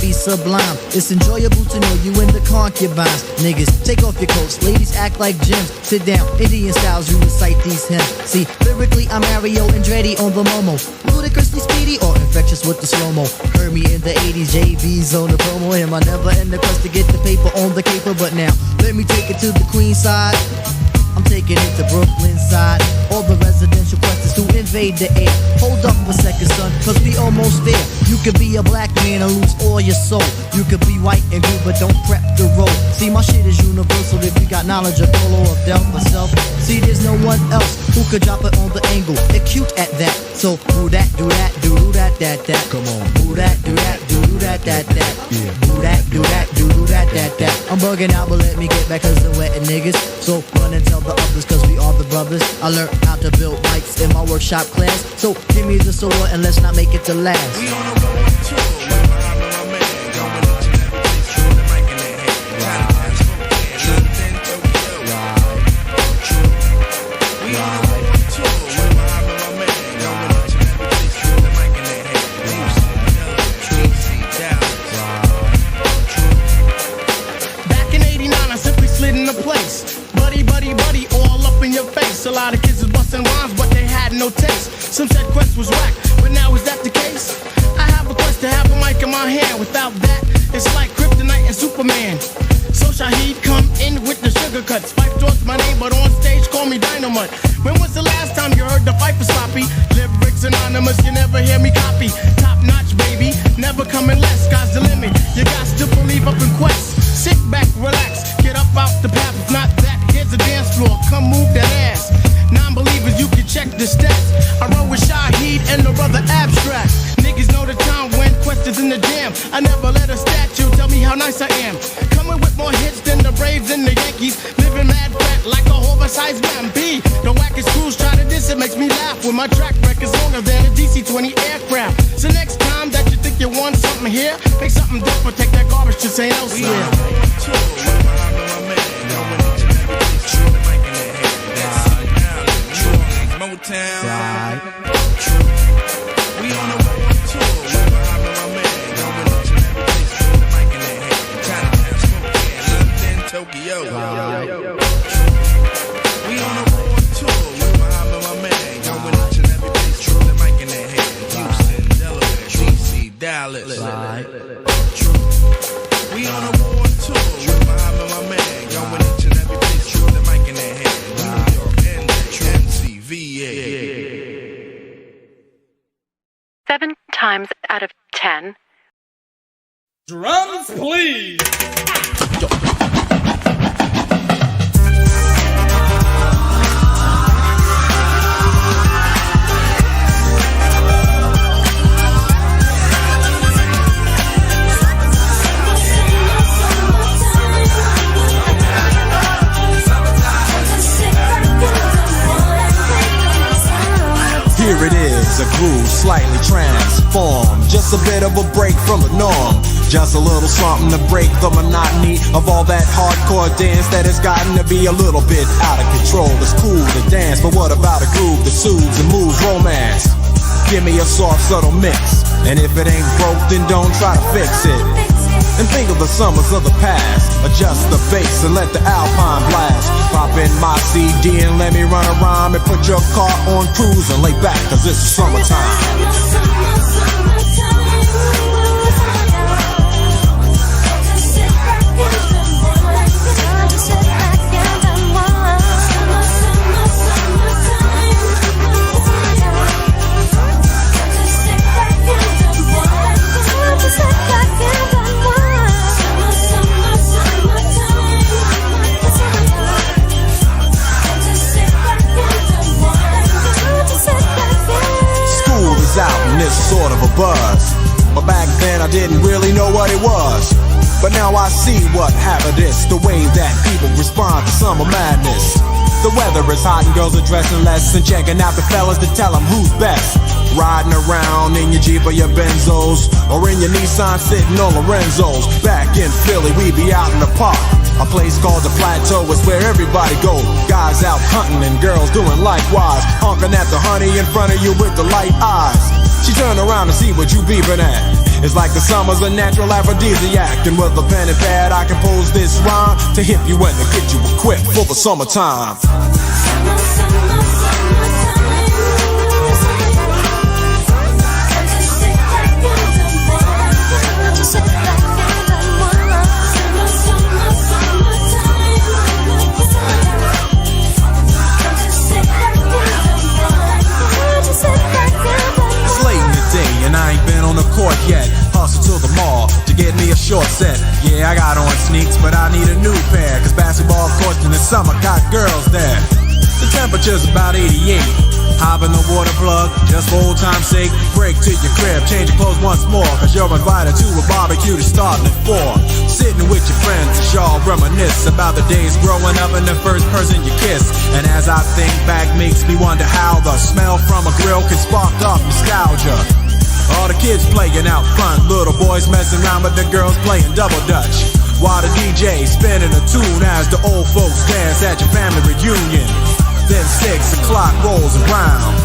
be sublime. It's enjoyable to know you in the concubines. Niggas, take off your coats. Ladies act like gems. Sit down, Indian styles, you recite these hymns. See, lyrically I'm Mario Andretti on the Momo. Ludicrously speedy or infectious with the slow-mo. Heard me in the 80s, JB's on the promo. Him, I never end the quest to get the paper on the caper. But now, let me take it to the Queen side. I'm taking it to Brooklyn side. All the residential questions to invade the air. Hold up a second, son, cause we almost there. You could be a black man and lose all your soul. You could be white and blue, but don't prep the road. See, my shit is universal if you got knowledge of Dolo or Del myself. See, there's no one else who could drop it on the angle. They're cute at that. So, do that, do that, do that, that. Come on. Do that, do that, do that, that. Yeah. Do that, do that, do that, that. I'm bugging out, but let me get back cause I'm wetting niggas. So, run and tell the others cause we are the brothers. I learned how to build mics in my workshop class. So give me the sword and let's not make it the last. We on a road tour with my man, going each and every place, through the mic in their hand. Trying to pass London, Tokyo. We on a road tour with my man, going each and every place, through the mic in their hand. Houston, DC, Dallas. Back in '89, I simply slid into place. Buddy, all up in your face. A lot of kids was busting rhymes, but they had no taste. Some said Quest was whack, but now is that the case? I have a quest to have a mic in my hand. Without that, it's like Kryptonite and Superman. So Shaheed come in with the sugar cuts. Fife thoughts my name, but on stage call me Dynamite. When was the last time you heard the fight for sloppy? Lyrics anonymous, you never hear me copy. Top notch, baby, never coming less. Sky's the limit, you got to believe up in Quest. Sit back, relax, get up out the path. If not that, here's a dance floor, come move that ass. Non-believers, you can check the stats. I run with Shaheed and the brother Abstract. Niggas know the time when Quest is in the jam. I never let a statue tell me how nice I am. Coming with more hits than the Braves and the Yankees. Living mad fat like a oversized man. B, the wackest crews try to diss it, makes me laugh. When my track record's longer than a DC-20 aircraft. So next time that you think you want something here, make something different, take that garbage to St. Elsewhere. Motown. Right. We on a road tour with my man, going each and every place, through the mic in their hand. Chinatown, Spokane, London, Tokyo. Right. We on a road tour with my man, going each and every place, through the mic in their hand. Houston, Delaware, DC, Dallas. Right. We on a road tour with my man, going each and every place, through the mic in their hand. New York, NC, VA. 7 times out of 10. Drums, please. Here it is, a groove slightly transformed. Just a bit of a break from the norm. Just a little something to break the monotony of all that hardcore dance that has gotten to be a little bit out of control. It's cool to dance, but what about a groove that soothes and moves romance? Give me a soft, subtle mix, and if it ain't broke, then don't try to fix it. And think of the summers of the past. Adjust the bass and let the Alpine blast. Pop in my CD and let me run a rhyme. And put your car on cruise and lay back, cause it's summertime. Out and it's sort of a buzz, but back then I didn't really know what it was. But now I see what happened is the way that people respond to summer madness. The weather is hot and girls are dressing less and checking out the fellas to tell them who's best. Riding around in your Jeep or your Benzos, or in your Nissan sitting on Lorenzo's. Back in Philly we be out in the park. A place called the Plateau is where everybody goes. Guys out hunting and girls doing likewise. Honking at the honey in front of you with the light eyes. She turn around to see what you beeping at. It's like the summer's a natural aphrodisiac, and with a pen and pad I compose this rhyme to hip you and to get you equipped for the summertime. And I ain't been on the court yet. Hustle to the mall to get me a short set. Yeah, I got on sneaks, but I need a new pair, cause basketball courts in the summer got girls there. The temperature's about 88. Hop in the water plug, just for old time's sake. Break to your crib, change your clothes once more, cause you're invited to a barbecue that's starting at 4. Sitting with your friends as y'all reminisce about the days growing up and the first person you kiss. And as I think back, makes me wonder how the smell from a grill can spark off nostalgia. All the kids playing out front, little boys messing around with the girls playing double dutch, while the DJ spinning a tune as the old folks dance at your family reunion. Then 6 o'clock rolls around,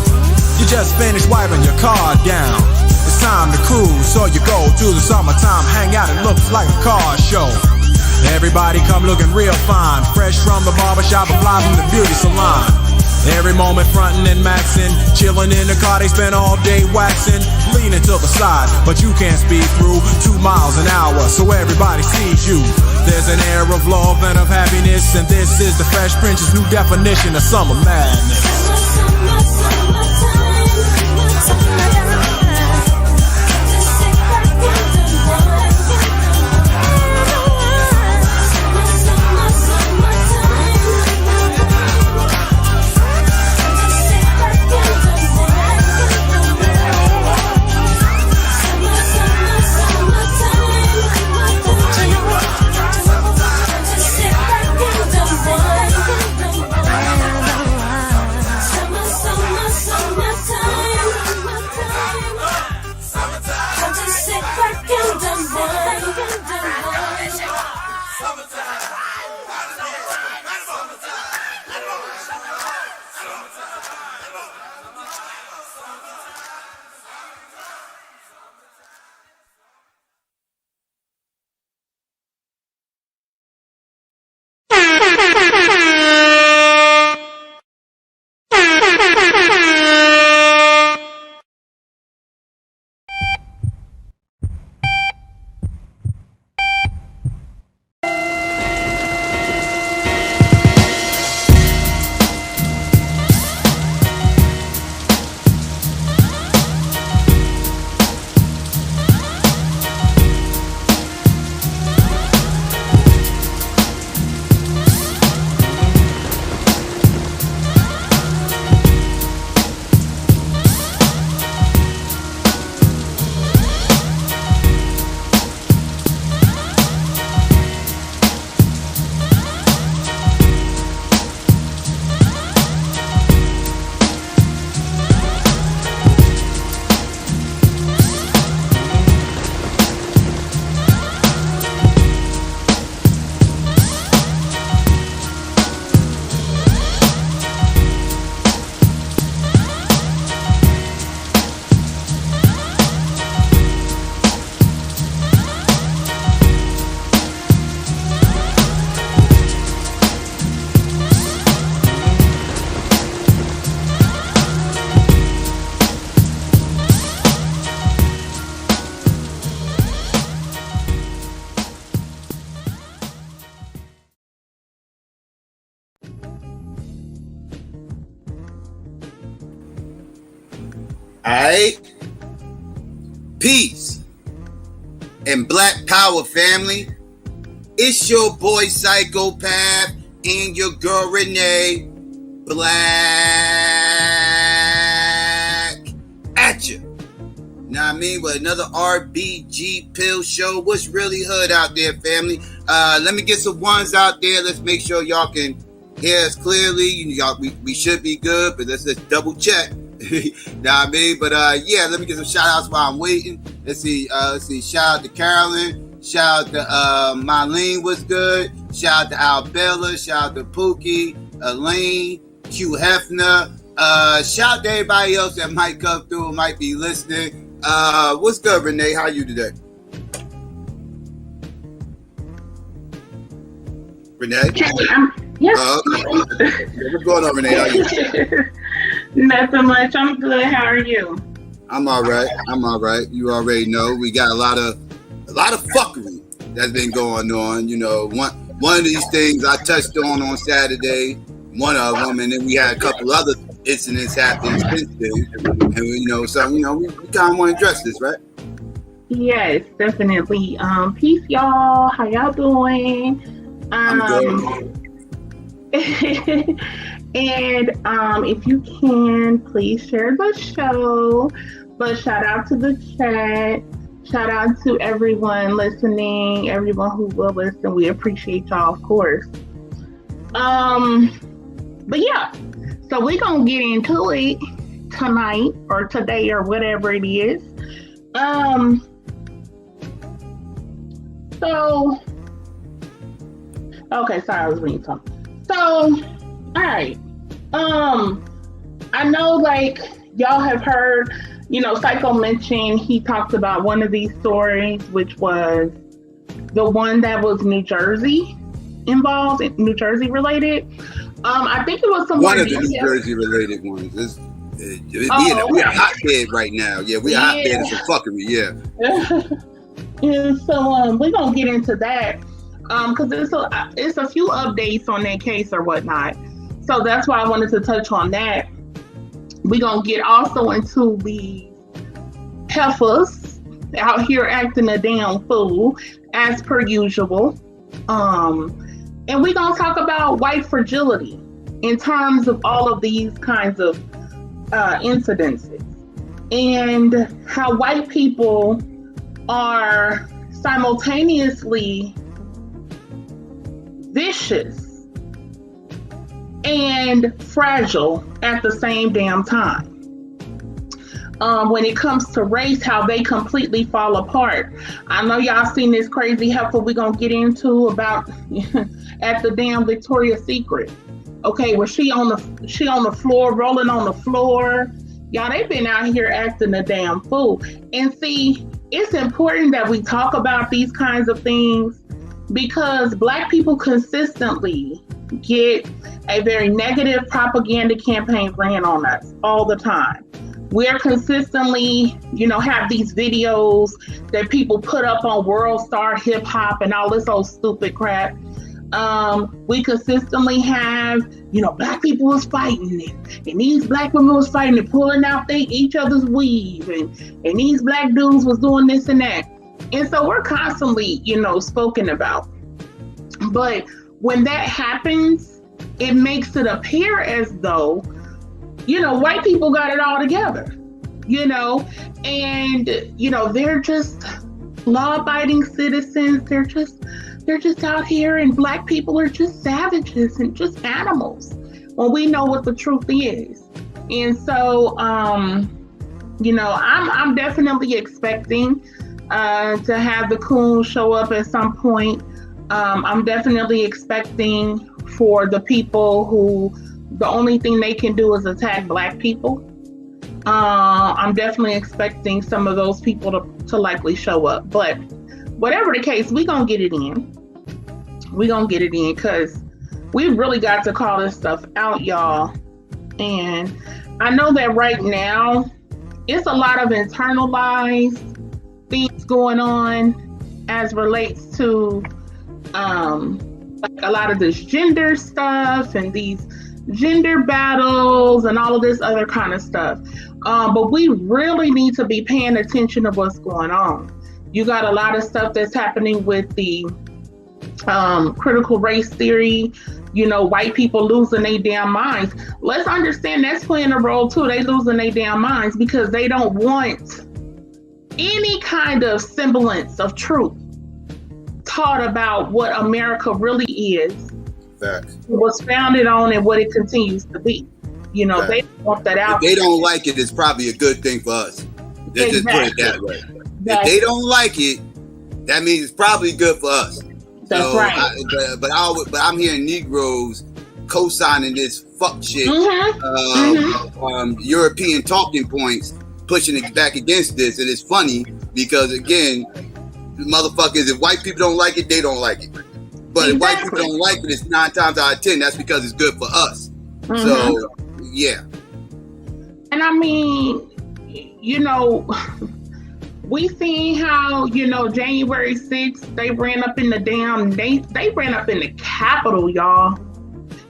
you just finished wiping your car down. It's time to cruise, so you go to the summertime hangout. It looks like a car show. Everybody come looking real fine, fresh from the barbershop and fly from the beauty salon. Every moment frontin' and maxin', chillin' in the car, they spend all day waxin', leaning to the side, but you can't speed through 2 miles an hour, so everybody sees you. There's an air of love and of happiness, and this is the Fresh Prince's new definition of summer madness. Alright? Peace and Black Power, family. It's your boy Psychopath and your girl Renee. Black at you. Know what I mean? With another RBG pill show. What's really hood out there, family? Let me get some ones out there. Let's make sure y'all can hear us clearly. Y'all, we should be good, but let's just double check. Know what I mean? But yeah, let me get some shout outs while I'm waiting. Let's see. Shout out to Carolyn. Shout out to Marlene, was good. Shout out to Albella. Shout out to Pookie, Elaine, Q Hefner. Shout out to everybody else that might come through and might be listening. What's good, Renee? How you today? Renee? Yes. What's going on, Renee? How are you? Nothing much. I'm good. How are you? I'm all right. You already know we got a lot of fuckery that's been going on. You know, one of these things I touched on Saturday, one of them, and then we had a couple other incidents happen since then. And we kind of want to address this, right? Yes, definitely. Peace, y'all. How y'all doing? I'm good. And if you can, please share the show. But shout out to the chat. Shout out to everyone listening, everyone who will listen. We appreciate y'all, of course. But yeah, so we're gonna get into it tonight or today or whatever it is. Okay, sorry, I was reading something. So, all right. I know, like, y'all have heard, Psycho mentioned, he talked about one of these stories, which was the one that was New Jersey related. I think it was one of the New Jersey related ones. We're a hotbed right now. Yeah, we're a hotbed of some fuckery. Yeah. And so we're gonna get into that because it's a few updates on that case or whatnot. So that's why I wanted to touch on that. We're gonna get also into the heifers out here acting a damn fool as per usual. And we're gonna talk about white fragility in terms of all of these kinds of incidences and how white people are simultaneously vicious and fragile at the same damn time. When it comes to race, how they completely fall apart. I know y'all seen this crazy heifer we're gonna get into about at the damn Victoria's Secret. Okay, where she on the floor, rolling on the floor. Y'all, they've been out here acting a damn fool. And see, it's important that we talk about these kinds of things because Black people consistently get a very negative propaganda campaign ran on us all the time. We're consistently, have these videos that people put up on World Star Hip Hop and all this old stupid crap. We consistently have, Black people was fighting and these Black women was fighting and pulling out each other's weave and these Black dudes was doing this and that. And so we're constantly, spoken about. But when that happens, it makes it appear as though, white people got it all together, and, they're just law-abiding citizens. They're just out here, and Black people are just savages and just animals. Well, we know what the truth is. And so, I'm definitely expecting to have the coon show up at some point. I'm definitely expecting for the people who the only thing they can do is attack Black people. I'm definitely expecting some of those people to likely show up. But whatever the case, we're going to get it in. We're going to get it in because we really got to call this stuff out, y'all. And I know that right now, it's a lot of internalized things going on as relates to like a lot of this gender stuff and these gender battles and all of this other kind of stuff. But we really need to be paying attention to what's going on. You got a lot of stuff that's happening with the critical race theory, white people losing their damn minds. Let's understand that's playing a role too. They losing their damn minds because they don't want any kind of semblance of truth taught about what America really is. Facts. Was founded on and what it continues to be. They don't want that out. If they don't like it, it's probably a good thing for us. Just put it that way. Exactly. If they don't like it, that means it's probably good for us. That's right. But I'm hearing Negroes co-signing this fuck shit. European talking points pushing it back against this, and it's funny because again, motherfuckers, if white people don't like it, they don't like it. But if white people don't like it, it's 9 times out of 10 that's because it's good for us. So yeah. And I mean, you know, we seen how, you know, January 6th, they ran up in the damn, they ran up in the Capitol, y'all.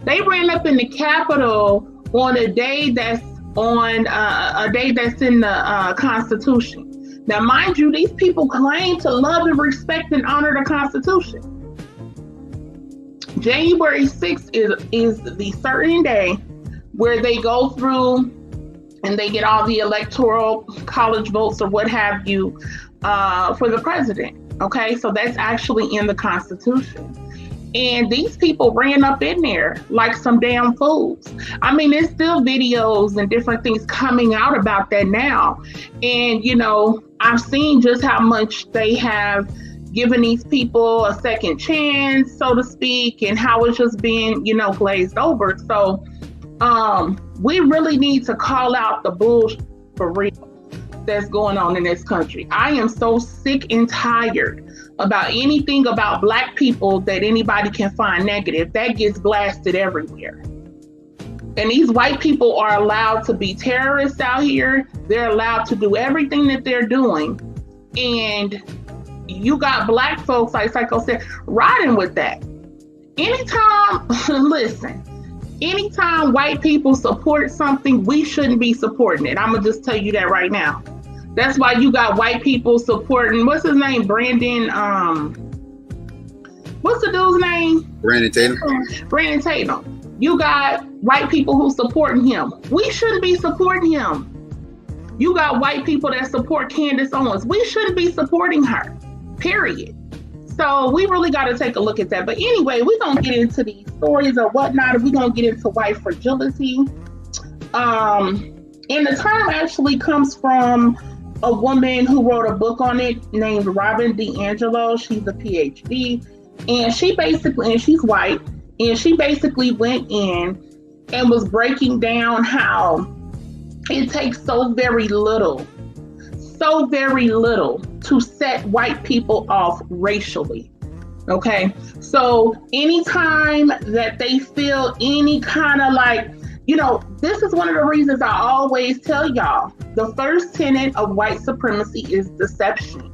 They ran up in the Capitol on a day that's on a day that's in the Constitution. Now, mind you, these people claim to love and respect and honor the Constitution. January 6th is the certain day where they go through and they get all the electoral college votes or what have you for the president. Okay, so that's actually in the Constitution. And these people ran up in there like some damn fools. I mean, there's still videos and different things coming out about that now. And, you know, I've seen just how much they have given these people a second chance, so to speak, and how it's just being, you know, glazed over. So we really need to call out the bullshit for real that's going on in this country. I am so sick and tired about anything about Black people that anybody can find negative. That gets blasted everywhere. And these white people are allowed to be terrorists out here. They're allowed to do everything that they're doing. And you got Black folks, like Psycho said, riding with that. Anytime, listen, anytime white people support something, we shouldn't be supporting it. I'm going to just tell you that right now. That's why you got white people supporting, what's his name? Brandon, what's the dude's name? Brandon Tatum. Brandon Tatum. You got white people who supporting him. We shouldn't be supporting him. You got white people that support Candace Owens. We shouldn't be supporting her, period. So we really got to take a look at that. But anyway, we're going to get into these stories or whatnot. We're going to get into white fragility. And the term actually comes from a woman who wrote a book on it named Robin DiAngelo. She's a PhD, and she basically, and she's white, and she basically went in and was breaking down how it takes so very little to set white people off racially. Okay, so anytime that they feel any kind of like, you know, this is one of the reasons I always tell y'all, the first tenet of white supremacy is deception.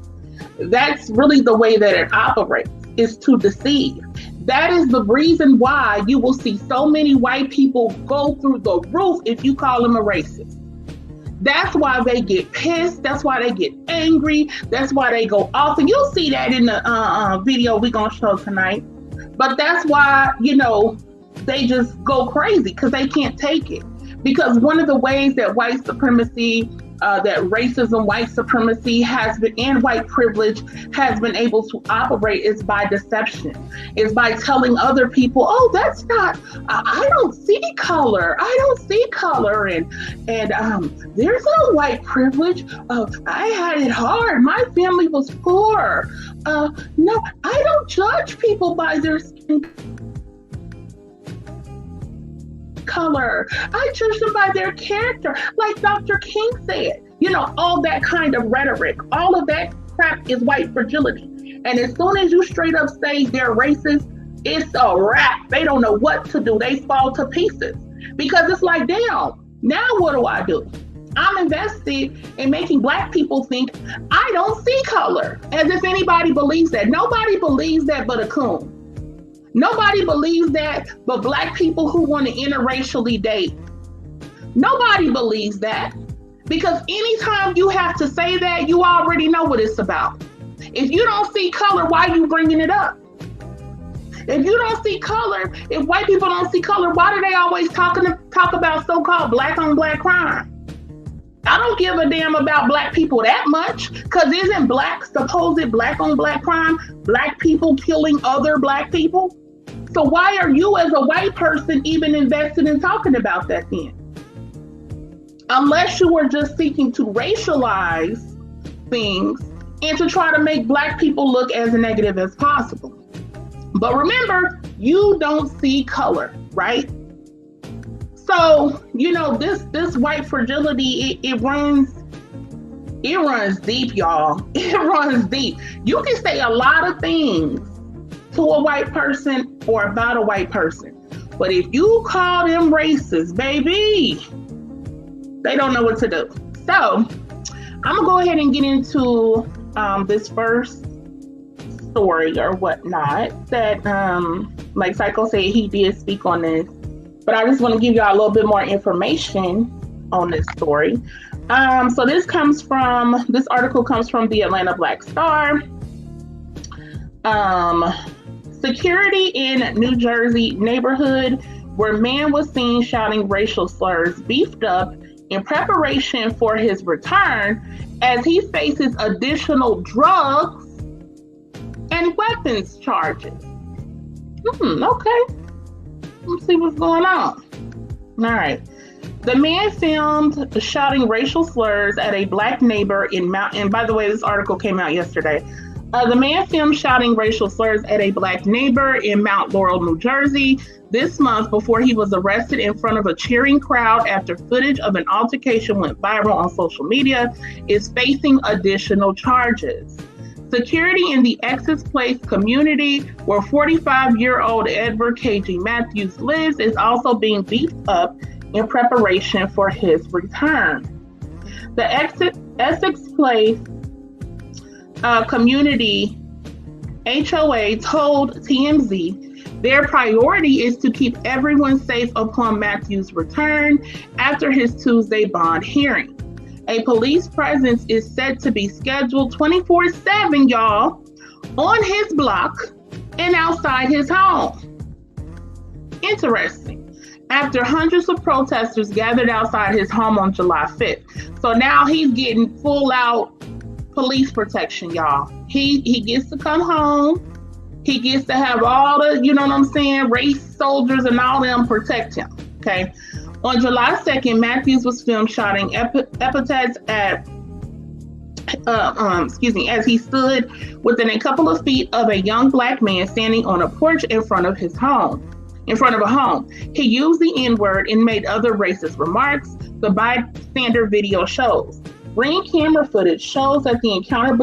That's really the way that it operates, is to deceive. That is the reason why you will see so many white people go through the roof if you call them a racist. That's why they get pissed. That's why they get angry. That's why they go off. And you'll see that in the video we're going to show tonight. But that's why, you know, they just go crazy because they can't take it. Because one of the ways that white supremacy, that racism, white supremacy has been, and white privilege has been able to operate is by deception. Is by telling other people, oh, that's not, I don't see color. I don't see color. And there's no white privilege. I had it hard. My family was poor. No, I don't judge people by their skin color. I judge them by their character, like Dr. King said. You know, all that kind of rhetoric, all of that crap is white fragility. And as soon as you straight up say they're racist, it's a wrap. They don't know what to do. They fall to pieces because it's like, damn, now what do? I'm invested in making Black people think I don't see color, as if anybody believes that. Nobody believes that but a coon. Nobody believes that but Black people who want to interracially date. Nobody believes that, because anytime you have to say that, you already know what it's about. If you don't see color, why are you bringing it up? If you don't see color, if white people don't see color, why do they always talk about so-called Black on Black crime? I don't give a damn about Black people that much, because isn't supposed Black on Black crime, Black people killing other Black people? So why are you as a white person even invested in talking about that then? Unless you are just seeking to racialize things and to try to make Black people look as negative as possible. But remember, you don't see color, right? So, you know, this white fragility, it runs it runs deep, y'all. It runs deep. You can say a lot of things to a white person or about a white person, but if you call them racist, baby, they don't know what to do. So I'm gonna go ahead and get into this first story or whatnot that like Psycho said, he did speak on this, but I just want to give y'all a little bit more information on this story. So this article comes from the Atlanta Black Star. Security in New Jersey neighborhood where man was seen shouting racial slurs beefed up in preparation for his return as he faces additional drugs and weapons charges. Okay. Let's see what's going on. All right. The man filmed shouting racial slurs at a black neighbor in Mount, and by the way, this article came out yesterday. The man filmed shouting racial slurs at a black neighbor in Mount Laurel, New Jersey this month before he was arrested in front of a cheering crowd after footage of an altercation went viral on social media, is facing additional charges. Security in the Essex Place community, where 45-year-old Edward KG Matthews lives, is also being beefed up in preparation for his return. The Essex Place community HOA told TMZ their priority is to keep everyone safe upon Matthews' return after his Tuesday bond hearing. A police presence is set to be scheduled 24/7, y'all, on his block and outside his home. Interesting. After hundreds of protesters gathered outside his home on July 5th. So now he's getting full out police protection, y'all. He gets to come home. He gets to have all the, you know what I'm saying, race soldiers and all them protect him, okay? On July 2nd, Matthews was filmed shouting epithets at, as he stood within a couple of feet of a young black man standing on a porch in front of a home. He used the N-word and made other racist remarks, the bystander video shows. Ring camera footage shows that the encounter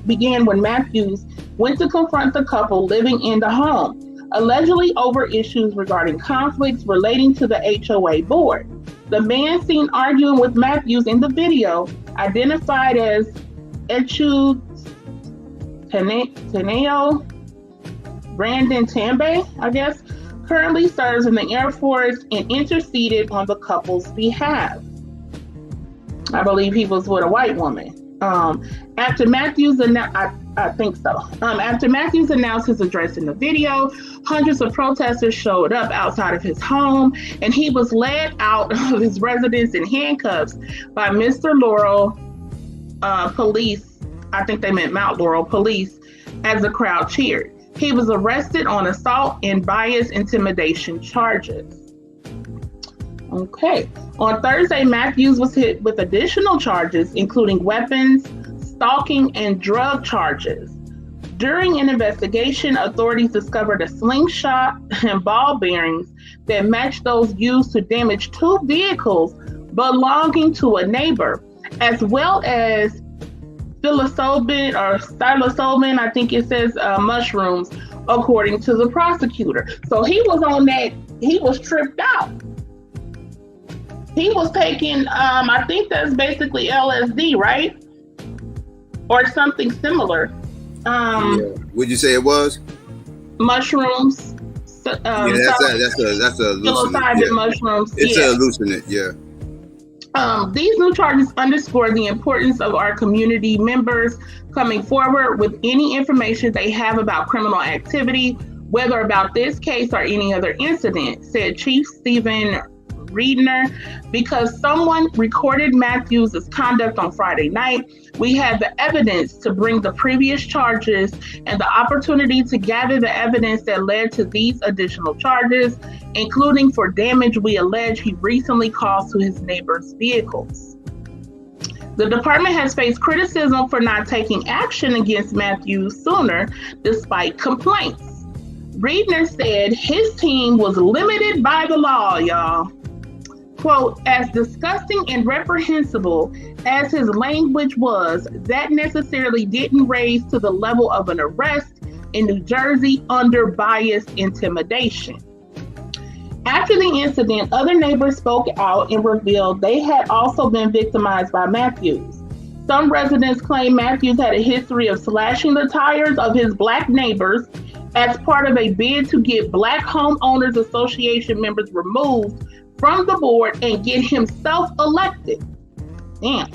began when Matthews went to confront the couple living in the home, allegedly over issues regarding conflicts relating to the HOA board. The man seen arguing with Matthews in the video, identified as Echu Teneo Brandon Tambe, I guess, currently serves in the Air Force and interceded on the couple's behalf. I believe he was with a white woman. After Matthews After Matthews announced his address in the video, hundreds of protesters showed up outside of his home, and he was led out of his residence in handcuffs by Mr. Laurel police. I think they meant Mount Laurel police, as the crowd cheered. He was arrested on assault and bias intimidation charges. Okay. On Thursday, Matthews was hit with additional charges, including weapons, stalking, and drug charges. During an investigation, authorities discovered a slingshot and ball bearings that matched those used to damage 2 vehicles belonging to a neighbor, as well as psilocybin, I think it says mushrooms, according to the prosecutor. So he was on that, he was tripped out. He was taking, I think that's basically LSD, right? Or something similar. Yeah. Would you say it was? Mushrooms. That's a hallucinant. Yeah. Mushrooms. It's a hallucinant, yeah. These new charges underscore the importance of our community members coming forward with any information they have about criminal activity, whether about this case or any other incident, said Chief Stephen Reedner. Because someone recorded Matthews' conduct on Friday night, we have the evidence to bring the previous charges and the opportunity to gather the evidence that led to these additional charges, including for damage we allege he recently caused to his neighbor's vehicles. The department has faced criticism for not taking action against Matthews sooner, despite complaints. Reedner said his team was limited by the law, y'all. quote, as disgusting and reprehensible as his language was, that necessarily didn't raise to the level of an arrest in New Jersey under biased intimidation. After the incident, other neighbors spoke out and revealed they had also been victimized by Matthews. Some residents claim Matthews had a history of slashing the tires of his black neighbors as part of a bid to get Black Homeowners Association members removed from the board and get himself elected. Damn.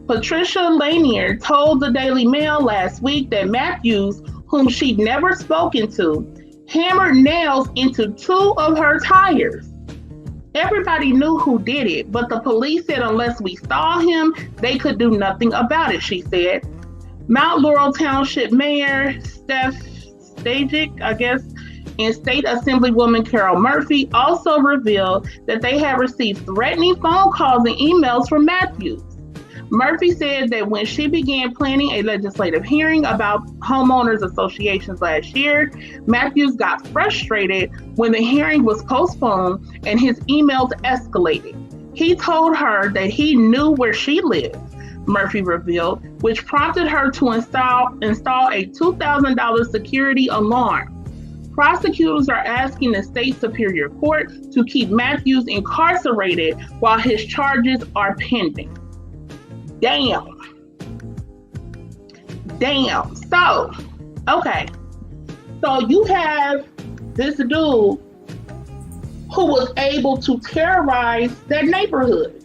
Patricia Lanier told the Daily Mail last week that Matthews, whom she'd never spoken to, hammered nails into 2 of her tires. Everybody knew who did it, but the police said unless we saw him, they could do nothing about it, she said. Mount Laurel Township Mayor Steph Stajic, and State Assemblywoman Carol Murphy also revealed that they had received threatening phone calls and emails from Matthews. Murphy said that when she began planning a legislative hearing about homeowners associations last year, Matthews got frustrated when the hearing was postponed and his emails escalated. He told her that he knew where she lived, Murphy revealed, which prompted her to install a $2,000 security alarm. Prosecutors are asking the state Superior Court to keep Matthews incarcerated while his charges are pending. Damn. So, okay. So you have this dude who was able to terrorize that neighborhood,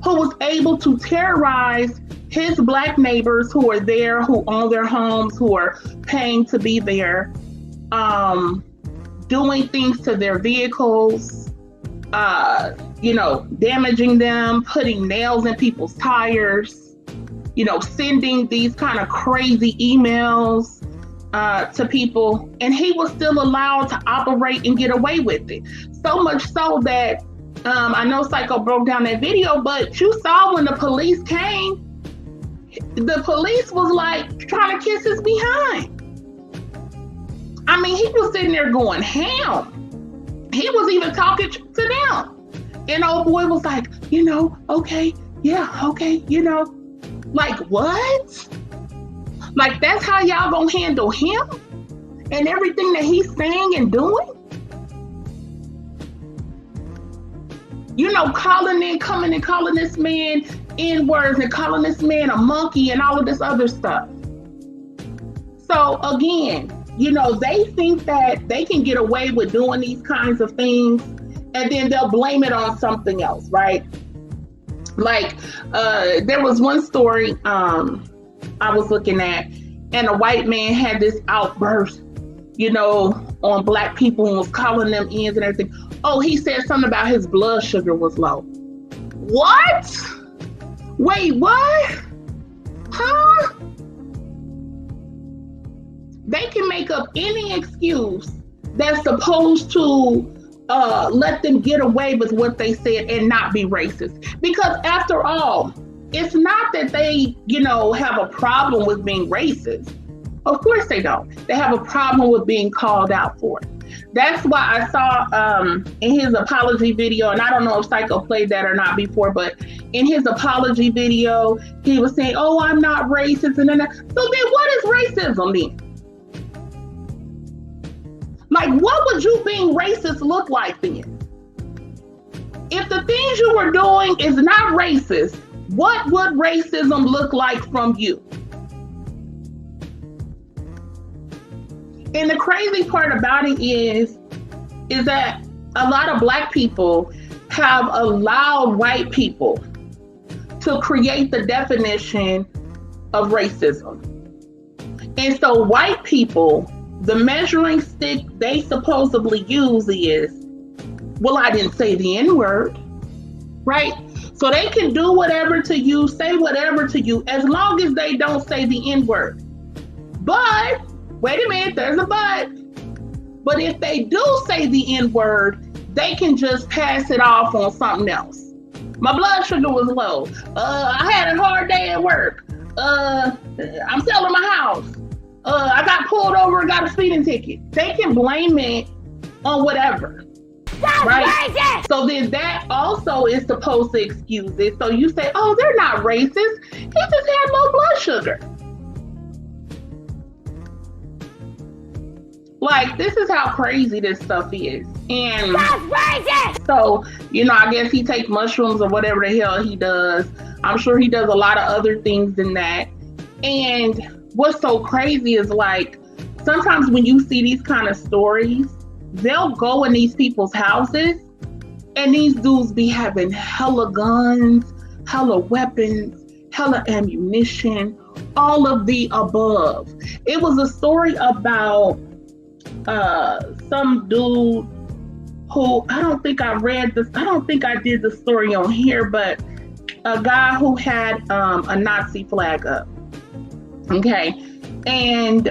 who was able to terrorize his black neighbors who are there, who own their homes, who are paying to be there, doing things to their vehicles, damaging them, putting nails in people's tires, sending these kind of crazy emails to people. And he was still allowed to operate and get away with it. So much so that I know Psycho broke down that video, but you saw when the police came, the police was like trying to kiss his behind. I mean, he was sitting there going ham. He was even talking to them. And old boy was like, okay, yeah, okay, like what? Like that's how y'all gonna handle him and everything that he's saying and doing? Coming and calling this man N-words and calling this man a monkey and all of this other stuff. So again, they think that they can get away with doing these kinds of things and then they'll blame it on something else, right? Like, there was one story I was looking at, and a white man had this outburst, on black people and was calling them ends and everything. Oh, he said something about his blood sugar was low. What? Wait, what? Huh? They can make up any excuse that's supposed to let them get away with what they said and not be racist. Because after all, it's not that they, have a problem with being racist. Of course they don't. They have a problem with being called out for it. That's why I saw in his apology video, and I don't know if Psycho played that or not before, but in his apology video, he was saying, oh, I'm not racist. And then, so then what is racism then? Like, what would you being racist look like then? If the things you were doing is not racist, what would racism look like from you? And the crazy part about it is that a lot of black people have allowed white people to create the definition of racism. And so white people, the measuring stick they supposedly use is, well, I didn't say the N-word, right? So they can do whatever to you, say whatever to you, as long as they don't say the N-word. But, wait a minute, there's a but. But if they do say the N-word, they can just pass it off on something else. My blood sugar was low. I had a hard day at work. I'm selling my house. I got pulled over and got a speeding ticket. They can blame it on whatever. Right? So then that also is supposed to excuse it. So you say, oh, they're not racist. He just had low blood sugar. Like, this is how crazy this stuff is. And so, I guess he takes mushrooms or whatever the hell he does. I'm sure he does a lot of other things than that. And what's so crazy is, like, sometimes when you see these kind of stories, they'll go in these people's houses and these dudes be having hella guns, hella weapons, hella ammunition, all of the above. It was a story about some dude who, I don't think I did the story on here, but a guy who had a Nazi flag up. Okay. And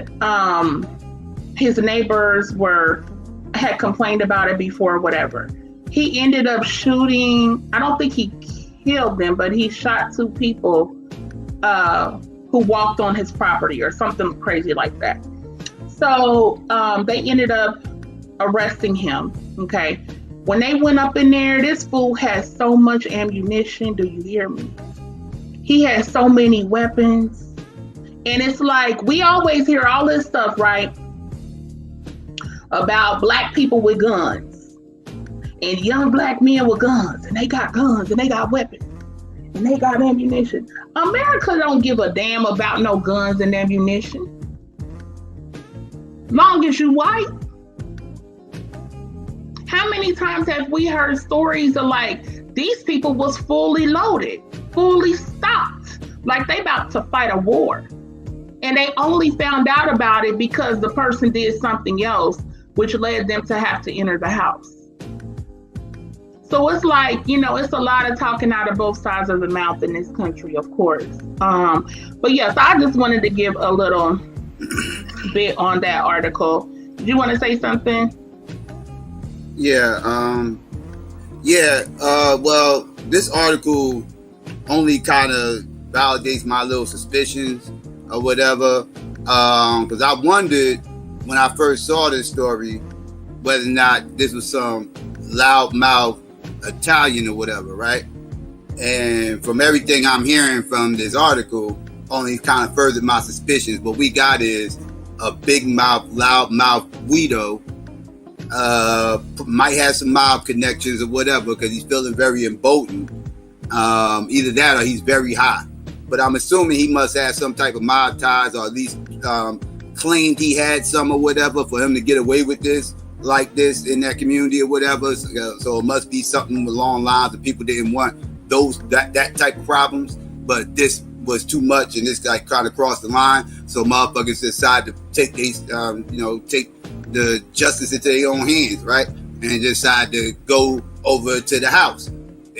his neighbors had complained about it before, whatever. He ended up shooting, I don't think he killed them, but he shot 2 people who walked on his property or something crazy like that. So they ended up arresting him, okay? When they went up in there, this fool had so much ammunition, do you hear me? He had so many weapons. And it's like, we always hear all this stuff, right? About black people with guns. And young black men with guns. And they got guns and they got weapons. And they got ammunition. America don't give a damn about no guns and ammunition. Long as you white. How many times have we heard stories of, like, these people was fully loaded, fully stocked, like they about to fight a war. And they only found out about it because the person did something else, which led them to have to enter the house. So it's like, it's a lot of talking out of both sides of the mouth in this country, of course. But yes, I just wanted to give a little bit on that article. Do you want to say something? Well, this article only kind of validates my little suspicions or whatever, because I wondered when I first saw this story whether or not this was some loudmouth Italian or whatever, right? And from everything I'm hearing from this article, only kind of furthered my suspicions. What we got is a big mouth, loud mouth Guido. Might have some mob connections or whatever because he's feeling very emboldened. Either that or he's very high. But I'm assuming he must have some type of mob ties, or at least claimed he had some or whatever for him to get away with this, like this in that community or whatever. So it must be something along the lines of people didn't want that type of problems, but this was too much and this guy kind of crossed the line. So motherfuckers decided to take these, take the justice into their own hands, right? And decide to go over to the house.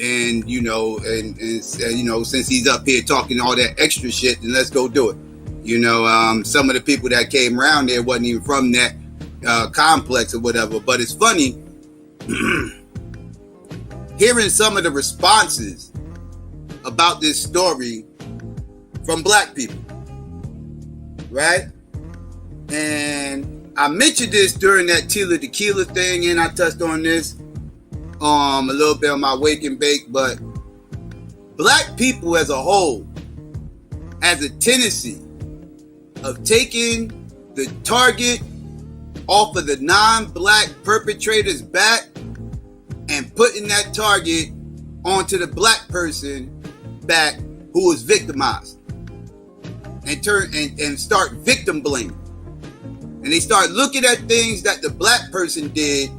And since he's up here talking all that extra shit, then let's go do it. Some of the people that came around there wasn't even from that complex or whatever. But it's funny hearing some of the responses about this story from black people, right? And I mentioned this during that Tila Tequila thing, and I touched on this a little bit on my Wake and Bake, but black people as a whole has a tendency of taking the target off of the non-black perpetrator's back and putting that target onto the black person back who was victimized, and start victim blaming. And they start looking at things that the black person did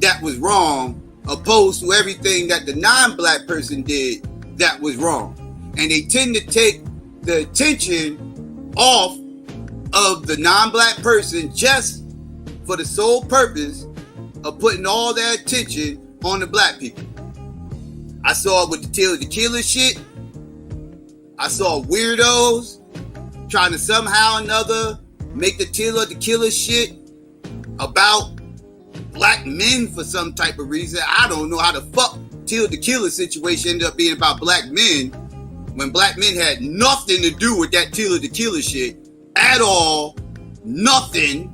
that was wrong, opposed to everything that the non-black person did that was wrong. And they tend to take the attention off of the non-black person just for the sole purpose of putting all that attention on the black people. I saw it with the Tila Tequila shit. I saw weirdos trying to somehow or another make the Tila Tequila shit about black men for some type of reason. I don't know how the fuck Tila Tequila situation ended up being about black men when black men had nothing to do with that Tila Tequila shit at all. Nothing.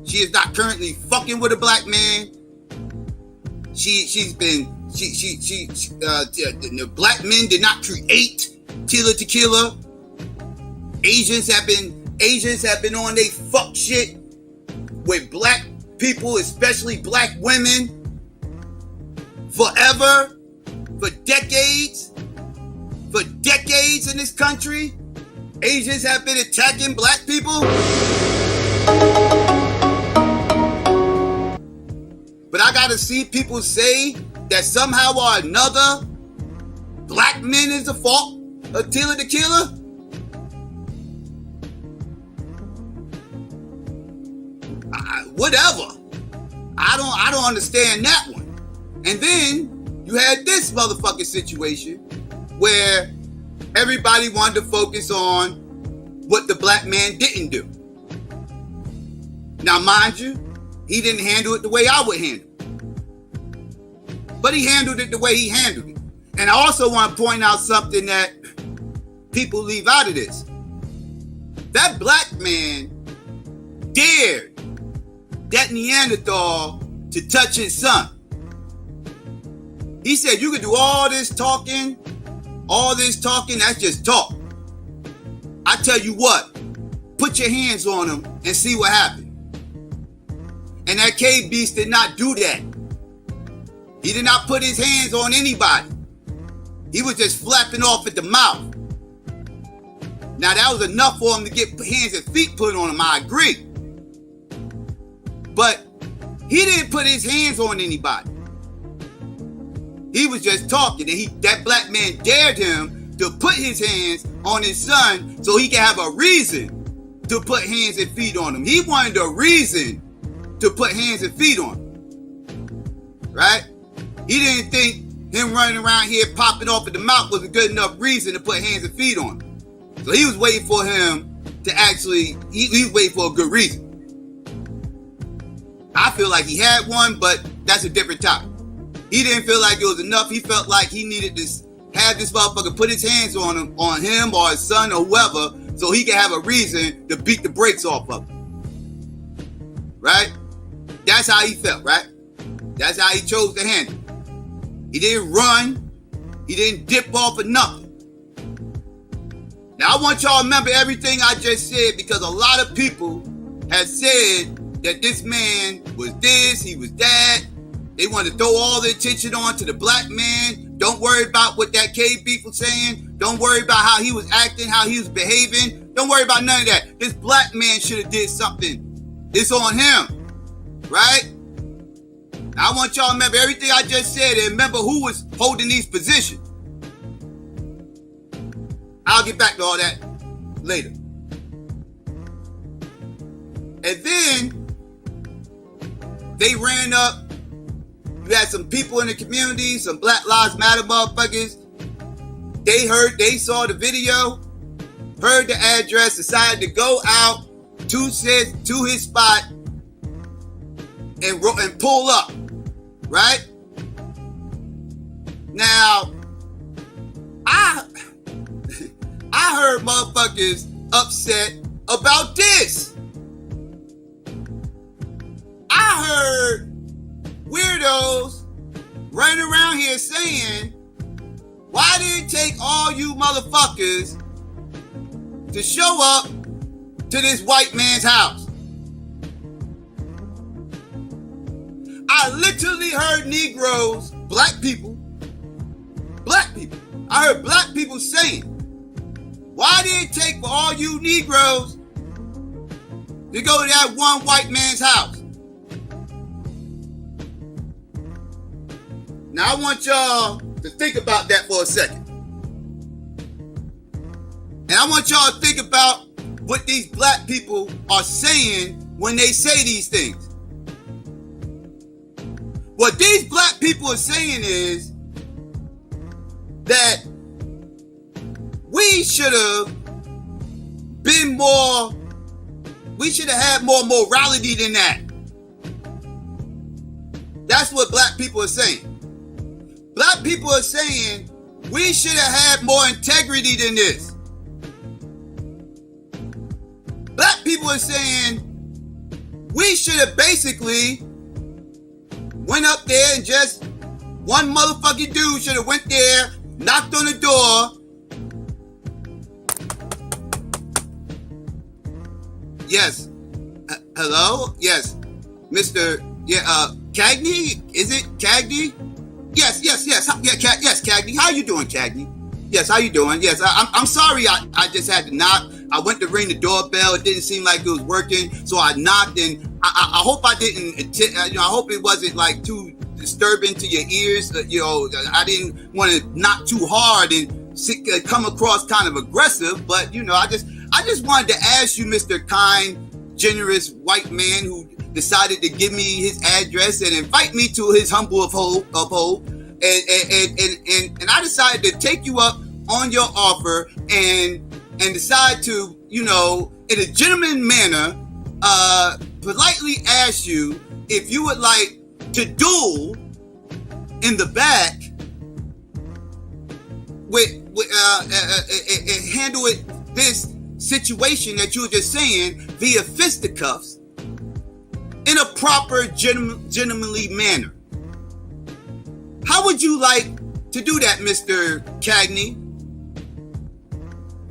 She is not currently fucking with a black man. the black men did not create Tila Tequila. Asians have been on they fuck shit with black people, especially black women, forever, for decades in this country. Asians have been attacking black people. But I gotta see people say that somehow or another black men is the fault of Tila Tequila. Whatever. I don't understand that one. And then you had this motherfucking situation where everybody wanted to focus on what the black man didn't do. Now, mind you, he didn't handle it the way I would handle it. But he handled it the way he handled it. And I also want to point out something that people leave out of this. That black man dared that Neanderthal to touch his son. He said, you can do all this talking, that's just talk. I tell you what, put your hands on him and see what happens. And that cave beast did not do that. He did not put his hands on anybody. He was just flapping off at the mouth. Now that was enough for him to get hands and feet put on him, I agree. But he didn't put his hands on anybody. He was just talking, and that black man dared him to put his hands on his son so he could have a reason to put hands and feet on him. He wanted a reason to put hands and feet on him. Right? He didn't think him running around here popping off at the mouth was a good enough reason to put hands and feet on him. So he was waiting for him to actually, he was waiting for a good reason. I feel like he had one, but that's a different topic. He didn't feel like it was enough. He felt like he needed to have this motherfucker put his hands on him or his son or whoever, so he could have a reason to beat the brakes off of him. Right? That's how he felt, right? That's how he chose to handle it. He didn't run. He didn't dip off or nothing. Now, I want y'all to remember everything I just said, because a lot of people have said that this man was this, he was that. They want to throw all the attention on to the black man. Don't worry about what that cave beef was saying. Don't worry about how he was acting, how he was behaving. Don't worry about none of that. This black man should have did something. It's on him, right? Now, I want y'all to remember everything I just said and remember who was holding these positions. I'll get back to all that later. And then they ran up. You had some people in the community, some Black Lives Matter motherfuckers. They saw the video, heard the address, decided to go out to his spot and pull up, right? Now, I heard motherfuckers upset about this. I heard weirdos running around here saying, why did it take all you motherfuckers to show up to this white man's house? I literally heard Negroes, black people. I heard black people saying, why did it take for all you Negroes to go to that one white man's house? Now, I want y'all to think about that for a second. And I want y'all to think about what these black people are saying when they say these things. What these black people are saying is that we should have had more morality than that. That's what black people are saying. Black people are saying we should have had more integrity than this. Black people are saying we should have basically went up there and just one motherfucking dude should have went there, knocked on the door. Yes. Hello? Yes. Mr. Cagney? Is it Cagney? Yes. Yeah, yes, Cagney. How you doing, Cagney? Yes, how you doing? Yes, I'm sorry I just had to knock. I went to ring the doorbell. It didn't seem like it was working, so I knocked, and I hope I didn't, I hope it wasn't like too disturbing to your ears. I didn't want to knock too hard and come across kind of aggressive, but I just wanted to ask you, Mr. Kind, generous white man who decided to give me his address and invite me to his humble abode, and I decided to take you up on your offer and decide to, in a gentleman manner, politely ask you if you would like to duel in the back and handle this situation that you were just saying via fisticuffs in a proper gentlemanly manner. How would you like to do that, Mr. Cagney?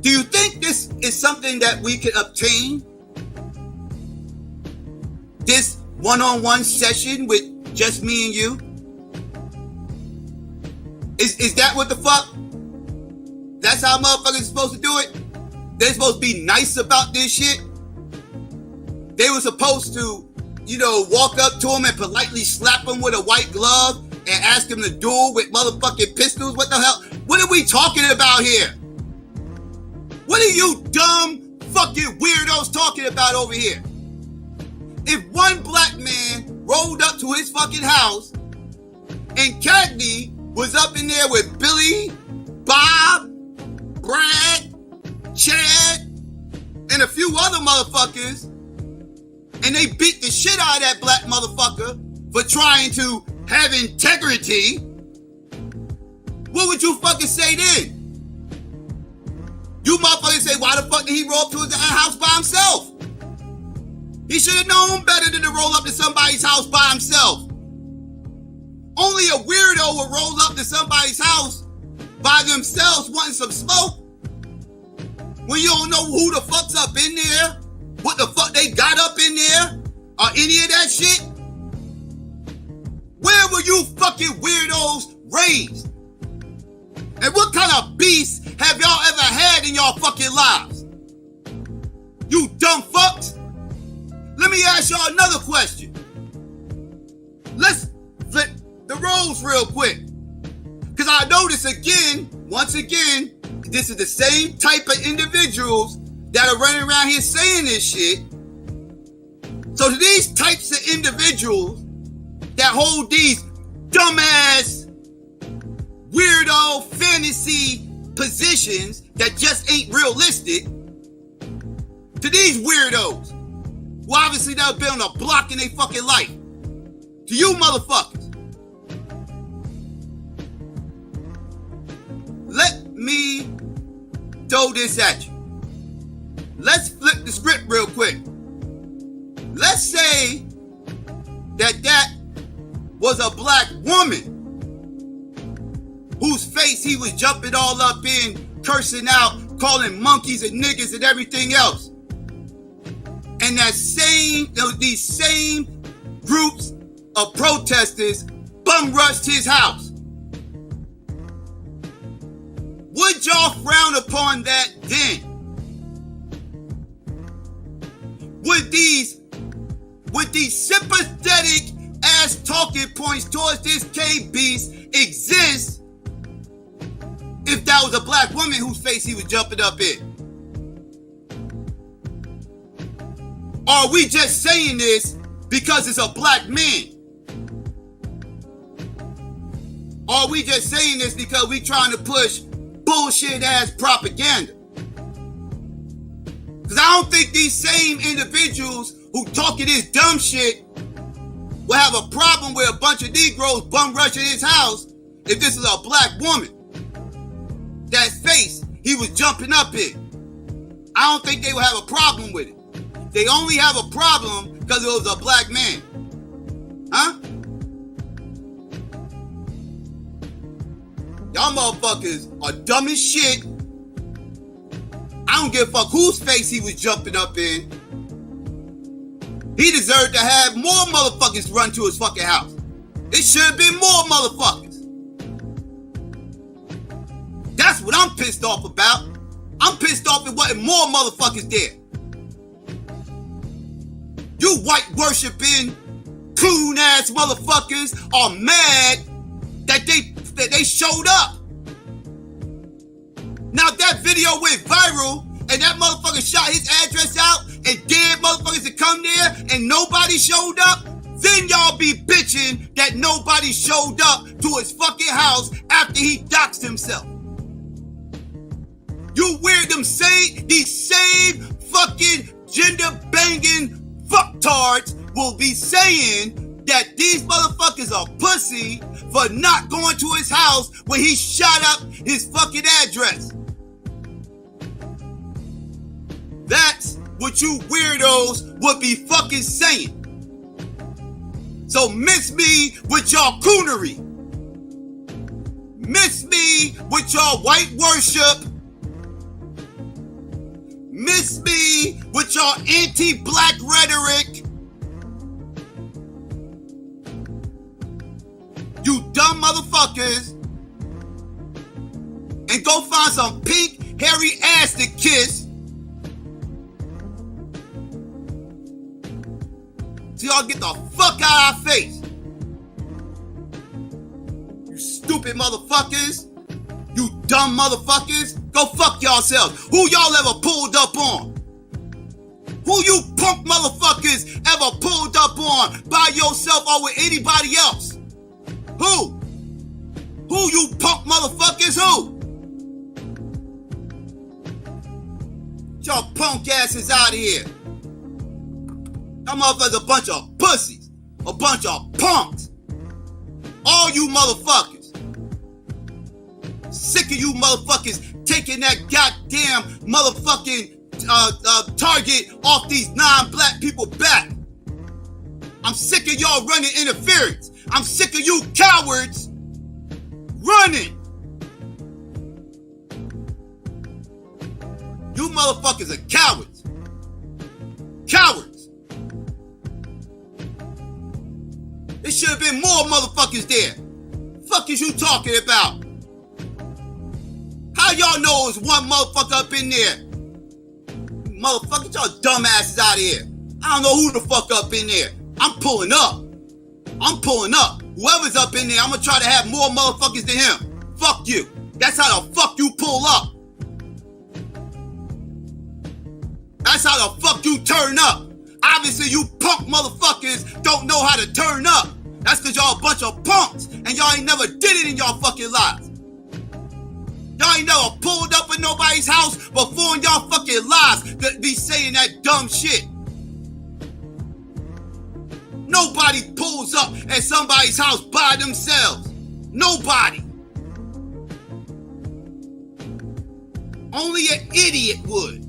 Do you think this is something that we can obtain? This one-on-one session with just me and you? Is that what the fuck? That's how motherfuckers are supposed to do it? They're supposed to be nice about this shit? They were supposed to, walk up to him and politely slap him with a white glove and ask him to duel with motherfucking pistols? What the hell? What are we talking about here? What are you dumb fucking weirdos talking about over here? If one black man rolled up to his fucking house and Cagney was up in there with Billy, Bob, Brad, Chad, and a few other motherfuckers, and they beat the shit out of that black motherfucker for trying to have integrity, what would you fucking say then? You motherfuckers say, why the fuck did he roll up to his house by himself? He should have known better than to roll up to somebody's house by himself. Only a weirdo would roll up to somebody's house by themselves wanting some smoke when you don't know who the fuck's up in there, what the fuck they got up in there, or any of that shit. Where were you fucking weirdos raised? And what kind of beasts have y'all ever had in y'all fucking lives? You dumb fucks. Let me ask y'all another question. Let's flip the roles real quick. Because I notice once again, this is the same type of individuals that are running around here saying this shit. So to these types of individuals that hold these dumbass, weirdo fantasy positions that just ain't realistic, to these weirdos who obviously never been on a block in their fucking life, to you motherfuckers, let me throw this at you. Let's flip the script real quick. Let's say that was a black woman whose face he was jumping all up in, cursing out, calling monkeys and niggas and everything else. And these same groups of protesters bum rushed his house. Would y'all frown upon that then? Would these sympathetic ass talking points towards this K-Beast exist if that was a black woman whose face he was jumping up in? Or are we just saying this because it's a black man? Or are we just saying this because we trying to push bullshit ass propaganda? Because I don't think these same individuals who talking this dumb shit will have a problem with a bunch of Negroes bum rushing his house if this is a black woman that face he was jumping up in. I don't think they will have a problem with it. They only have a problem because it was a black man. Huh? Y'all motherfuckers are dumb as shit. I don't give a fuck whose face he was jumping up in. He deserved to have more motherfuckers run to his fucking house. It should have been more motherfuckers. That's what I'm pissed off about. I'm pissed off it wasn't more motherfuckers there. You white worshiping, coon ass motherfuckers are mad that they showed up. Now that video went viral and that motherfucker shot his address out and dared motherfuckers to come there and nobody showed up, then y'all be bitching that nobody showed up to his fucking house after he doxed himself. You weird these same fucking gender banging fucktards will be saying that these motherfuckers are pussy for not going to his house when he shot up his fucking address. That's what you weirdos would be fucking saying. So miss me with y'all coonery. Miss me with y'all white worship. Miss me with y'all anti-black rhetoric. You dumb motherfuckers. And go find some pink, hairy ass to kiss. So y'all get the fuck out of our face. You stupid motherfuckers. You dumb motherfuckers. Go fuck yourselves. Who y'all ever pulled up on? Who you punk motherfuckers ever pulled up on by yourself or with anybody else? Who? Who you punk motherfuckers? Who? Get y'all punk asses out of here. Y'all motherfuckers a bunch of pussies. A bunch of punks. All you motherfuckers. Sick of you motherfuckers taking that goddamn motherfucking target off these non-black people back. I'm sick of y'all running interference. I'm sick of you cowards running. You motherfuckers are cowards. Cowards. There should have been more motherfuckers there. Fuck is you talking about? How y'all know it was one motherfucker up in there? Motherfucker, y'all dumbasses out of here. I don't know who the fuck up in there. I'm pulling up. I'm pulling up. Whoever's up in there, I'm gonna try to have more motherfuckers than him. Fuck you. That's how the fuck you pull up. That's how the fuck you turn up. Obviously, you punk motherfuckers don't know how to turn up. That's because y'all a bunch of punks and y'all ain't never did it in y'all fucking lives. Y'all ain't never pulled up at nobody's house before in y'all fucking lives that be saying that dumb shit. Nobody pulls up at somebody's house by themselves. Nobody. Only an idiot would.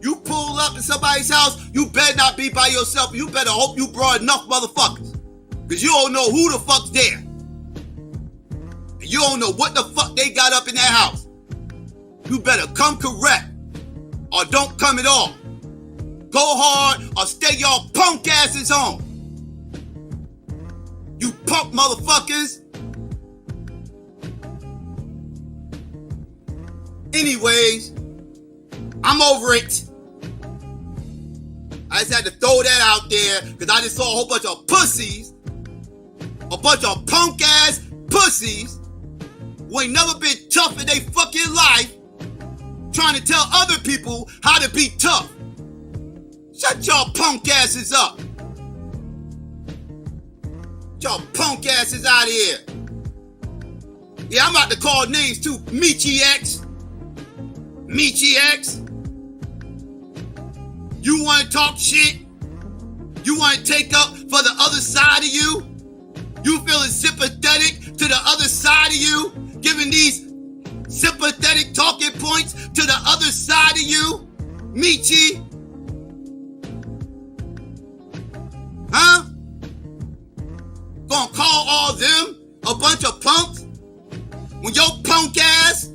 You pull up at somebody's house, you better not be by yourself. You better hope you brought enough motherfuckers. Because you don't know who the fuck's there. And you don't know what the fuck they got up in that house. You better come correct. Or don't come at all. Go hard or stay y'all punk asses home. You punk motherfuckers. Anyways, I'm over it. I just had to throw that out there because I just saw a whole bunch of pussies. A bunch of punk ass pussies who ain't never been tough in their fucking life trying to tell other people how to be tough. Shut y'all punk asses up. Y'all punk asses out of here. Yeah, I'm about to call names too. Michi X. Michi X. You want to talk shit? You want to take up for the other side of you? You feeling sympathetic to the other side of you? Giving these sympathetic talking points to the other side of you? Michi? Huh? Gonna call all them a bunch of punks? When your punk ass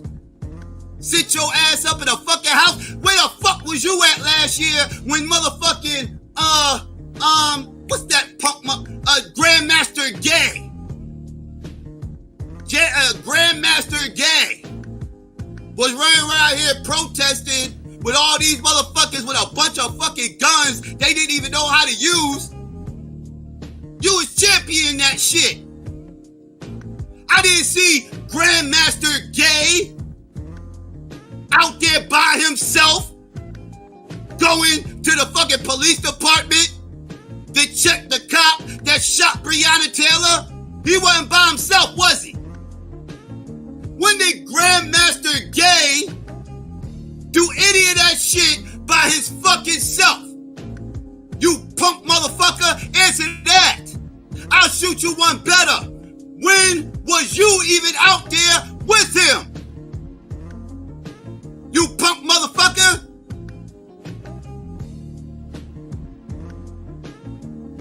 sit your ass up in a fucking house? Where the fuck was you at last year when motherfucking, what's that punk, Grandmaster Gay? Grandmaster Gay was running around here protesting with all these motherfuckers with a bunch of fucking guns they didn't even know how to use. You was championing that shit. I didn't see Grandmaster Gay out there by himself going to the fucking police department to check the cop that shot Breonna Taylor. He wasn't by himself, was he? When did Grandmaster Gay do any of that shit by his fucking self? You punk motherfucker, answer that. I'll shoot you one better. When was you even out there with him? You punk motherfucker.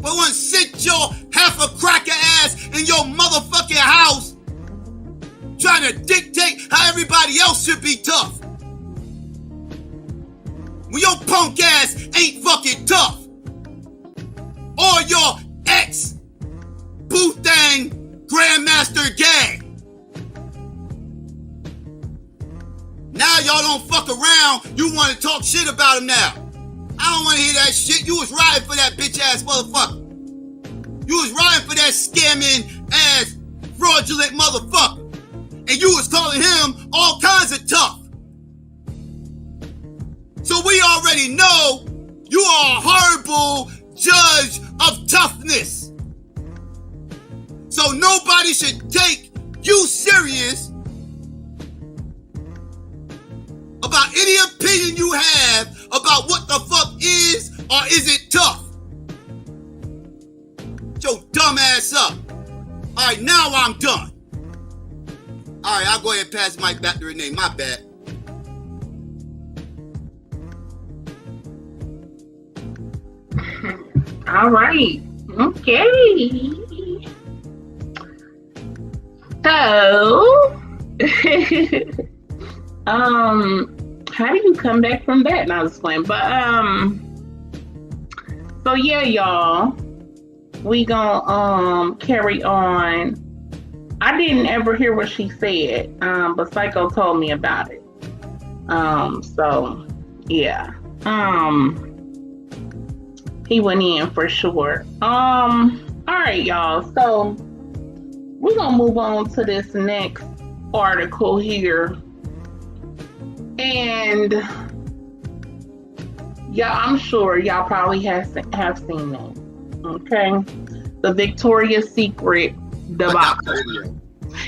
But once sit your half a cracker ass in your motherfucking house trying to dictate how everybody else should be tough. When your punk ass ain't fucking tough. Or your ex Boothang Grandmaster Gay. Now y'all don't fuck around. You want to talk shit about him now. I don't want to hear that shit. You was riding for that bitch ass motherfucker. You was riding for that scamming ass fraudulent motherfucker. And you was calling him all kinds of tough. So we already know you are a horrible judge of toughness. So nobody should take you serious about any opinion you have about what the fuck is or is it tough. Get your dumb ass up. All right, now I'm done. All right, I'll go ahead and pass the mic back to Renee. My bad. All right. Okay. So, how do you come back from that? Not explain, but so yeah, y'all, we gonna carry on. I didn't ever hear what she said, but Psycho told me about it. So yeah, he went in for sure. All right, y'all. So we're gonna move on to this next article here, and yeah, I'm sure y'all probably have seen it. Okay, the Victoria's Secret debacle.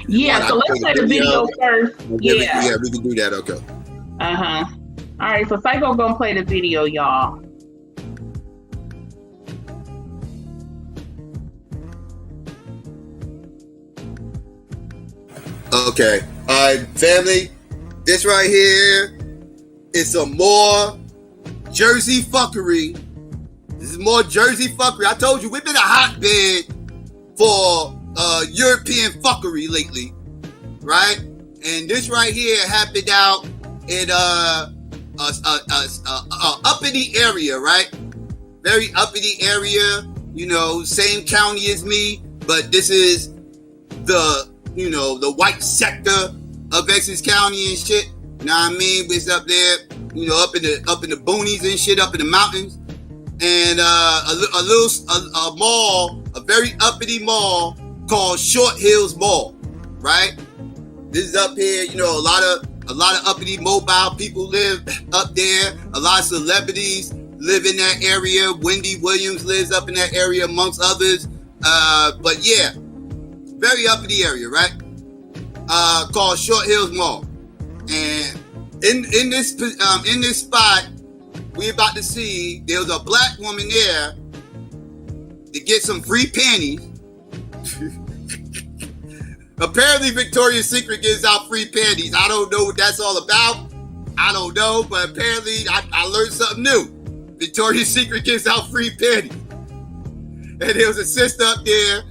Yeah, so let's play the video first. Yeah, we can do that. Okay. All right, so Psycho gonna play the video, y'all. Okay. All right, family. This right here is some more Jersey fuckery. This is more Jersey fuckery. I told you, we've been a hotbed for European fuckery lately, right? And this right here happened out in uppity area, right? Very uppity area, you know, same county as me, but this is the, you know, the white sector of Essex County and shit. You know what I mean? It's up there, you know, up in the boonies and shit, up in the mountains. And a mall, a very uppity mall called Short Hills Mall, right? This is up here, you know, a lot of uppity mobile people live up there. A lot of celebrities live in that area. Wendy Williams lives up in that area, amongst others. But yeah, very uppity area, right? Called Short Hills Mall. And in this spot, we about to see there was a black woman there to get some free panties. Apparently Victoria's Secret gives out free panties. I don't know what that's all about. I don't know, but apparently I learned something new. Victoria's Secret gives out free panties. And there was a sister up there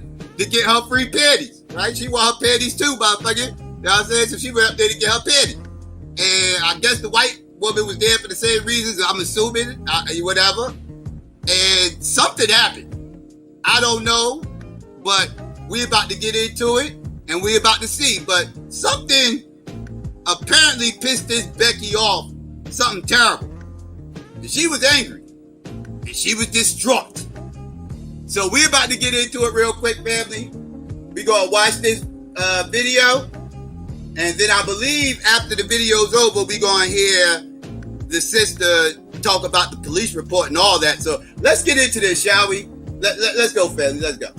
to get her free panties, right? She want her panties too, motherfucker. You know what I'm saying? So she went up there to get her panties. And I guess the white woman was there for the same reasons, I'm assuming, whatever. And something happened. I don't know, but we about to get into it, and we about to see. But something apparently pissed this Becky off, something terrible. She was angry, and she was distraught. So we about to get into it real quick, family. We gonna watch this video, and then I believe after the video's over, we gonna hear the sister talk about the police report and all that. So let's get into this, shall we? Let's go, family. Let's go.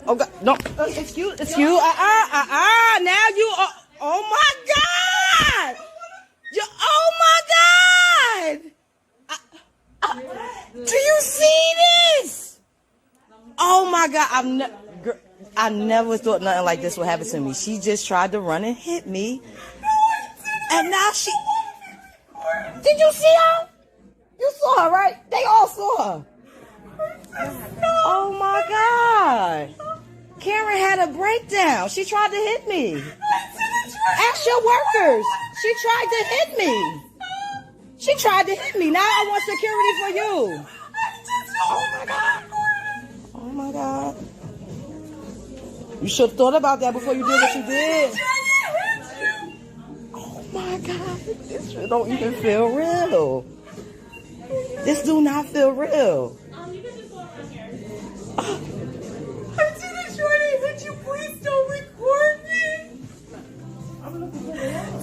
Oh God, no! Excuse. Now you are. Oh my God! Oh my God! Do you see this? Oh my God! I never thought nothing like this would happen to me. She just tried to run and hit me, and now she. Did you see her? You saw her, right? They all saw her. Oh my God. Karen had a breakdown. She tried to hit me. Ask your workers. She tried to hit me. She tried to hit me. Now I want security for you. Oh my God. Oh my God. You should have thought about that before you did what you did. Oh my God. This don't even feel real. This do not feel real. I'm too shorty. Would you please don't record me?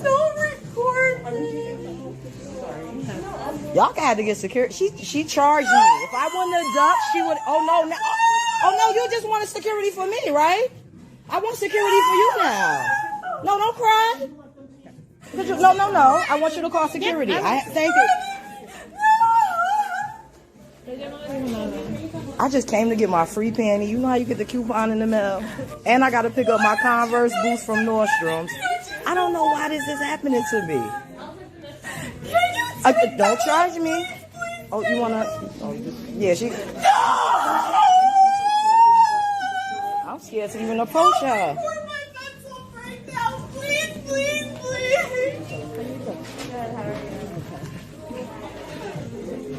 Don't record me. Y'all had to get security. She charged me. If I wouldn't have ducked, she would. Oh no, you just wanted security for me, right? I want security for you now. No, don't cry. No. I want you to call security. Thank you. I just came to get my free panty. You know how you get the coupon in the mail? And I got to pick up my Converse boots from Nordstrom's. I don't know why this is happening to me. Don't charge me. Oh, you want to? Oh, yeah, she. I'm scared to even approach her. Please.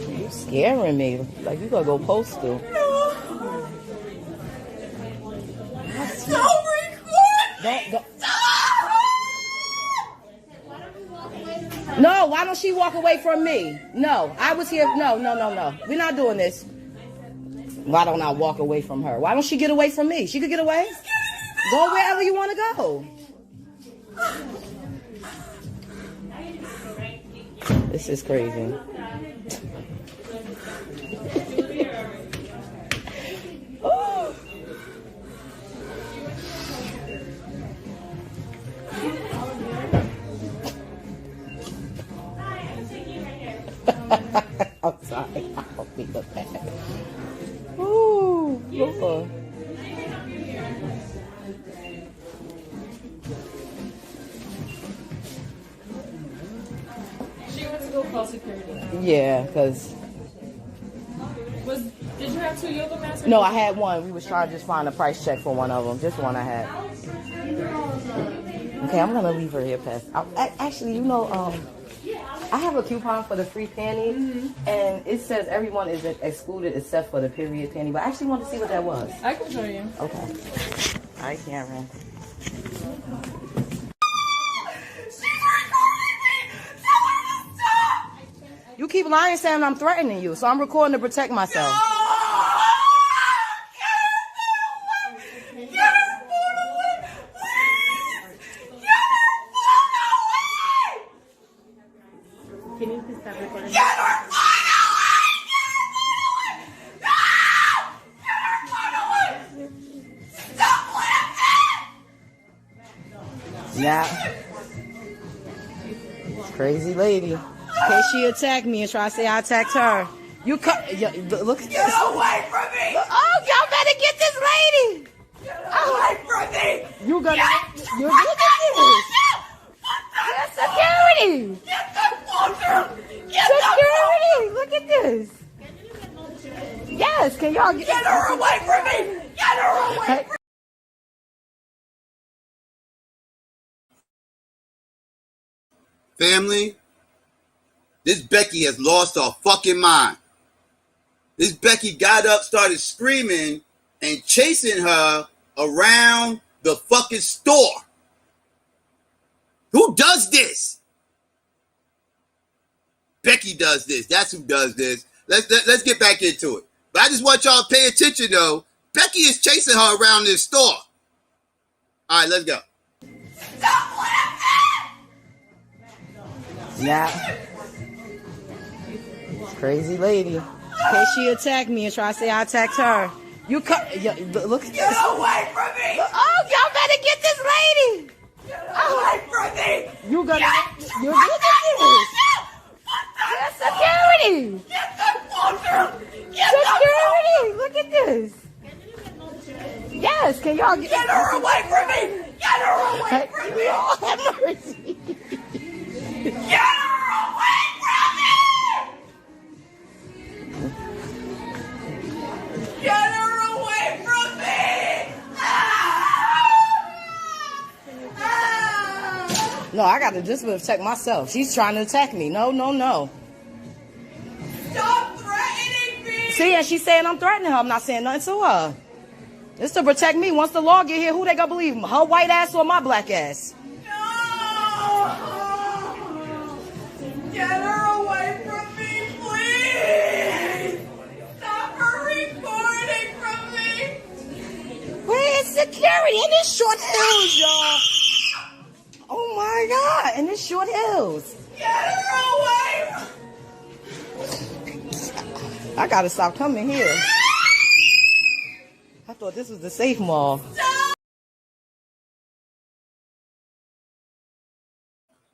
You scaring me. Like you gotta go postal. No. Don't record. No, why don't she walk away from me? No, I was here. No. We're not doing this. Why don't I walk away from her? Why don't she get away from me? She could get away. Go wherever you want to go. This is crazy. Oh. I'm sorry. I'll be the bad. Ooh, Lord. She went to go call security. Yeah, because... Did you have 2 yoga mats? No, I had one. We was trying to just find a price check for one of them. Just one I had. Okay, I'm going to leave her here, Pest. Actually, you know, I have a coupon for the free panty, and it says everyone is excluded except for the period panty, but I actually want to see what that was. I can show you. Okay. All right, Cameron. You keep lying saying I'm threatening you, so I'm recording to protect myself. Can you please stop recording? Yeah. Crazy lady. In case she attacked me and try to say I attacked her. You look at this. Get away from me! Oh, y'all better get this lady. Get away from me! You're look at this. That's security. Get the fucker! Security. Look at this. Yes, can y'all Get her away from me! Get her away Family, this Becky has lost her fucking mind. This Becky got up, started screaming and chasing her around the fucking store. Who does this? Becky does this. That's who does this. Let's get back into it. But I just want y'all to pay attention, though. Becky is chasing her around this store. All right, let's go. Stop laughing! Yeah. Crazy lady. Okay, she attacked me and try to say I attacked her. You cut. Look at this. Get away from me! Oh, y'all better get this lady. Get away from me! You gonna. You're Get look at this. Get Security. Get the phone through! Get Security. Look at this. Yes, can y'all Get her away from me! Get her away from me! Oh, have mercy. Get her away from me! Get her away from me! No, I got to just protect myself. She's trying to attack me. No. Stop threatening me! See, and she's saying I'm threatening her. I'm not saying nothing to her. It's to protect me. Once the law get here, who they gonna believe? Her white ass or my black ass? No! Get her away from me, please! Stop her recording from me! Where is security? In this short hills, y'all. Oh my God, in this short hills. Get her away! I gotta stop coming here. I thought this was the safe mall.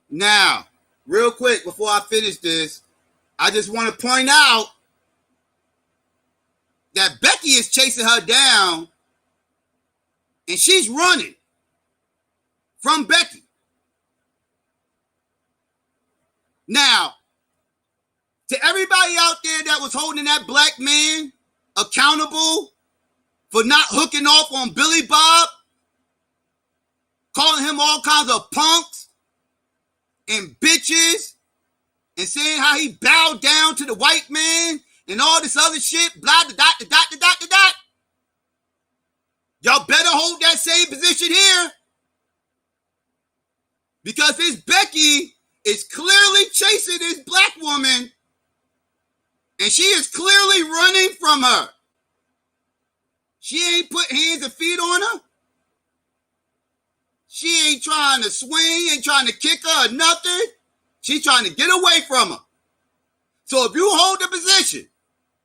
Now, real quick, before I finish this, I just want to point out that Becky is chasing her down and she's running from Becky. Now, to everybody out there that was holding that black man accountable for not hooking off on Billy Bob, calling him all kinds of punks and bitches, and saying how he bowed down to the white man and all this other shit, blah, da, da, da, da, da, da, da, da. Y'all better hold that same position here, because this Becky is clearly chasing this black woman, and she is clearly running from her. She ain't put hands and feet on her. She ain't trying to swing, ain't trying to kick her or nothing. She's trying to get away from her. So if you hold the position,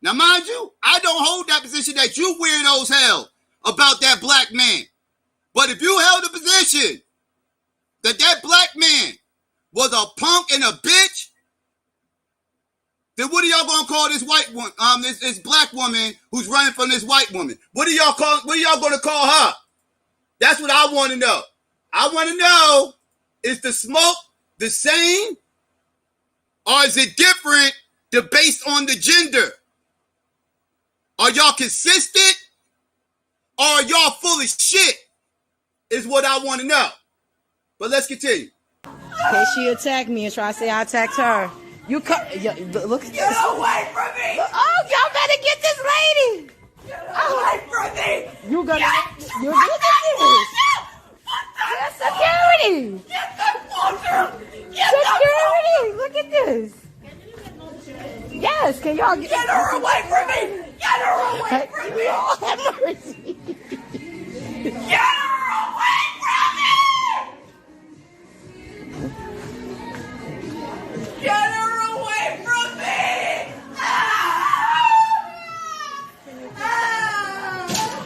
now mind you, I don't hold that position that you weirdos held about that black man. But if you held the position that that black man was a punk and a bitch, then what are y'all gonna call this white woman, this black woman who's running from this white woman? What are y'all gonna call her? That's what I want to know. I want to know, is the smoke the same, or is it different based on the gender? Are y'all consistent, or are y'all full of shit? Is what I want to know. But let's continue. Okay, she attacked me and try to say I attacked her. You cut. Look at Get this. away from me! Oh, y'all better get this lady. Get away from me! You gonna. You're look at this. Security. Get the phone through! Get Security. Look at this. Yes, can y'all Get her away from me! Get her away from me! Oh, have mercy. Get her away from me! Get her away from me!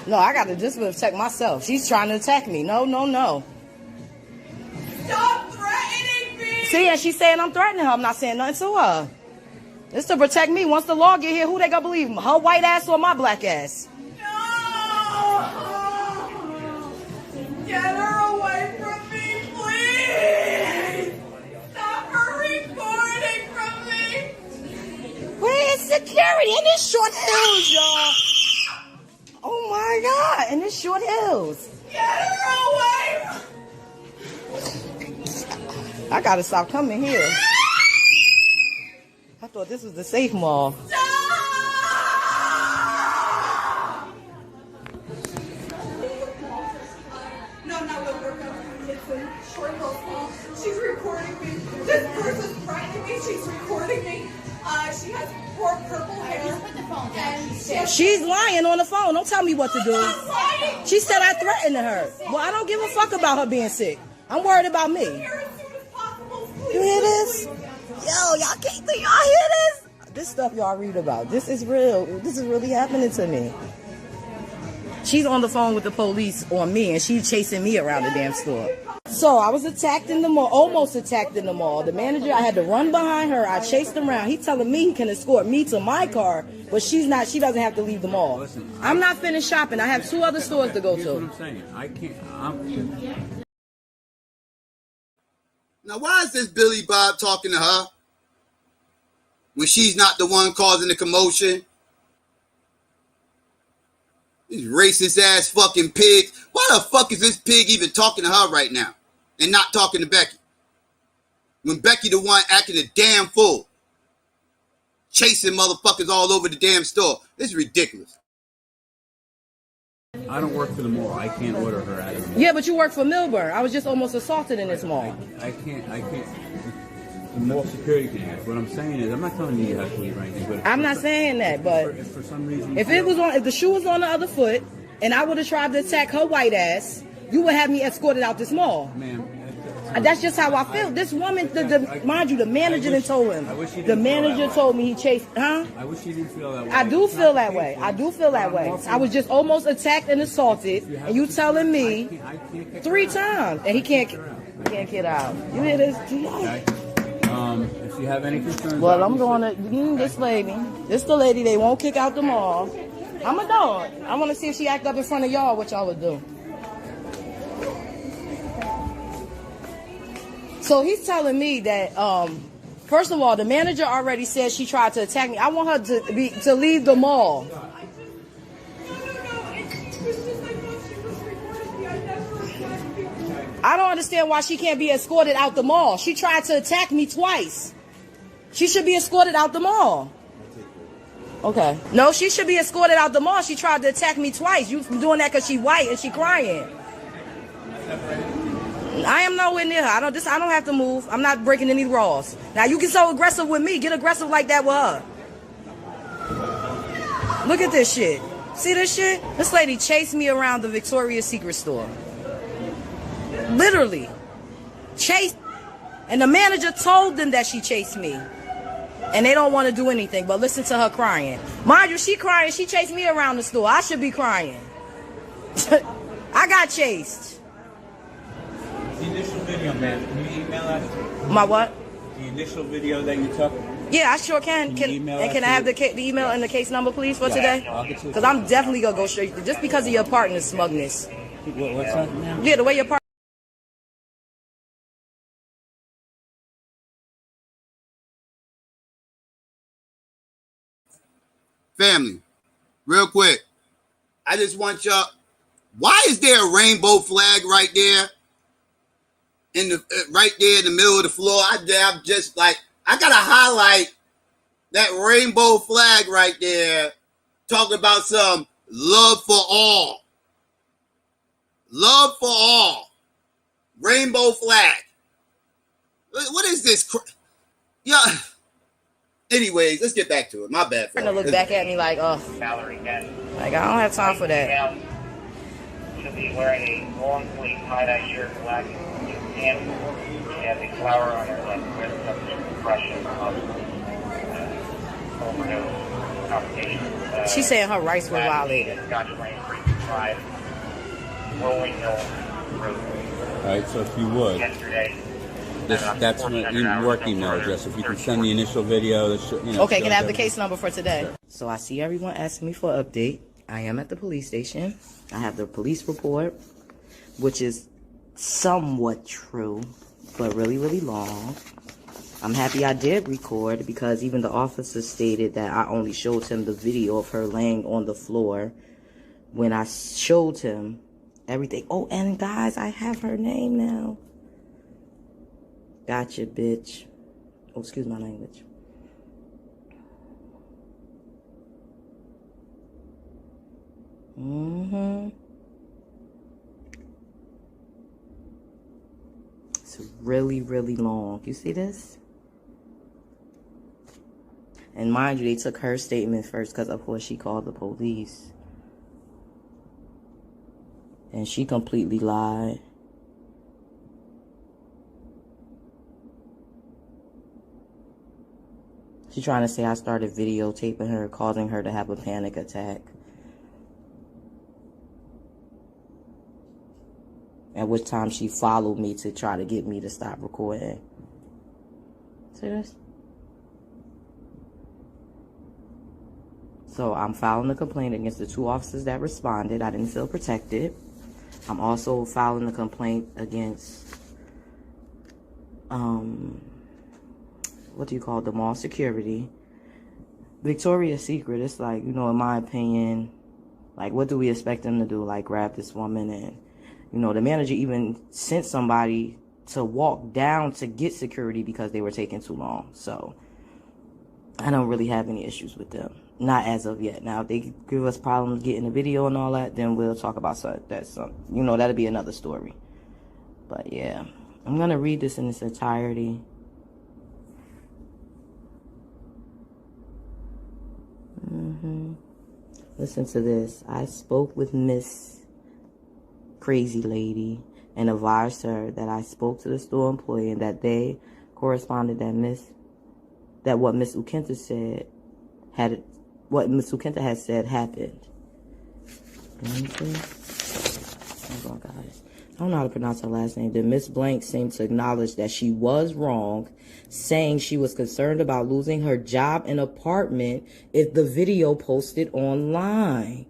No, I got to just protect myself. She's trying to attack me. No. Stop threatening me! See, and she's saying I'm threatening her. I'm not saying nothing to her. It's to protect me. Once the law get here, who they gonna believe? Her white ass or my black ass? No! Get her away from me, please! Stop her recording from me! Where is security? In this short hills, y'all. Oh my God, in this short hills. Get her away! I gotta stop coming here. I thought this was the safe mall. She's recording me. This person's threatening me. She's recording me. She has poor purple hair. Put the phone down. She's lying on the phone. Don't tell me what to do. She said I threatened her. Well, I don't give a fuck about her being sick. I'm worried about me. You hear this? Yo, y'all can't think y'all hear this? This stuff y'all read about. This is real. This is really happening to me. She's on the phone with the police on me, and she's chasing me around the damn store. So I was attacked in the mall, almost attacked in the mall. The manager, I had to run behind her. I chased him around. He's telling me he can escort me to my car, but she's not. She doesn't have to leave the mall. Listen, I'm not finished shopping. I have 2 other stores to go Here's what to. I'm saying. I can't. Now, why is this Billy Bob talking to her when she's not the one causing the commotion? These racist ass fucking pigs. Why the fuck is this pig even talking to her right now and not talking to Becky? When Becky the one acting a damn fool, chasing motherfuckers all over the damn store. This is ridiculous. I don't work for the mall. I can't order her out of the mall. Yeah, but you work for Milburn. I was just almost assaulted in this mall. I can't. The mall security can ask. What I'm saying is, I'm not telling you you have to leave or anything. But I'm not saying that, but if for some reason, if the shoe was on the other foot, and I would have tried to attack her white ass, you would have me escorted out this mall. Ma'am, That's just how I feel. This woman, mind you, the manager didn't told him. The manager told me he chased, huh? I wish you didn't feel that way. I do feel that way. I do feel that way. I was just almost attacked and assaulted, and you telling me 3 times, and he can't get out. You hear this? Okay. If you have any concerns, Well, I'm going to this lady. This the lady they won't kick out the mall. I'm a dog. I want to see if she act up in front of y'all, what y'all would do. So he's telling me that, first of all, the manager already said she tried to attack me. I want her to leave the mall. I don't understand why she can't be escorted out the mall. She tried to attack me twice. She should be escorted out the mall. Okay. No, she should be escorted out the mall. She tried to attack me twice. You doing that because she white and she crying. I am nowhere near her. I don't have to move. I'm not breaking any laws. Now you get so aggressive with me. Get aggressive like that with her. Look at this shit. See this shit? This lady chased me around the Victoria's Secret store. Literally. Chased. And the manager told them that she chased me. And they don't want to do anything but listen to her crying. Mind you, she crying. She chased me around the store. I should be crying. I got chased. The initial video, man. Can you email us? My what? The initial video that you took. Yeah, I sure can. Can I have the email and the case number, please, for today? Because I'm definitely going to go straight. Just because of your partner's smugness. What's that, ma'am? Yeah, the way your partner. Family, real quick, I just want y'all, why is there a rainbow flag right there in the middle of the floor? I'm just like, I gotta highlight that rainbow flag right there, talking about some love for all. Love for all. Rainbow flag. What is this? Yeah. Anyways, let's get back to it. My bad. Trying to look back at me like, oh, like I don't have time for that. She'll be wearing a long sleeve tie-dye shirt, black pants. She has a flower on her left wrist, that's an impression of overdose confrontation. She's saying her rights were violated. Scotch Lane 325, Rolling Hill Road. All right, so if you would. Yesterday. That's my work email address. If you can send the initial video, okay, can I have the case number for today? Sure. So I see everyone asking me for an update. I am at the police station. I have the police report, which is somewhat true, but really, really long. I'm happy I did record because even the officer stated that I only showed him the video of her laying on the floor when I showed him everything. Oh, and guys, I have her name now. Gotcha, bitch. Oh, excuse my language. It's really, really long. You see this? And mind you, they took her statement first because, of course, she called the police. And she completely lied. She's trying to say I started videotaping her, causing her to have a panic attack. At which time she followed me to try to get me to stop recording. See this? So I'm filing a complaint against the 2 officers that responded. I didn't feel protected. I'm also filing a complaint against, what do you call it, the mall security. Victoria's Secret, it's like, you know, in my opinion, like, what do we expect them to do? Like, grab this woman and, you know, the manager even sent somebody to walk down to get security because they were taking too long. So I don't really have any issues with them. Not as of yet. Now, if they give us problems getting the video and all that, then we'll talk about that. You know, that'll be another story. But yeah, I'm going to read this in its entirety. Listen to this. I spoke with Miss Crazy Lady and advised her that I spoke to the store employee and that they corresponded that what Miss Ukenta said what Miss Ukenta had said happened. Hold on, guys. I don't know how to pronounce her last name. Then Miss Blank seemed to acknowledge that she was wrong, saying she was concerned about losing her job and apartment if the video posted online.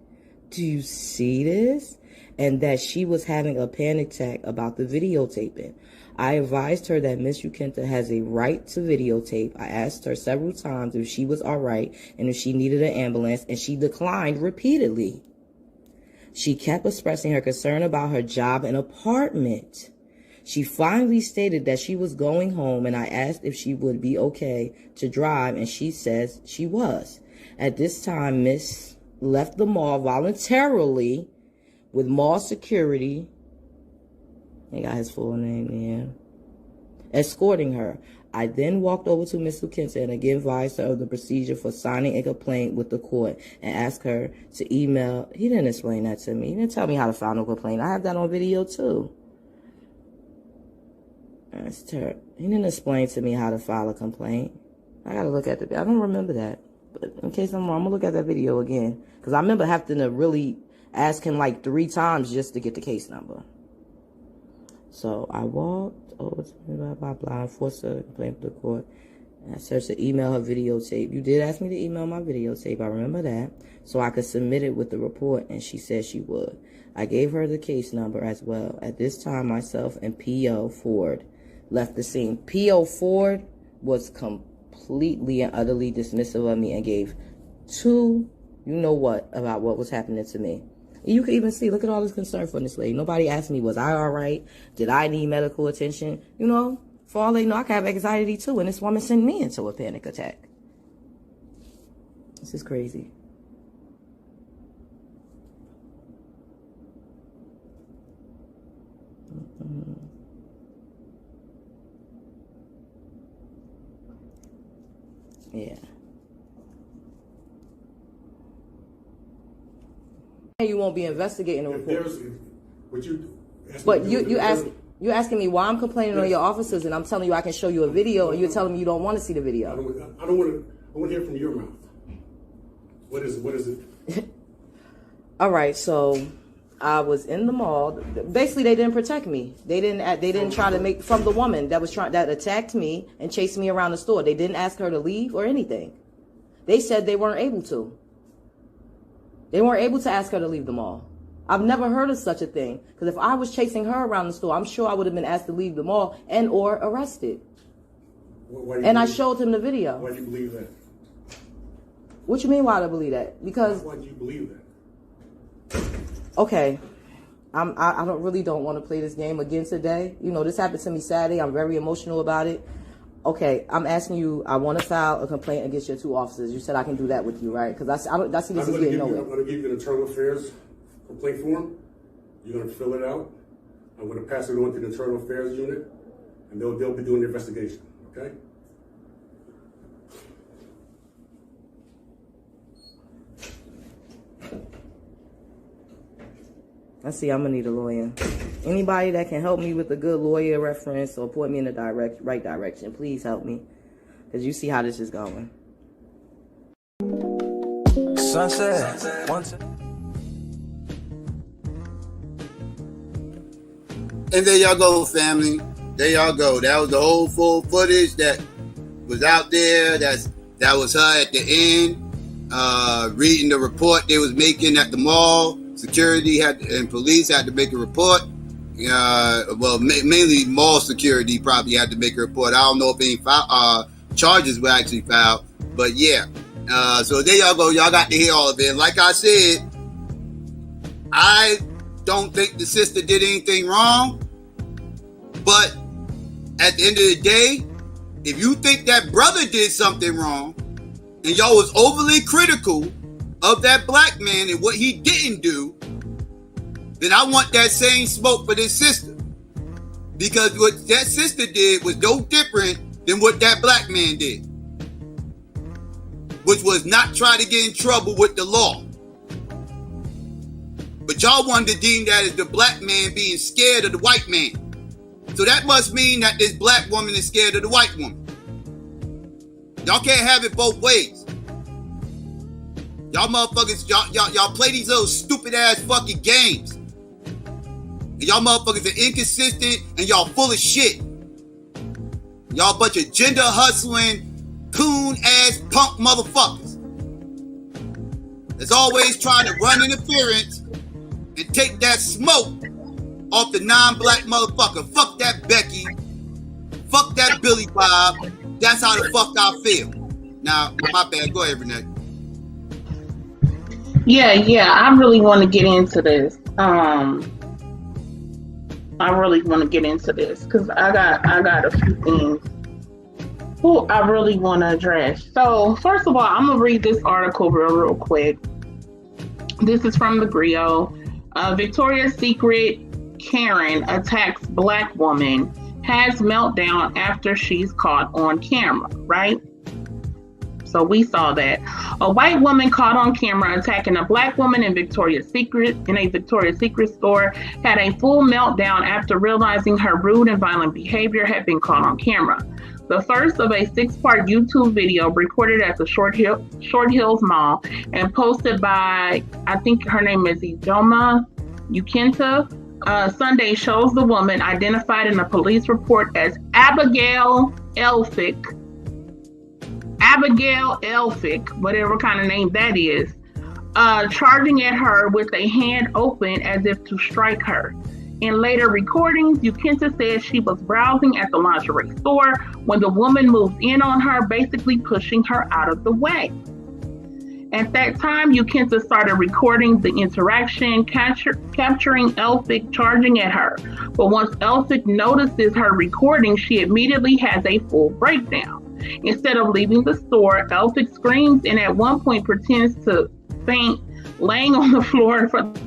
Do you see this? And that she was having a panic attack about the videotaping. I advised her that Miss Ukenta has a right to videotape. I asked her several times if she was all right and if she needed an ambulance, and she declined repeatedly. She kept expressing her concern about her job and apartment. She finally stated that she was going home, and I asked if she would be okay to drive, and she says she was. At this time, Miss left the mall voluntarily with mall security. He got his full name in. Escorting her. I then walked over to Miss Ukenta and again advised her of the procedure for signing a complaint with the court and asked her to email. He didn't explain that to me. He didn't tell me how to file no complaint. I have that on video too. That's terrible. He didn't explain to me how to file a complaint. I gotta look at I don't remember that. But in case I'm wrong, I'm gonna look at that video again. Because I remember having to really ask him like 3 times just to get the case number. So I walked over to blah, blah, blah, and forced her to complain with the court. And I said to email her videotape. You did ask me to email my videotape. I remember that. So I could submit it with the report, and she said she would. I gave her the case number as well. At this time, myself and P.O. Ford left the scene. P.O. Ford was completely and utterly dismissive of me and gave 2 you-know-what about what was happening to me. You can even see, look at all this concern for this lady. Nobody asked me, was I all right? Did I need medical attention? You know, for all they know, I can have anxiety too. And this woman sent me into a panic attack. This is crazy. Yeah. You won't be investigating the report. But you're asking me why I'm complaining on your officers, and I'm telling you I can show you a video, and you're telling me you don't want to see the video. I don't want to hear from your mouth. What is it? All right, so I was in the mall. Basically, they didn't protect me. They didn't try to make from the woman that attacked me and chased me around the store. They didn't ask her to leave or anything. They said they weren't able to. They weren't able to ask her to leave the mall. I've never heard of such a thing. Because if I was chasing her around the store, I'm sure I would have been asked to leave the mall and or arrested. And I showed him the video. Why do you believe that? What you mean why do I believe that? Because... Why do you believe that? Okay. I don't want to play this game again today. You know, this happened to me Saturday. I'm very emotional about it. Okay, I'm asking you, I want to file a complaint against your 2 officers. You said I can do that with you, right? Because I see this is getting nowhere. I'm going to give you an internal affairs complaint form. You're going to fill it out. I'm going to pass it on to the internal affairs unit, and they'll be doing the investigation, okay? I see I'm going to need a lawyer. Anybody that can help me with a good lawyer reference or point me in the right direction, please help me. Because you see how this is going. Sunset. And there y'all go, family. There y'all go. That was the whole full footage that was out there. That was her at the end, reading the report they was making at the mall. Security and police had to make a report. Mainly mall security probably had to make a report. I don't know if any charges were actually filed, but yeah. So there y'all go. Y'all got to hear all of it. Like I said, I don't think the sister did anything wrong, but at the end of the day, if you think that brother did something wrong and y'all was overly critical of that black man and what he didn't do, then I want that same smoke for this sister. Because what that sister did was no different than what that black man did, which was not try to get in trouble with the law. But y'all wanted to deem that as the black man being scared of the white man. So that must mean that this black woman is scared of the white woman. Y'all can't have it both ways. Y'all motherfuckers, y'all play these little stupid ass fucking games. And y'all motherfuckers are inconsistent and y'all full of shit. Y'all a bunch of gender hustling, coon ass punk motherfuckers. That's always trying to run interference and take that smoke off the non-black motherfucker. Fuck that Becky. Fuck that Billy Bob. That's how the fuck I feel. Now, my bad. Go ahead, Renee. Yeah, I really want to get into this. Because I got a few things I really want to address. So, first of all, I'm going to read this article real quick. This is from the Griot. Victoria's Secret Karen attacks black woman, has meltdown after she's caught on camera, right? So we saw that. A white woman caught on camera attacking a black woman in a Victoria's Secret store had a full meltdown after realizing her rude and violent behavior had been caught on camera. The first of a 6-part YouTube video recorded at the Short Hills Mall and posted by, I think her name is Ijoma Ukinta, Sunday shows the woman identified in a police report as Abigail Elphick, whatever kind of name that is, charging at her with a hand open as if to strike her. In later recordings, Ukinta says she was browsing at the lingerie store when the woman moved in on her, basically pushing her out of the way. At that time, Ukinta started recording the interaction, capturing Elphick charging at her. But once Elphick notices her recording, she immediately has a full breakdown. Instead of leaving the store, Elphick screams and at one point pretends to faint, laying on the floor in front.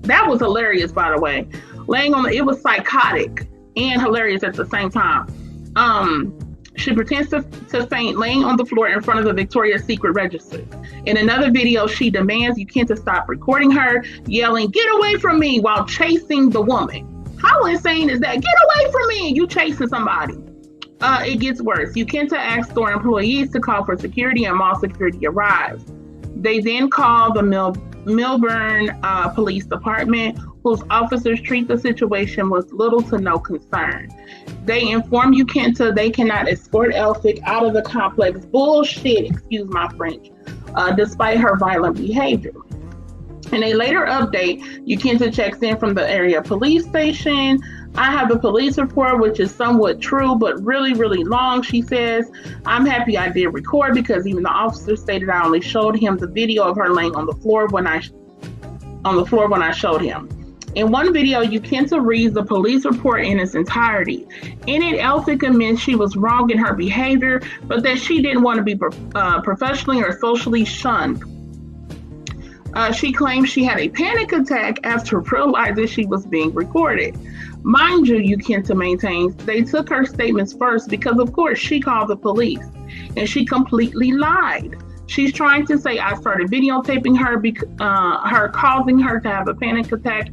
That was hilarious, by the way. It was psychotic and hilarious at the same time. She pretends to faint, laying on the floor in front of the Victoria's Secret register. In another video, she demands Ukinta stop recording her, yelling, "Get away from me," while chasing the woman. How insane is that? Get away from me! You chasing somebody. It gets worse. Ukinta asks store employees to call for security and mall security arrives. They then call the Millburn Police Department, whose officers treat the situation with little to no concern. They inform Ukinta they cannot escort Elphick out of the complex. Bullshit, excuse my French, despite her violent behavior. In a later update, Ukinta checks in from the area police station. "I have a police report, which is somewhat true, but really, really long," she says. "I'm happy I did record because even the officer stated I only showed him the video of her laying on the floor when I on the floor when I showed him. In one video, Ukenta reads the police report in its entirety. In it, Elphick admits she was wrong in her behavior, but that she didn't want to be professionally or socially shunned. She claims she had a panic attack after realizing she was being recorded. Mind you, Ukenta maintains, they took her statements first because, of course, she called the police, and she completely lied. She's trying to say I started videotaping her, her causing her to have a panic attack,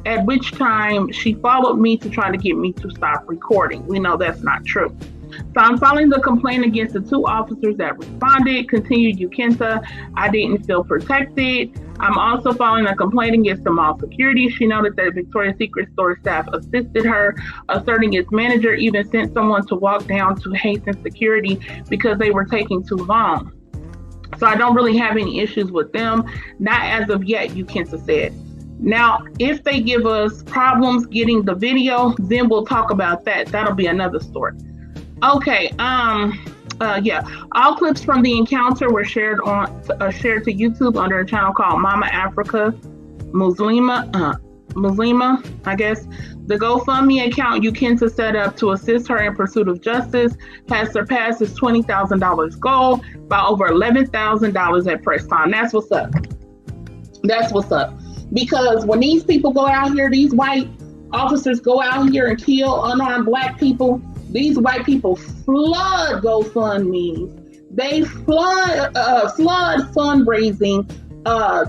at which time she followed me to try to get me to stop recording. We know that's not true. So I'm filing the complaint against the 2 officers that responded. Continued Ukenta, I didn't feel protected. I'm also filing a complaint against the mall security. She noted that Victoria's Secret store staff assisted her, asserting its manager even sent someone to walk down to hasten security because they were taking too long. So I don't really have any issues with them. Not as of yet, Ukenta said. Now, if they give us problems getting the video, then we'll talk about that. That'll be another story. Okay, yeah. All clips from the encounter were shared to YouTube under a channel called Mama Africa Muslima, I guess. The GoFundMe account Ukenta set up to assist her in pursuit of justice has surpassed its $20,000 goal by over $11,000 at press time. That's what's up. That's what's up. Because when these people go out here, these white officers go out here and kill unarmed Black people, these white people flood GoFundMes. They flood fundraising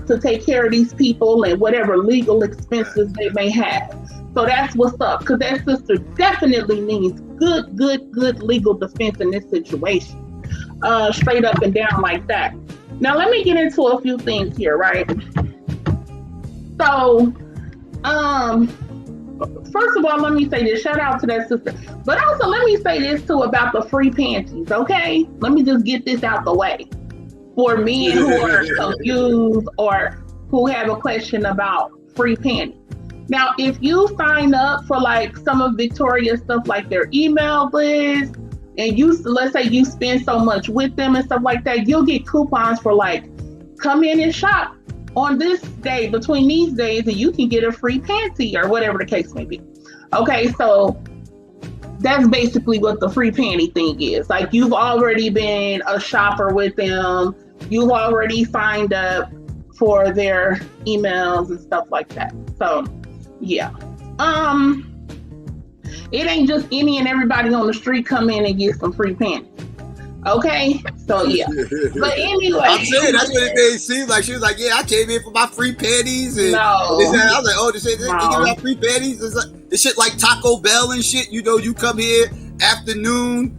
to take care of these people and whatever legal expenses they may have. So that's what's up, because that sister definitely needs good legal defense in this situation. Straight up and down like that. Now let me get into a few things here, right? So, first of all, let me say this, shout out to that sister. But also let me say this too about the free panties, okay? Let me just get this out the way. For men who are confused or who have a question about free panties. Now, if you sign up for like some of Victoria's stuff, like their email list, and let's say you spend so much with them and stuff like that, you'll get coupons for like, come in and shop on this day, between these days, and you can get a free panty or whatever the case may be. Okay, so that's basically what the free panty thing is. Like, you've already been a shopper with them. You've already signed up for their emails and stuff like that. So, yeah. It ain't just any and everybody on the street come in and get some free panties. Okay, so yeah. But anyway, I'm saying that's what it made it seem like. She was like, "Yeah, I came in for my free panties." And no, I was like, "Oh, this shit, they give out free panties." It's like this shit like Taco Bell and shit. You know, you come here afternoon.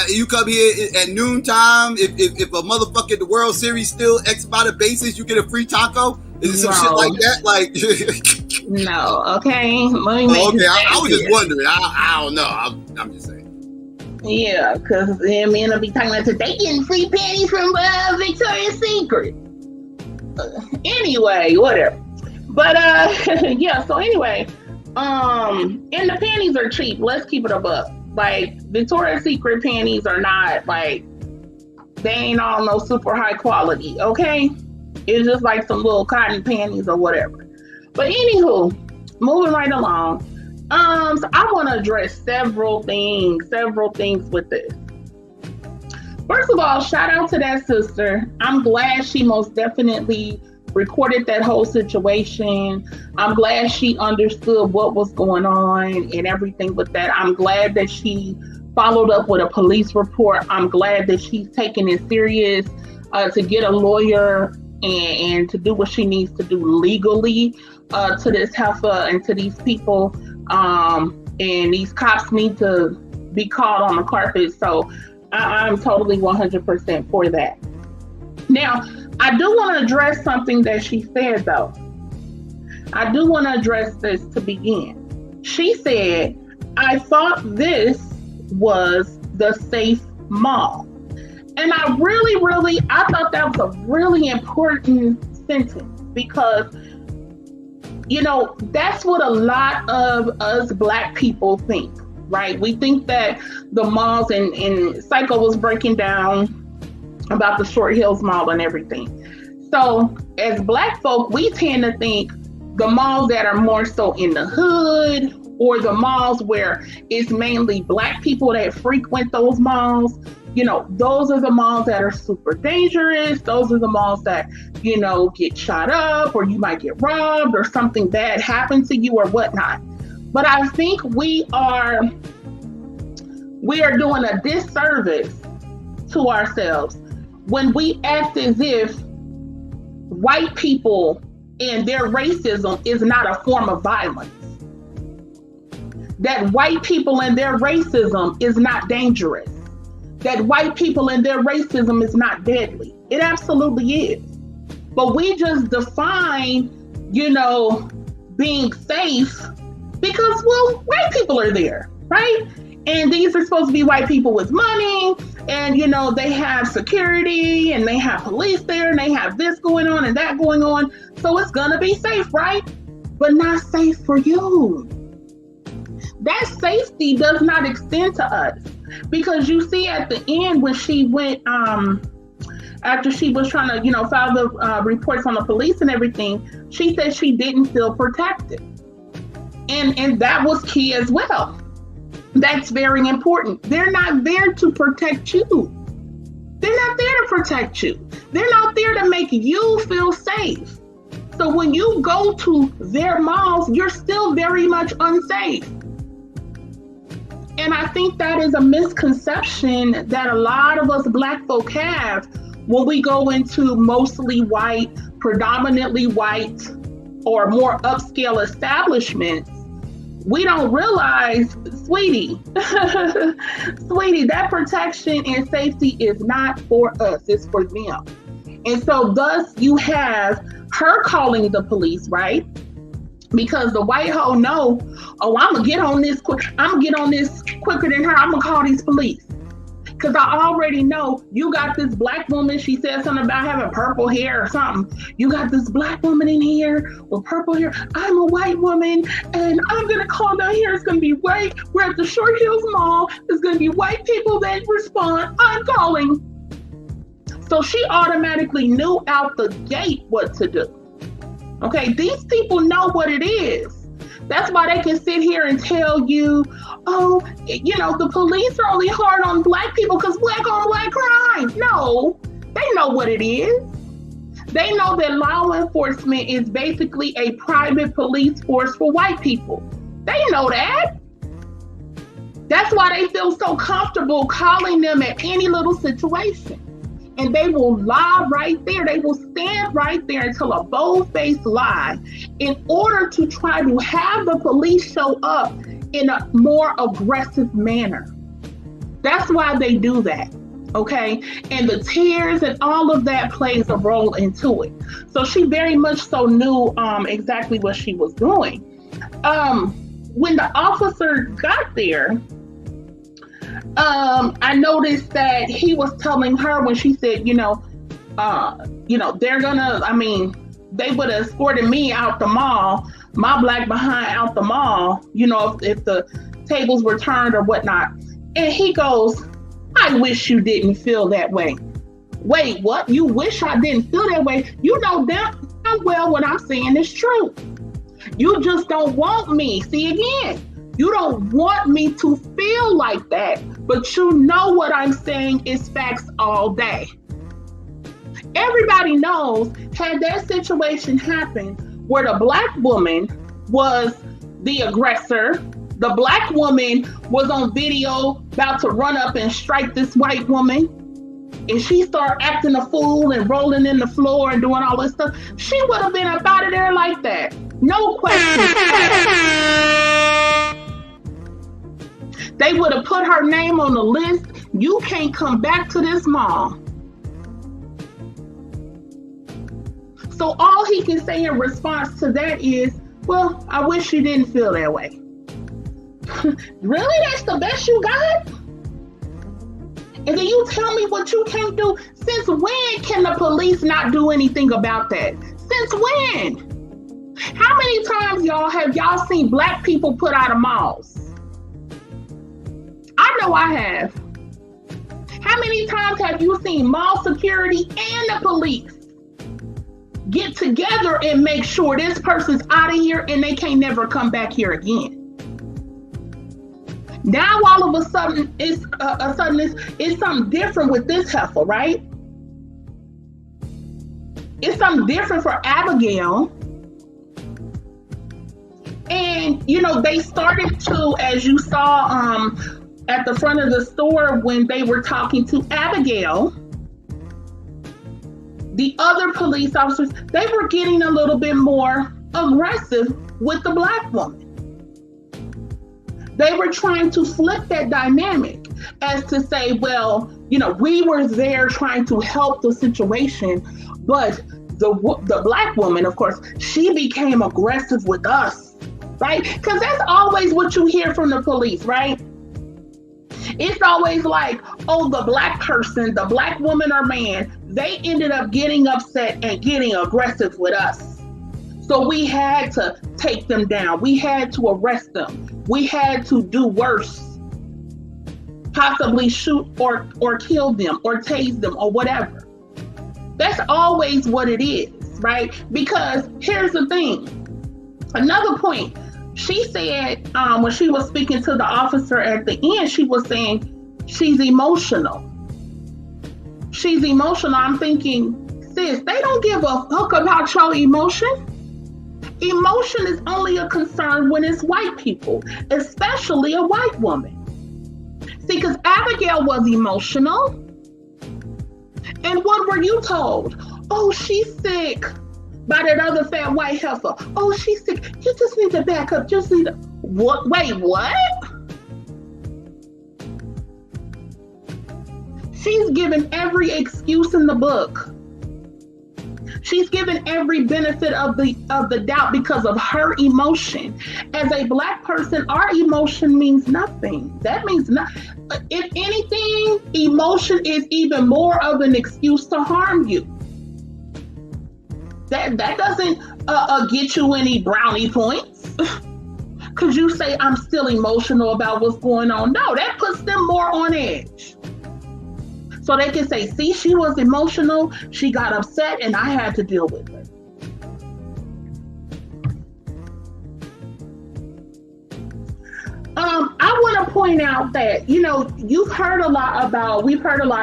You come here at noontime. If a motherfucker the World Series still X amount of bases, you get a free taco. Is it some shit like that? Like, no. Okay, okay. I was just wondering. I don't know. I'm just saying. Yeah, because men will be talking about they getting free panties from Victoria's Secret. Anyway, whatever. But yeah. So anyway, and the panties are cheap. Let's keep it above. Like, Victoria's Secret panties are not like, they ain't all no super high quality. Okay, it's just like some little cotton panties or whatever. But anywho, moving right along. So I want to address several things with this. First of all, shout out to that sister. I'm glad she most definitely recorded that whole situation. I'm glad she understood what was going on and everything with that. I'm glad that she followed up with a police report. I'm glad that she's taking it serious to get a lawyer and to do what she needs to do legally to this heifer and to these people. And these cops need to be called on the carpet. So I'm totally 100% for that. Now, I do want to address something that she said, though. I do want to address this to begin. She said, I thought this was the safe mall. And I thought that was a really important sentence, because you know, that's what a lot of us Black people think, right? We think that the malls, and Psycho was breaking down about the Short Hills Mall and everything. So as Black folk, we tend to think the malls that are more so in the hood, or the malls where it's mainly Black people that frequent those malls, you know, those are the malls that are super dangerous. Those are the malls that, you know, get shot up, or you might get robbed, or something bad happen to you or whatnot. But I think we are doing a disservice to ourselves when we act as if white people and their racism is not a form of violence. That white people and their racism is not dangerous. That white people and their racism is not deadly. It absolutely is. But we just define, you know, being safe because, well, white people are there, right? And these are supposed to be white people with money, and, you know, they have security, and they have police there, and they have this going on and that going on. So it's gonna be safe, right? But not safe for you. That safety does not extend to us, because you see at the end when she went, after she was trying to, you know, file the reports on the police and everything, she said she didn't feel protected. And that was key as well. That's very important. They're not there to protect you. They're not there to protect you. They're not there to make you feel safe. So when you go to their malls, you're still very much unsafe. And I think that is a misconception that a lot of us Black folk have when we go into mostly white, predominantly white, or more upscale establishments. We don't realize, sweetie, sweetie, that protection and safety is not for us, it's for them. And so thus you have her calling the police, right? Because the white hoe know, oh, I'm gonna get on this quicker than her. I'm gonna call these police. Because I already know you got this Black woman. She said something about having purple hair or something. You got this Black woman in here with purple hair. I'm a white woman, and I'm gonna call down here. It's gonna be white. We're at the Short Hills Mall. It's gonna be white people that respond. I'm calling. So she automatically knew out the gate what to do. Okay, these people know what it is. That's why they can sit here and tell you, oh, you know, the police are only hard on Black people because Black on Black crime. No, they know what it is. They know that law enforcement is basically a private police force for white people. They know that. That's why they feel so comfortable calling them at any little situation. And they will lie right there. They will stand right there and tell a bold-faced lie in order to try to have the police show up in a more aggressive manner. That's why they do that, okay? And the tears and all of that plays a role into it. So she very much so knew exactly what she was doing. When the officer got there, I noticed that he was telling her when she said, they would have escorted me out the mall, my Black behind out the mall, if the tables were turned or whatnot. And he goes, I wish you didn't feel that way. Wait, what? You wish I didn't feel that way? You know damn well what I'm saying is true. You just don't want me. See, again, you don't want me to feel like that, but you know what I'm saying is facts all day. Everybody knows, had that situation happened where the Black woman was the aggressor, the Black woman was on video about to run up and strike this white woman, and she started acting a fool and rolling in the floor and doing all this stuff, she would have been up out of there like that. No questions asked. They would have put her name on the list. You can't come back to this mall. So all he can say in response to that is, well, I wish you didn't feel that way. Really? That's the best you got? And then you tell me what you can't do? Since when can the police not do anything about that? Since when? How many times have y'all seen Black people put out of malls? I know I have. How many times have you seen mall security and the police get together and make sure this person's out of here and they can't never come back here again. Now all of a sudden it's something different with this heifer, right? It's something different for Abigail. And they started to, as you saw at the front of the store when they were talking to Abigail, the other police officers, they were getting a little bit more aggressive with the Black woman. They were trying to flip that dynamic as to say, well, we were there trying to help the situation, but the Black woman, of course, she became aggressive with us, right? Because that's always what you hear from the police, right? It's always like, oh, the Black person, the Black woman or man, they ended up getting upset and getting aggressive with us. So we had to take them down. We had to arrest them. We had to do worse. Possibly shoot or kill them or tase them or whatever. That's always what it is, right? Because here's the thing. Another point. She said when she was speaking to the officer at the end, she was saying she's emotional. She's emotional. I'm thinking, sis, they don't give a fuck about your emotion. Emotion is only a concern when it's white people, especially a white woman. See, because Abigail was emotional. And what were you told? Oh, she's sick. By that other fat white heifer. Oh, she's sick. You just need to back up. Just need to... What? Wait, what? She's given every excuse in the book. She's given every benefit of the doubt because of her emotion. As a Black person, our emotion means nothing. That means nothing. If anything, emotion is even more of an excuse to harm you. That doesn't get you any brownie points. Because you say, I'm still emotional about what's going on. No, that puts them more on edge. So they can say, see, she was emotional, she got upset, and I had to deal with her. I want to point out that, we've heard a lot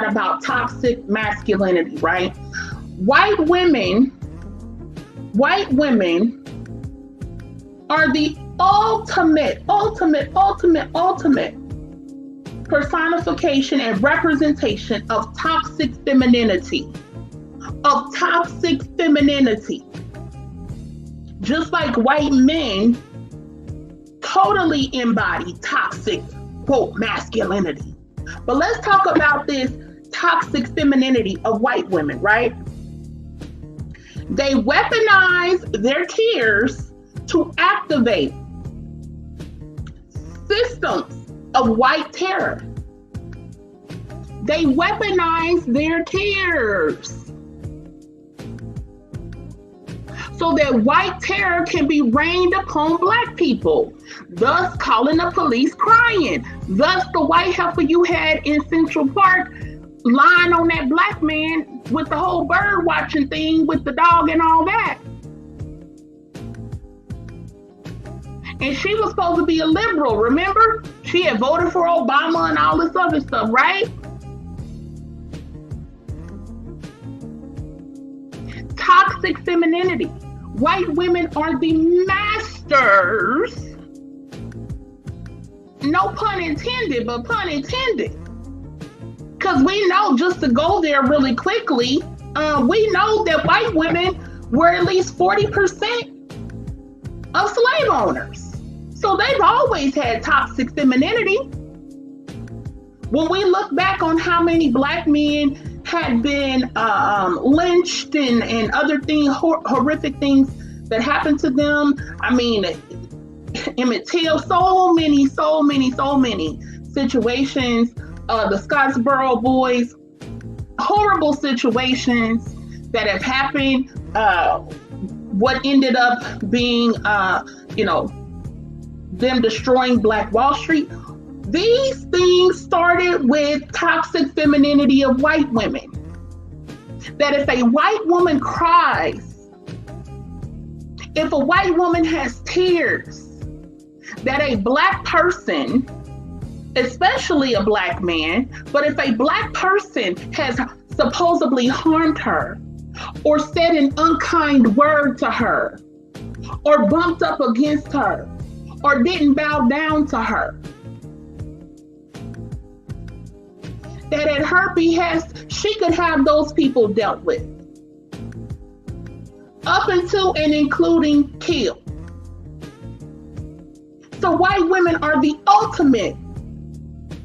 about toxic masculinity, right? White women are the ultimate personification and representation of toxic femininity. Just like white men totally embody toxic, quote, masculinity. But let's talk about this toxic femininity of white women, right? They weaponize their tears to activate systems of white terror. They weaponize their tears so that white terror can be rained upon Black people, thus calling the police crying. Thus the white heifer you had in Central Park lying on that Black man with the whole bird watching thing with the dog and all that. And she was supposed to be a liberal, remember? She had voted for Obama and all this other stuff, right? Toxic femininity. White women are the masters, no pun intended, but pun intended. Because we know, just to go there really quickly, we know that white women were at least 40% of slave owners. So they've always had toxic femininity. When we look back on how many Black men had been lynched and other things, horrific things that happened to them, I mean, Emmett Till, so many situations, the Scottsboro boys, horrible situations that have happened, what ended up being, them destroying Black Wall Street. These things started with toxic femininity of white women. That if a white woman cries If a white woman has tears that a black person, especially a black man, but if a black person has supposedly harmed her or said an unkind word to her or bumped up against her or didn't bow down to her, that at her behest, she could have those people dealt with. Up until and including killed. So white women are the ultimate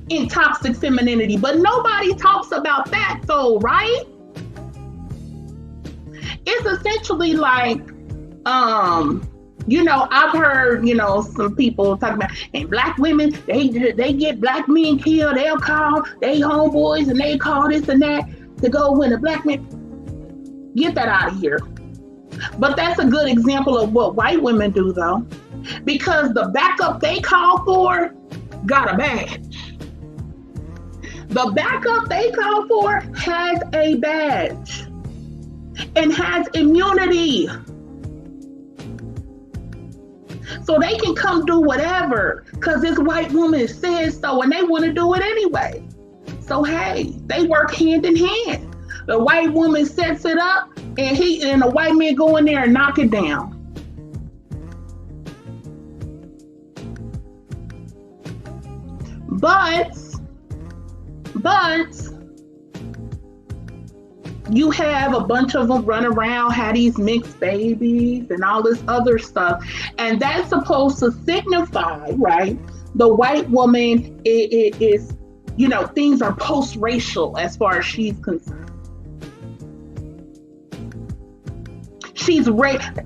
in toxic femininity, but nobody talks about that though, right? It's essentially like, I've heard, some people talking about, and black women, they get black men killed, they'll call they homeboys and they call this and that to go win a black man. Get that out of here. But that's a good example of what white women do though, because the backup they call for got a badge. The backup they call for has a badge and has immunity. So they can come do whatever because this white woman says so and they want to do it anyway. So hey, they work hand in hand. The white woman sets it up and the white man go in there and knock it down. But you have a bunch of them run around, have these mixed babies and all this other stuff. And that's supposed to signify, right? The white woman is, things are post-racial as far as she's concerned.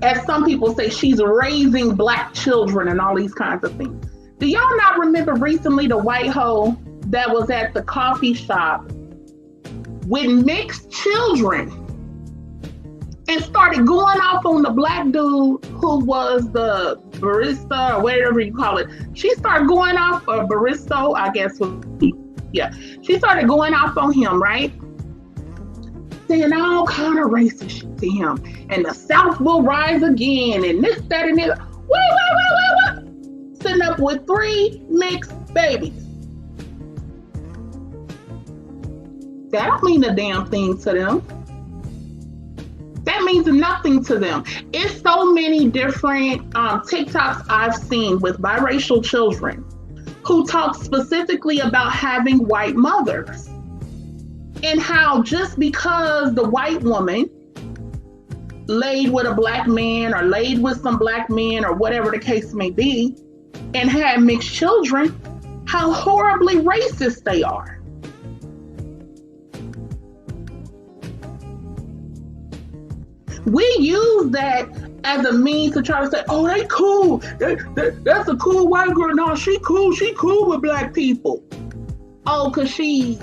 As some people say, she's raising black children and all these kinds of things. Do y'all not remember recently the white hoe that was at the coffee shop with mixed children and started going off on the black dude who was the barista or whatever you call it? She started going off, or baristo, I guess. Yeah. She started going off on him, right? Saying all kind of racist shit to him. And the South will rise again and this, that, and this. What? Sitting up with 3 mixed babies. That don't mean a damn thing to them. That means nothing to them. It's so many different TikToks I've seen with biracial children who talk specifically about having white mothers and how just because the white woman laid with a black man or laid with some black men or whatever the case may be and had mixed children, how horribly racist they are. We use that as a means to try to say, oh, they cool. That's a cool white girl. No, she cool with black people. Oh, because she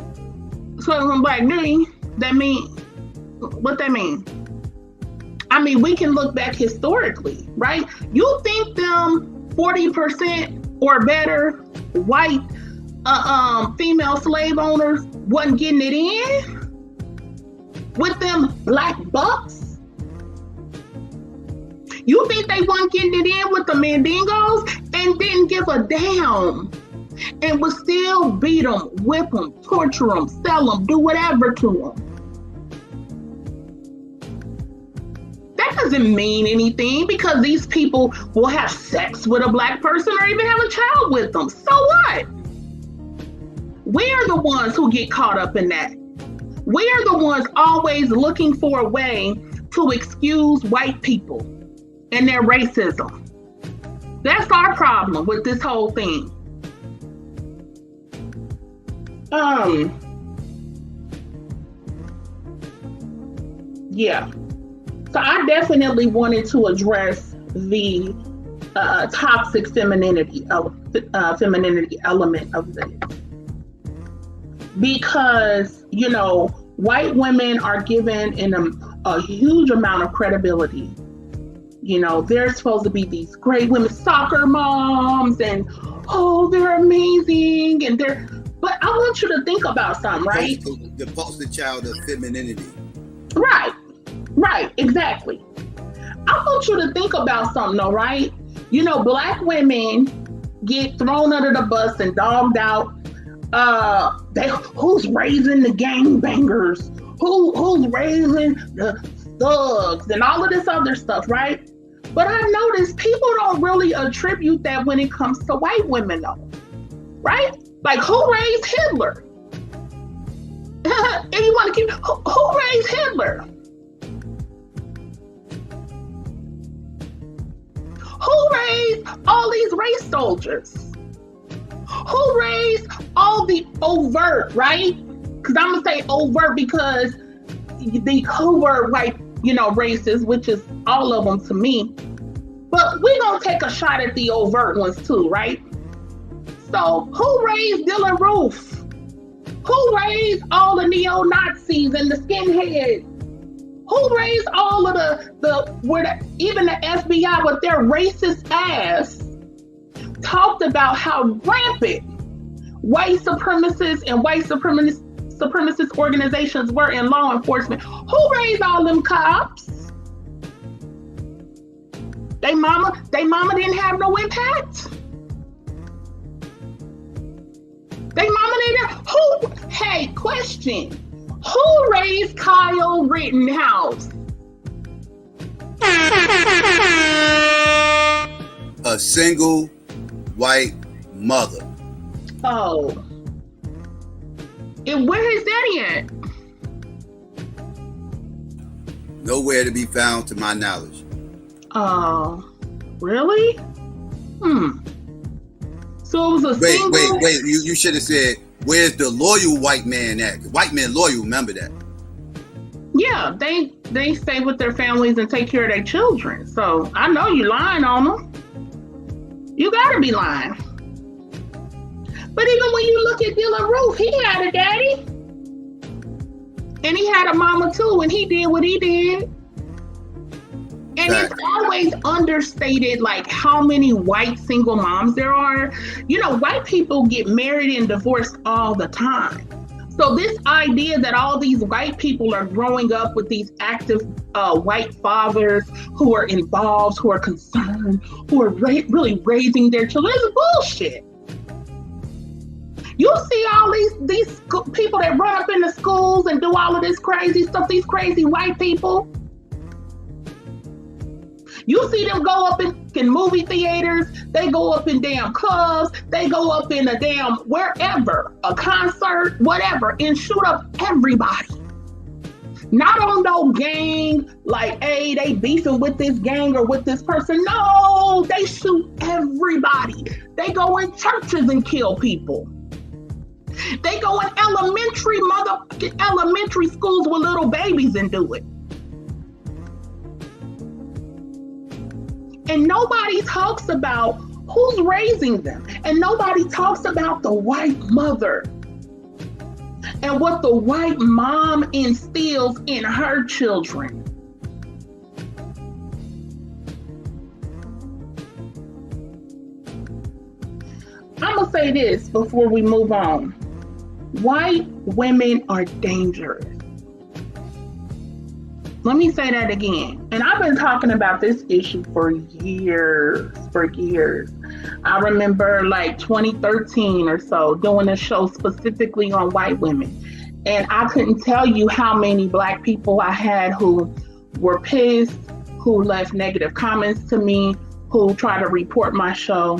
from black dude. That mean, what that mean? I mean, we can look back historically, right? You think them 40% or better white female slave owners wasn't getting it in with them black bucks? You think they weren't getting it in with the Mandingos and didn't give a damn and would still beat them, whip them, torture them, sell them, do whatever to them? That doesn't mean anything because these people will have sex with a black person or even have a child with them. So what? We're the ones who get caught up in that. We're the ones always looking for a way to excuse white people and their racism. That's our problem with this whole thing. Yeah. So I definitely wanted to address the toxic femininity element of this. Because, white women are given a huge amount of credibility. They're supposed to be these great women, soccer moms, and they're amazing, but I want you to think about something, right? The poster child of femininity. Right, exactly. I want you to think about something, though, right? You know, black women get thrown under the bus and dogged out. Who's raising the gangbangers? Who's raising the thugs and all of this other stuff, right? But I've noticed people don't really attribute that when it comes to white women, though, right? Like, who raised Hitler? If you want to keep, who raised Hitler? Who raised all these race soldiers? Who raised all the overt, right? Because I'm going to say overt because the covert white, races, which is all of them to me. But we're going to take a shot at the overt ones too, right? So who raised Dylan Roof? Who raised all the neo-Nazis and the skinheads? Who raised all of even the FBI with their racist ass talked about how rampant white supremacists and white supremacist organizations were in law enforcement? Who raised all them cops? They mama didn't have no impact. They mama didn't. Hey, question. Who raised Kyle Rittenhouse? A single white mother. Oh. And where is daddy at? Nowhere to be found to my knowledge. Oh, really? So it was a single... Wait. You should have said, where's the loyal white man at? White men loyal, remember that. Yeah, they stay with their families and take care of their children. So I know you're lying on them. You gotta be lying. But even when you look at Dylan Roof, he had a daddy. And he had a mama too, and he did what he did. And it's always understated, like, how many white single moms there are. White people get married and divorced all the time. So this idea that all these white people are growing up with these active white fathers who are involved, who are concerned, who are really raising their children is bullshit. You see all these people that run up in the schools and do all of this crazy stuff, these crazy white people. You see them go up in movie theaters, they go up in damn clubs, they go up in a damn wherever, a concert, whatever, and shoot up everybody. Not on no gang, like, hey, they beefing with this gang or with this person. No, they shoot everybody. They go in churches and kill people. They go in elementary schools with little babies and do it. And nobody talks about who's raising them. And nobody talks about the white mother and what the white mom instills in her children. I'm going to say this before we move on. White women are dangerous. Let me say that again. And I've been talking about this issue for years. I remember like 2013 or so doing a show specifically on white women. And I couldn't tell you how many Black people I had who were pissed, who left negative comments to me, who tried to report my show.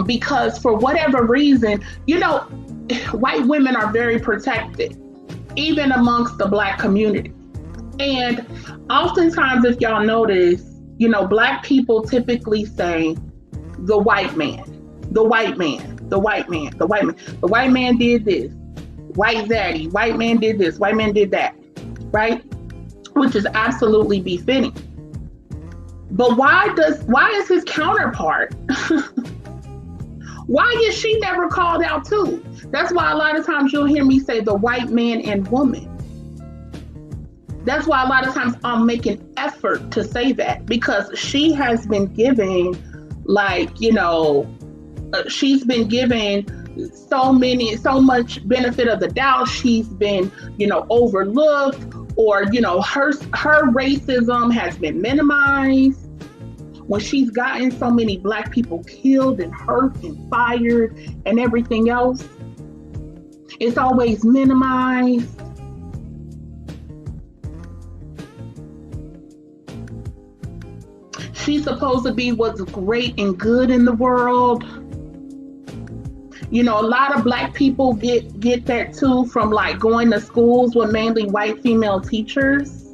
Because for whatever reason, white women are very protected, even amongst the Black community. And oftentimes, if y'all notice, Black people typically say, the white man did this, white zaddy, white man did this, white man did that, right? Which is absolutely befitting. But why is his counterpart, why is she never called out too? That's why a lot of times you'll hear me say the white man and woman. That's why a lot of times I'll make an effort to say that, because she has been given, she's been given so much benefit of the doubt. She's been, overlooked. or her racism has been minimized. When she's gotten so many Black people killed and hurt and fired and everything else, it's always minimized. She's supposed to be what's great and good in the world. A lot of Black people get that too from like going to schools with mainly white female teachers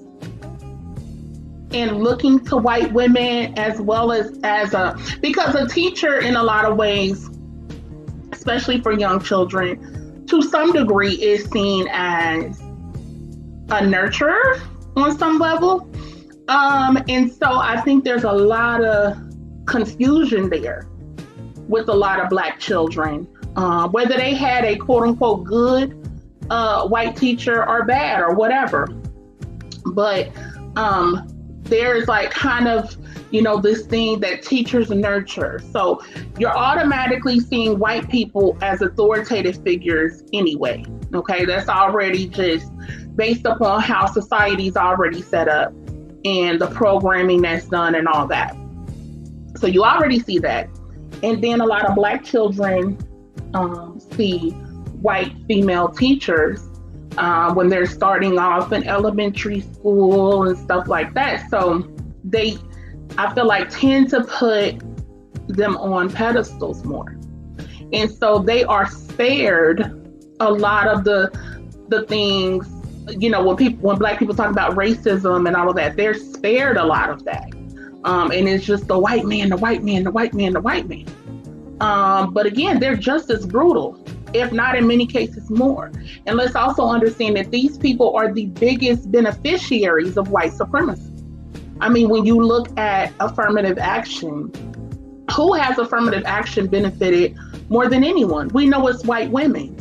and looking to white women as well as because a teacher in a lot of ways, especially for young children, to some degree is seen as a nurturer on some level. And so I think there's a lot of confusion there with a lot of Black children, whether they had a quote unquote good white teacher or bad or whatever. But there's like kind of, this thing that teachers nurture. So you're automatically seeing white people as authoritative figures anyway. Okay, that's already just based upon how society's already set up and the programming that's done and all that. So you already see that. And then a lot of Black children see white female teachers when they're starting off in elementary school and stuff like that. So they, I feel like, tend to put them on pedestals more. And so they are spared a lot of the things, when Black people talk about racism and all of that, they're spared a lot of that. And it's just the white man, the white man, the white man, the white man. But again, they're just as brutal, if not in many cases more. And let's also understand that these people are the biggest beneficiaries of white supremacy. I mean, when you look at affirmative action, who has affirmative action benefited more than anyone? We know it's white women.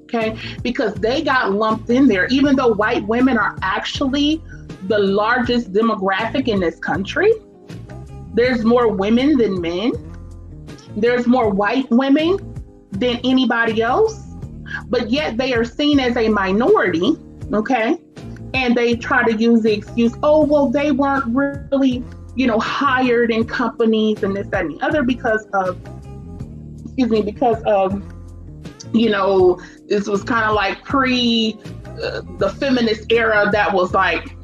Okay, because they got lumped in there, even though white women are actually the largest demographic in this country. There's more women than men. There's more white women than anybody else, but yet they are seen as a minority, okay? And they try to use the excuse, oh, well, they weren't really, hired in companies and this, that, and the other because of, this was kind of like pre the feminist era that was like,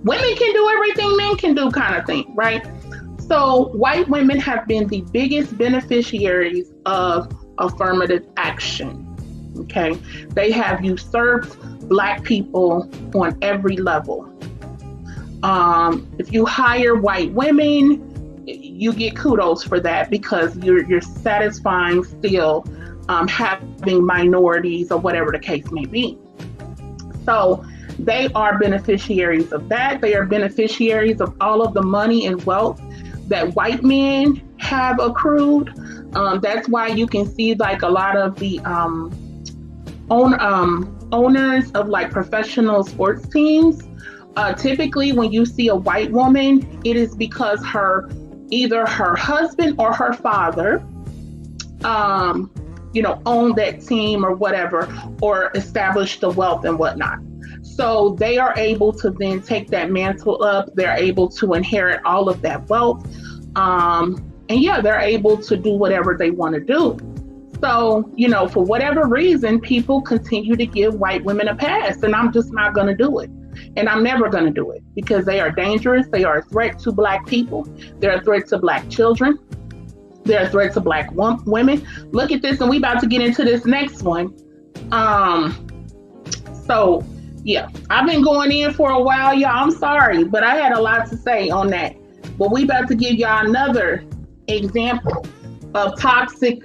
women can do everything men can do kind of thing, right? So white women have been the biggest beneficiaries of affirmative action, okay? They have usurped Black people on every level. If you hire white women, you get kudos for that because you're satisfying still having minorities or whatever the case may be. So they are beneficiaries of that. They are beneficiaries of all of the money and wealth that white men have accrued. That's why you can see like a lot of the owners of like professional sports teams. Typically when you see a white woman, it is because either her husband or her father own that team or whatever, or establish the wealth and whatnot. So they are able to then take that mantle up. They're able to inherit all of that wealth. They're able to do whatever they want to do. So, for whatever reason, people continue to give white women a pass, and I'm just not going to do it. And I'm never going to do it because they are dangerous. They are a threat to Black people. They're a threat to Black children. They're a threat to Black women. Look at this, and we about to get into this next one. I've been going in for a while, y'all. I'm sorry, but I had a lot to say on that. But we about to give y'all another example of toxic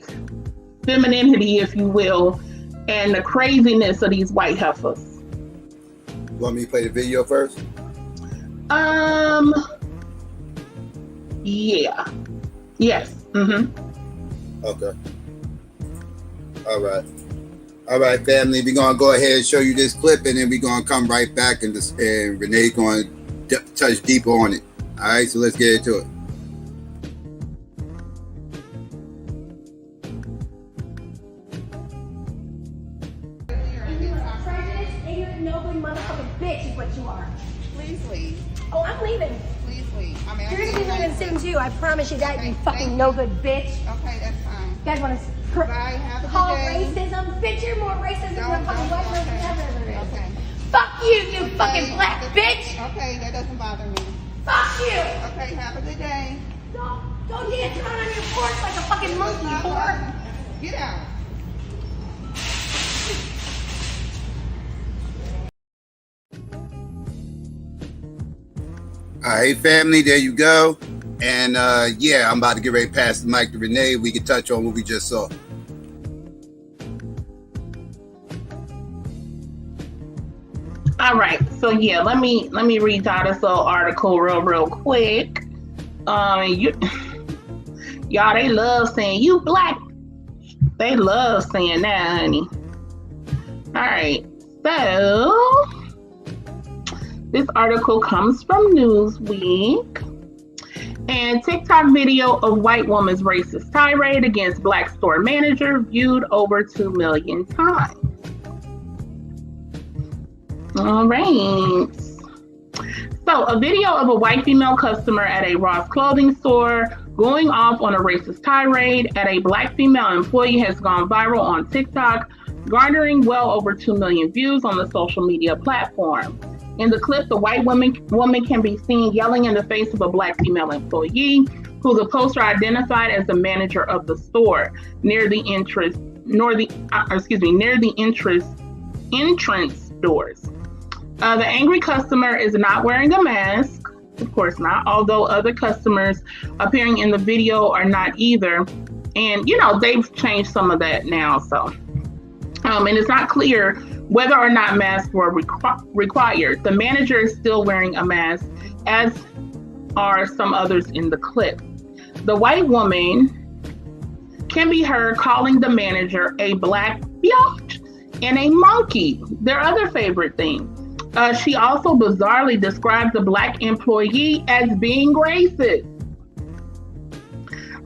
femininity, if you will, and the craziness of these white heifers. You want me to play the video first? Yeah. Yes. Mm-hmm. Okay. All right, family. We're gonna go ahead and show you this clip, and then we're gonna come right back and Renee's gonna touch deeper on it. All right, so let's get into it. Prejudice, ignorance, ignorant, no good motherfucking bitch is what you are. Please leave. Oh, I'm leaving. Please leave. I mean, You're gonna be leaving soon too. I promise you that, you fucking no good bitch. Okay, that's fine. You guys want to Bye. Have a good call day. racism? Bitch, you're more racist than the fucking white person ever is. Okay. Fuck you, you fucking black bitch. Okay, that doesn't bother me. Fuck you. Okay, have a good day. Don't dance around on your porch like a fucking monkey, whore. Get out. All right, family, there you go. And yeah, I'm about to get ready to pass the mic to Renee. We can touch on what we just saw. All right, so yeah, let me read out this little article real quick. Y'all, they love saying you black. They love saying that, honey. All right, so this article comes from Newsweek. And TikTok video of white woman's racist tirade against black store manager viewed over 2 million times. All right. So a video of a white female customer at a Ross clothing store going off on a racist tirade at a black female employee has gone viral on TikTok, garnering well over 2 million views on the social media platform. In the clip, the white woman can be seen yelling in the face of a black female employee, who the poster identified as the manager of the store near the entrance doors. The angry customer is not wearing a mask, of course not, although other customers appearing in the video are not either. And they've changed some of that now, so. And it's not clear whether or not masks were required. The manager is still wearing a mask, as are some others in the clip. The white woman can be heard calling the manager a black bitch and a monkey, their other favorite thing. She also bizarrely describes the black employee as being racist.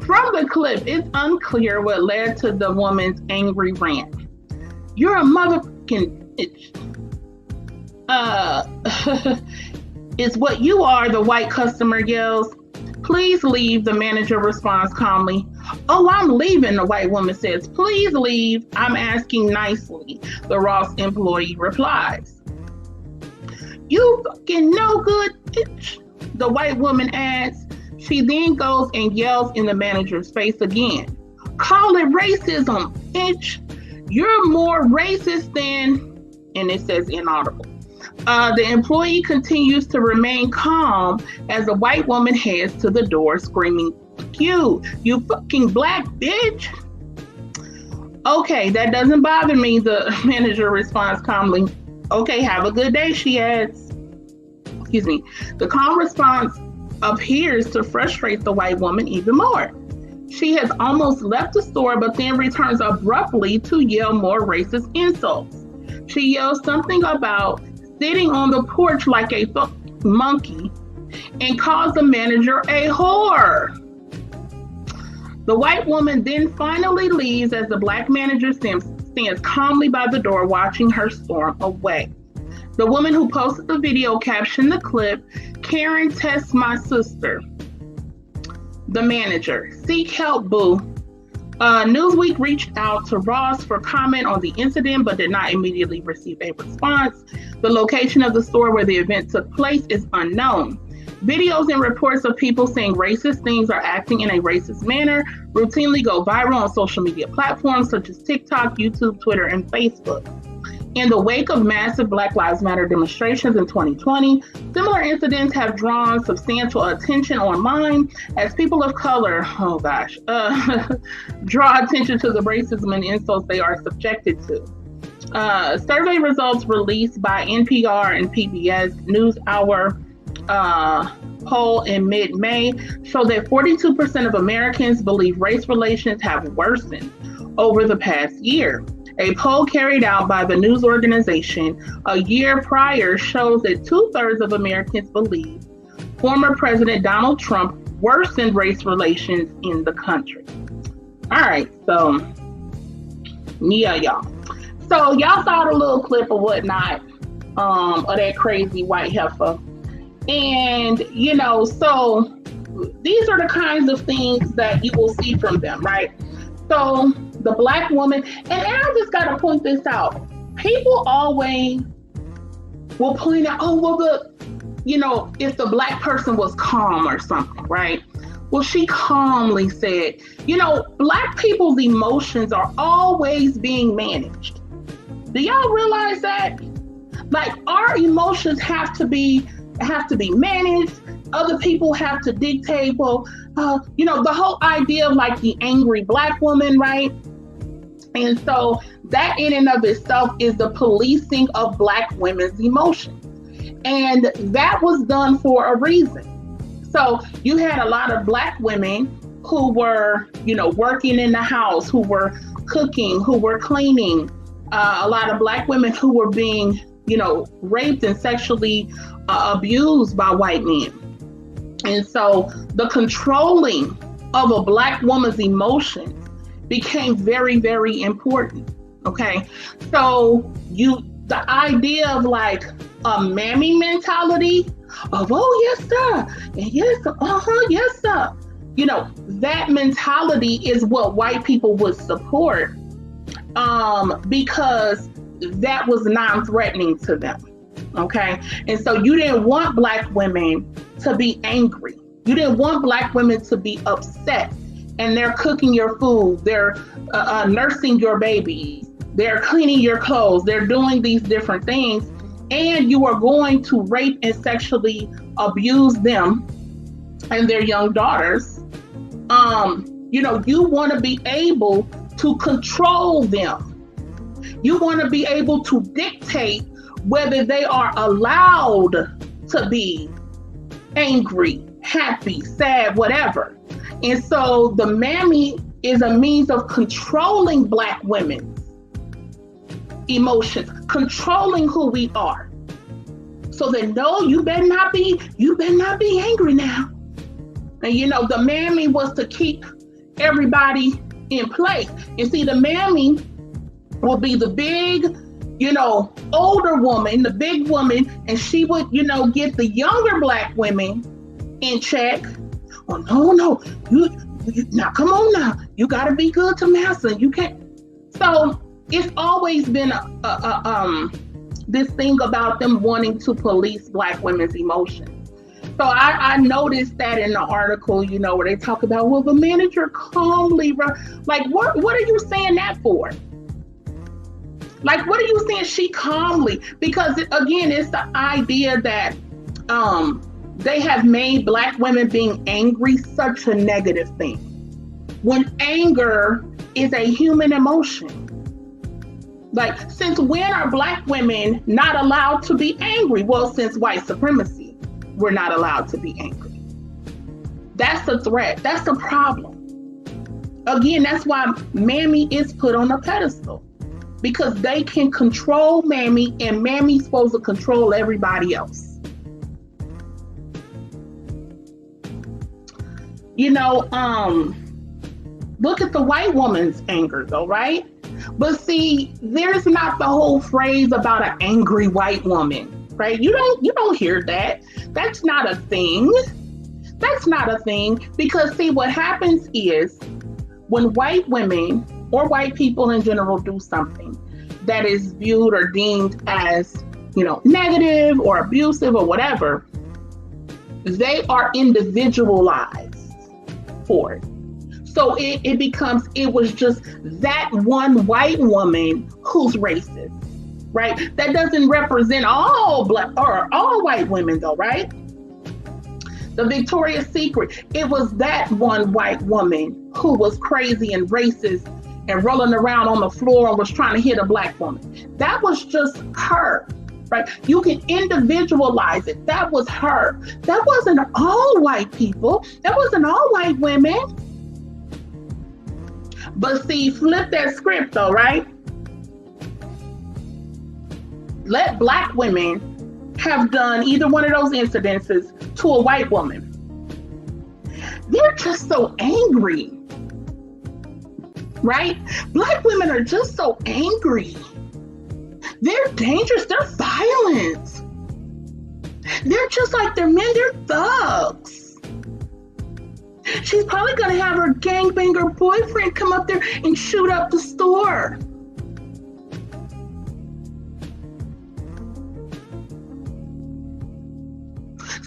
From the clip, it's unclear what led to the woman's angry rant. You're a motherfucking bitch. Is what you are, the white customer yells. Please leave, the manager responds calmly. Oh, I'm leaving, the white woman says. Please leave, I'm asking nicely, the Ross employee replies. You fucking no good bitch, the white woman adds. She then goes and yells in the manager's face again. Call it racism, bitch. You're more racist than, and it says inaudible. The employee continues to remain calm as the white woman heads to the door screaming, you fucking black bitch. Okay, that doesn't bother me, the manager responds calmly. Okay, have a good day, she adds. Excuse me. The calm response appears to frustrate the white woman even more. She has almost left the store, but then returns abruptly to yell more racist insults. She yells something about sitting on the porch like a monkey and calls the manager a whore. The white woman then finally leaves as the black manager stands calmly by the door watching her storm away. The woman who posted the video captioned the clip, Karen tests my sister. The manager, seek help, boo. Newsweek reached out to Ross for comment on the incident, but did not immediately receive a response. The location of the store where the event took place is unknown. Videos and reports of people saying racist things or acting in a racist manner routinely go viral on social media platforms such as TikTok, YouTube, Twitter, and Facebook. In the wake of massive Black Lives Matter demonstrations in 2020, similar incidents have drawn substantial attention online as people of color, draw attention to the racism and insults they are subjected to. Survey results released by NPR and PBS NewsHour poll in mid-May show that 42% of Americans believe race relations have worsened over the past year. A poll carried out by the news organization a year prior shows that 2/3 of Americans believe former President Donald Trump worsened race relations in the country. All right, so yeah, y'all. So y'all saw the little clip or whatnot. of that crazy white heifer. And, you know, so these are the kinds of things that you will see from them, right? So the Black woman, and I just got to point this out. People always will point out, oh, well, if the Black person was calm or something, right? Well, she calmly said, Black people's emotions are always being managed. Do y'all realize that? Like, our emotions have to be managed. Other people have to dictate. Well, the whole idea of like the angry Black woman, right? And so that in and of itself is the policing of Black women's emotions. And that was done for a reason. So you had a lot of Black women who were, working in the house, who were cooking, who were cleaning. A lot of Black women who were being, raped and sexually abused by white men. And so the controlling of a Black woman's emotions became very, very important. Okay. So the idea of like a mammy mentality of, oh, yes, sir. And yes, yes, sir. That mentality is what white people would support because that was non-threatening to them. Okay. And so you didn't want Black women to be angry. You didn't want Black women to be upset. And they're cooking your food. They're nursing your baby. They're cleaning your clothes. They're doing these different things. And you are going to rape and sexually abuse them and their young daughters. You want to be able to control them. You want to be able to dictate whether they are allowed to be angry, happy, sad, whatever. And so the mammy is a means of controlling Black women's emotions, controlling who we are. So that, no, you better not be angry now. And the mammy was to keep everybody in place. And see, the mammy will be the big, older woman, the big woman, and she would, get the younger Black women in check. Oh, no, you now come on now. You got to be good to master. You can't. So it's always been this thing about them wanting to police Black women's emotions. So I noticed that in the article, where they talk about, well, the manager calmly, like, what are you saying that for? Like, what are you saying she calmly? Because again, it's the idea that they have made Black women being angry such a negative thing. When anger is a human emotion. Like, since when are Black women not allowed to be angry? Well, since white supremacy, we're not allowed to be angry. That's the threat. That's the problem. Again, that's why mammy is put on a pedestal. Because they can control mammy, and mammy's supposed to control everybody else. Look at the white woman's anger though, right? But see, there's not the whole phrase about an angry white woman, right? You don't hear that. That's not a thing. That's not a thing, because see, what happens is when white women or white people in general do something that is viewed or deemed as, negative or abusive or whatever, they are individualized for it. So it was just that one white woman who's racist, right? That doesn't represent all Black or all white women though, right? The Victoria's Secret, it was that one white woman who was crazy and racist and rolling around on the floor and was trying to hit a Black woman. That was just her, right? You can individualize it. That was her. That wasn't all white people. That wasn't all white women. But see, flip that script though, right? Let Black women have done either one of those incidences to a white woman. They're just so angry, right? Black women are just so angry. They're dangerous. They're violent. They're just like their men. They're thugs. She's probably going to have her gangbanger boyfriend come up there and shoot up the store.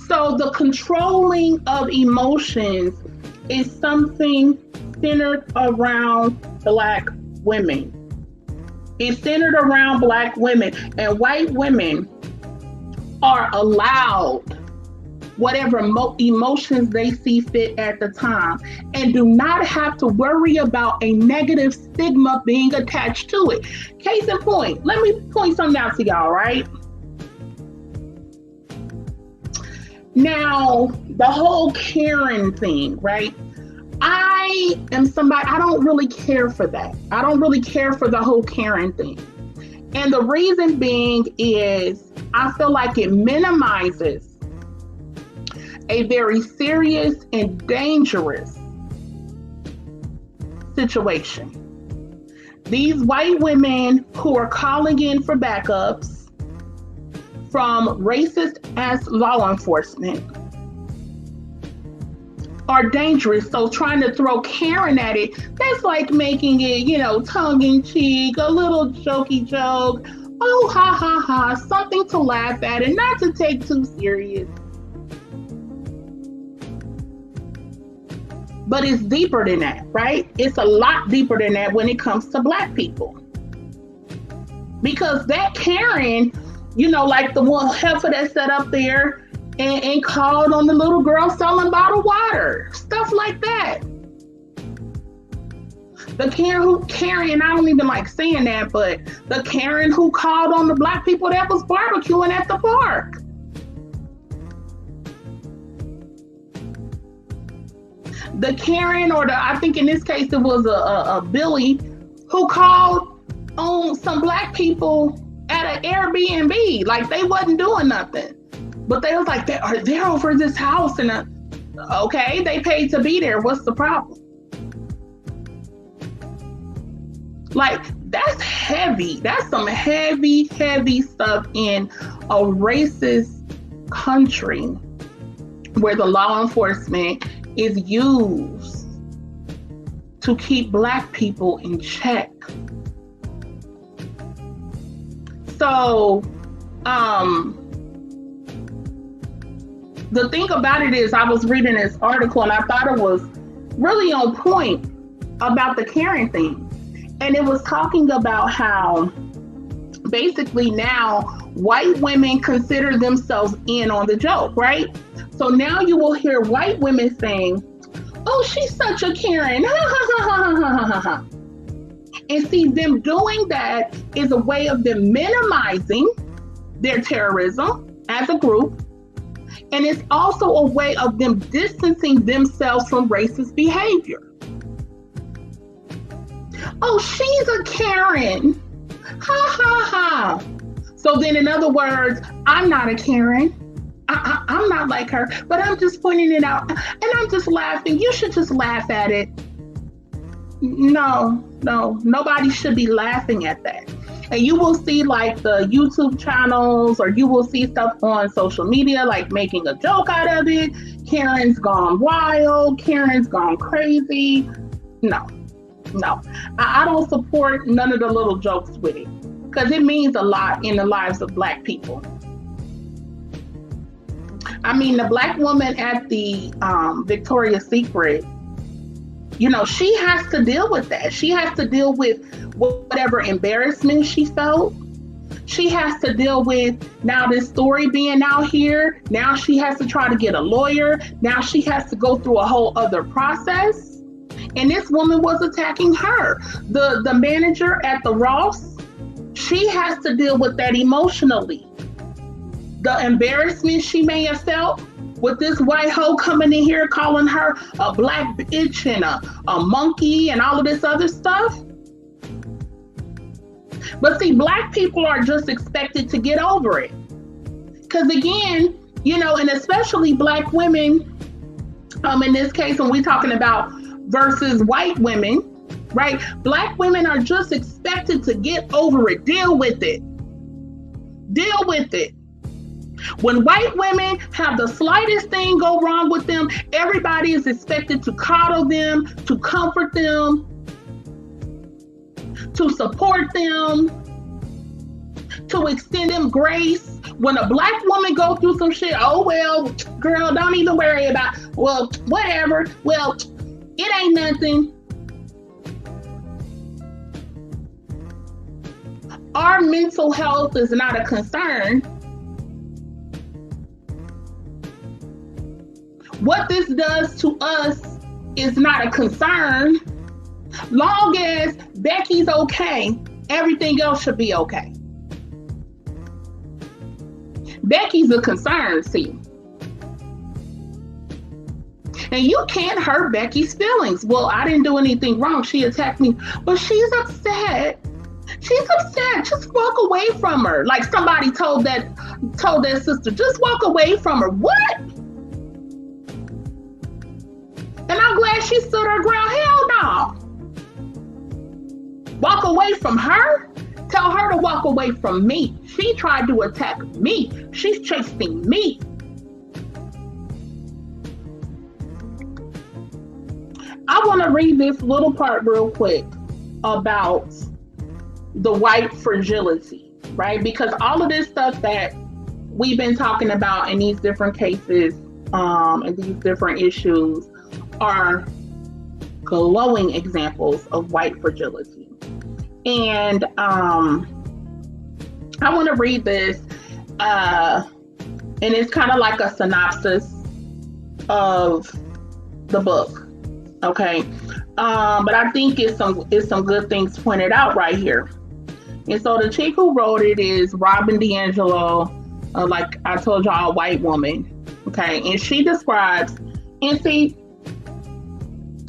So the controlling of emotions is something centered around Black women. It's centered around Black women, and white women are allowed whatever emotions they see fit at the time and do not have to worry about a negative stigma being attached to it. Case in point, let me point something out to y'all, right? Now, the whole Karen thing, right? I am somebody, I don't really care for that. I don't really care for the whole Karen thing. And the reason being is I feel like it minimizes a very serious and dangerous situation. These white women who are calling in for backups from racist ass law enforcement are dangerous. So trying to throw Karen at it, that's like making it, tongue in cheek, a little jokey joke. Oh, ha, ha, ha, something to laugh at and not to take too serious. But it's deeper than that, right? It's a lot deeper than that when it comes to Black people. Because that Karen, like the one heifer that sat up there and called on the little girl selling bottled water, stuff like that. The Karen, I don't even like saying that, but the Karen who called on the Black people that was barbecuing at the park. The Karen, I think in this case it was a Billy, who called on some Black people at an Airbnb, like they wasn't doing nothing. But they was like, they're over this house, and okay, they paid to be there. What's the problem? Like, that's heavy. That's some heavy, heavy stuff in a racist country where the law enforcement is used to keep Black people in check. So, the thing about it is, I was reading this article and I thought it was really on point about the Karen thing. And it was talking about how basically now white women consider themselves in on the joke, right? So now you will hear white women saying, oh, she's such a Karen. And see, them doing that is a way of them minimizing their terrorism as a group. And it's also a way of them distancing themselves from racist behavior. Oh, she's a Karen. Ha, ha, ha. So then, in other words, I'm not a Karen. I'm not like her, but I'm just pointing it out. And I'm just laughing. You should just laugh at it. No, nobody should be laughing at that. And you will see like the YouTube channels, or you will see stuff on social media, like making a joke out of it. Karen's gone wild. Karen's gone crazy. No. I don't support none of the little jokes with it, because it means a lot in the lives of Black people. I mean, the Black woman at the Victoria's Secret, she has to deal with that. She has to deal with whatever embarrassment she felt. She has to deal with now this story being out here. Now she has to try to get a lawyer. Now she has to go through a whole other process. And this woman was attacking her. The manager at the Ross, she has to deal with that emotionally. The embarrassment she may have felt with this white hoe coming in here calling her a Black bitch and a monkey and all of this other stuff. But see, Black people are just expected to get over it. Because again, and especially Black women, in this case, when we're talking about versus white women, right? Black women are just expected to get over it, deal with it. Deal with it. When white women have the slightest thing go wrong with them, everybody is expected to coddle them, to comfort them, to support them, to extend them grace. When a black woman go through some shit, oh, well, girl, don't even worry about, well, whatever. Well, it ain't nothing. Our mental health is not a concern. What this does to us is not a concern. Long as Becky's okay, everything else should be okay. Becky's a concern, see. And you can't hurt Becky's feelings. Well, I didn't do anything wrong. She attacked me. But she's upset. She's upset. Just walk away from her. Like somebody told that sister, just walk away from her. What? And I'm glad she stood her ground. Hell no. Walk away from her? Tell her to walk away from me. She tried to attack me. She's chasing me. I want to read this little part real quick about the white fragility, right? Because all of this stuff that we've been talking about in these different cases and these different issues are glowing examples of white fragility. And I want to read this, and it's kind of like a synopsis of the book, okay? But I think it's some good things pointed out right here. And so the chick who wrote it is Robin DiAngelo, like I told y'all, a white woman, okay? And she describes, and see,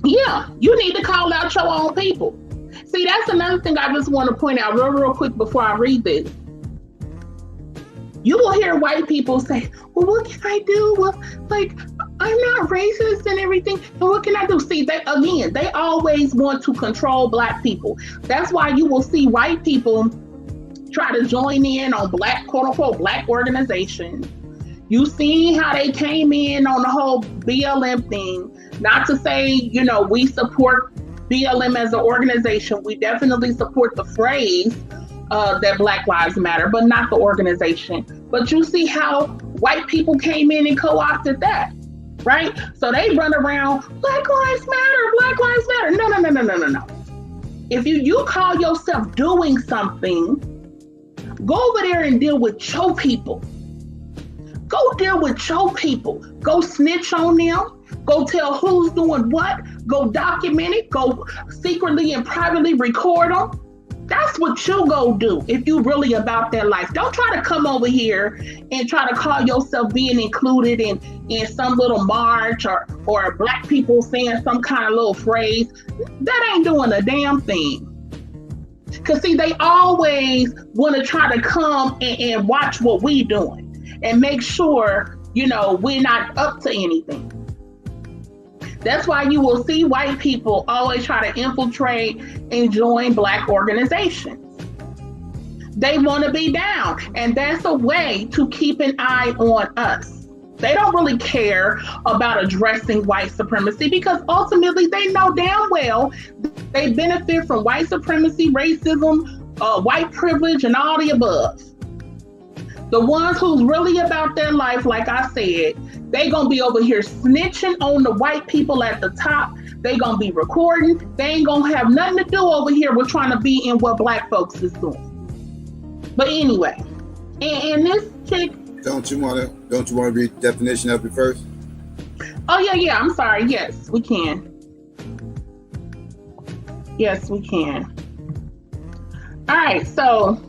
yeah, you need to call out your own people. See, that's another thing I just want to point out real quick before I read this. You will hear white people say, well, what can I do? Well, like, I'm not racist and everything. And what can I do? See, they always want to control black people. That's why you will see white people try to join in on black, quote unquote, black organizations. You see how they came in on the whole BLM thing. Not to say, you know, we support BLM as an organization. We definitely support the phrase that Black Lives Matter, but not the organization. But you see how white people came in and co-opted that, right? So they run around, Black Lives Matter, Black Lives Matter. No. If you call yourself doing something, go over there and deal with your people. Go deal with your people. Go snitch on them. Go tell who's doing what. Go document it. Go secretly and privately record them. That's what you go do if you really about that life. Don't try to come over here and try to call yourself being included in some little march or black people saying some kind of little phrase. That ain't doing a damn thing. Because see, they always want to try to come and watch what we doing and make sure, you know, we're not up to anything. That's why you will see white people always try to infiltrate and join black organizations. They want to be down, and that's a way to keep an eye on us. They don't really care about addressing white supremacy because ultimately they know damn well they benefit from white supremacy, racism, white privilege, and all the above. The ones who's really about their life, like I said, they gonna be over here snitching on the white people at the top. They gonna be recording. They ain't gonna have nothing to do over here with trying to be in what black folks is doing. But anyway, and this chick. Don't you want to read the definition of it first? Oh yeah. I'm sorry. Yes, we can. Yes, we can. All right. So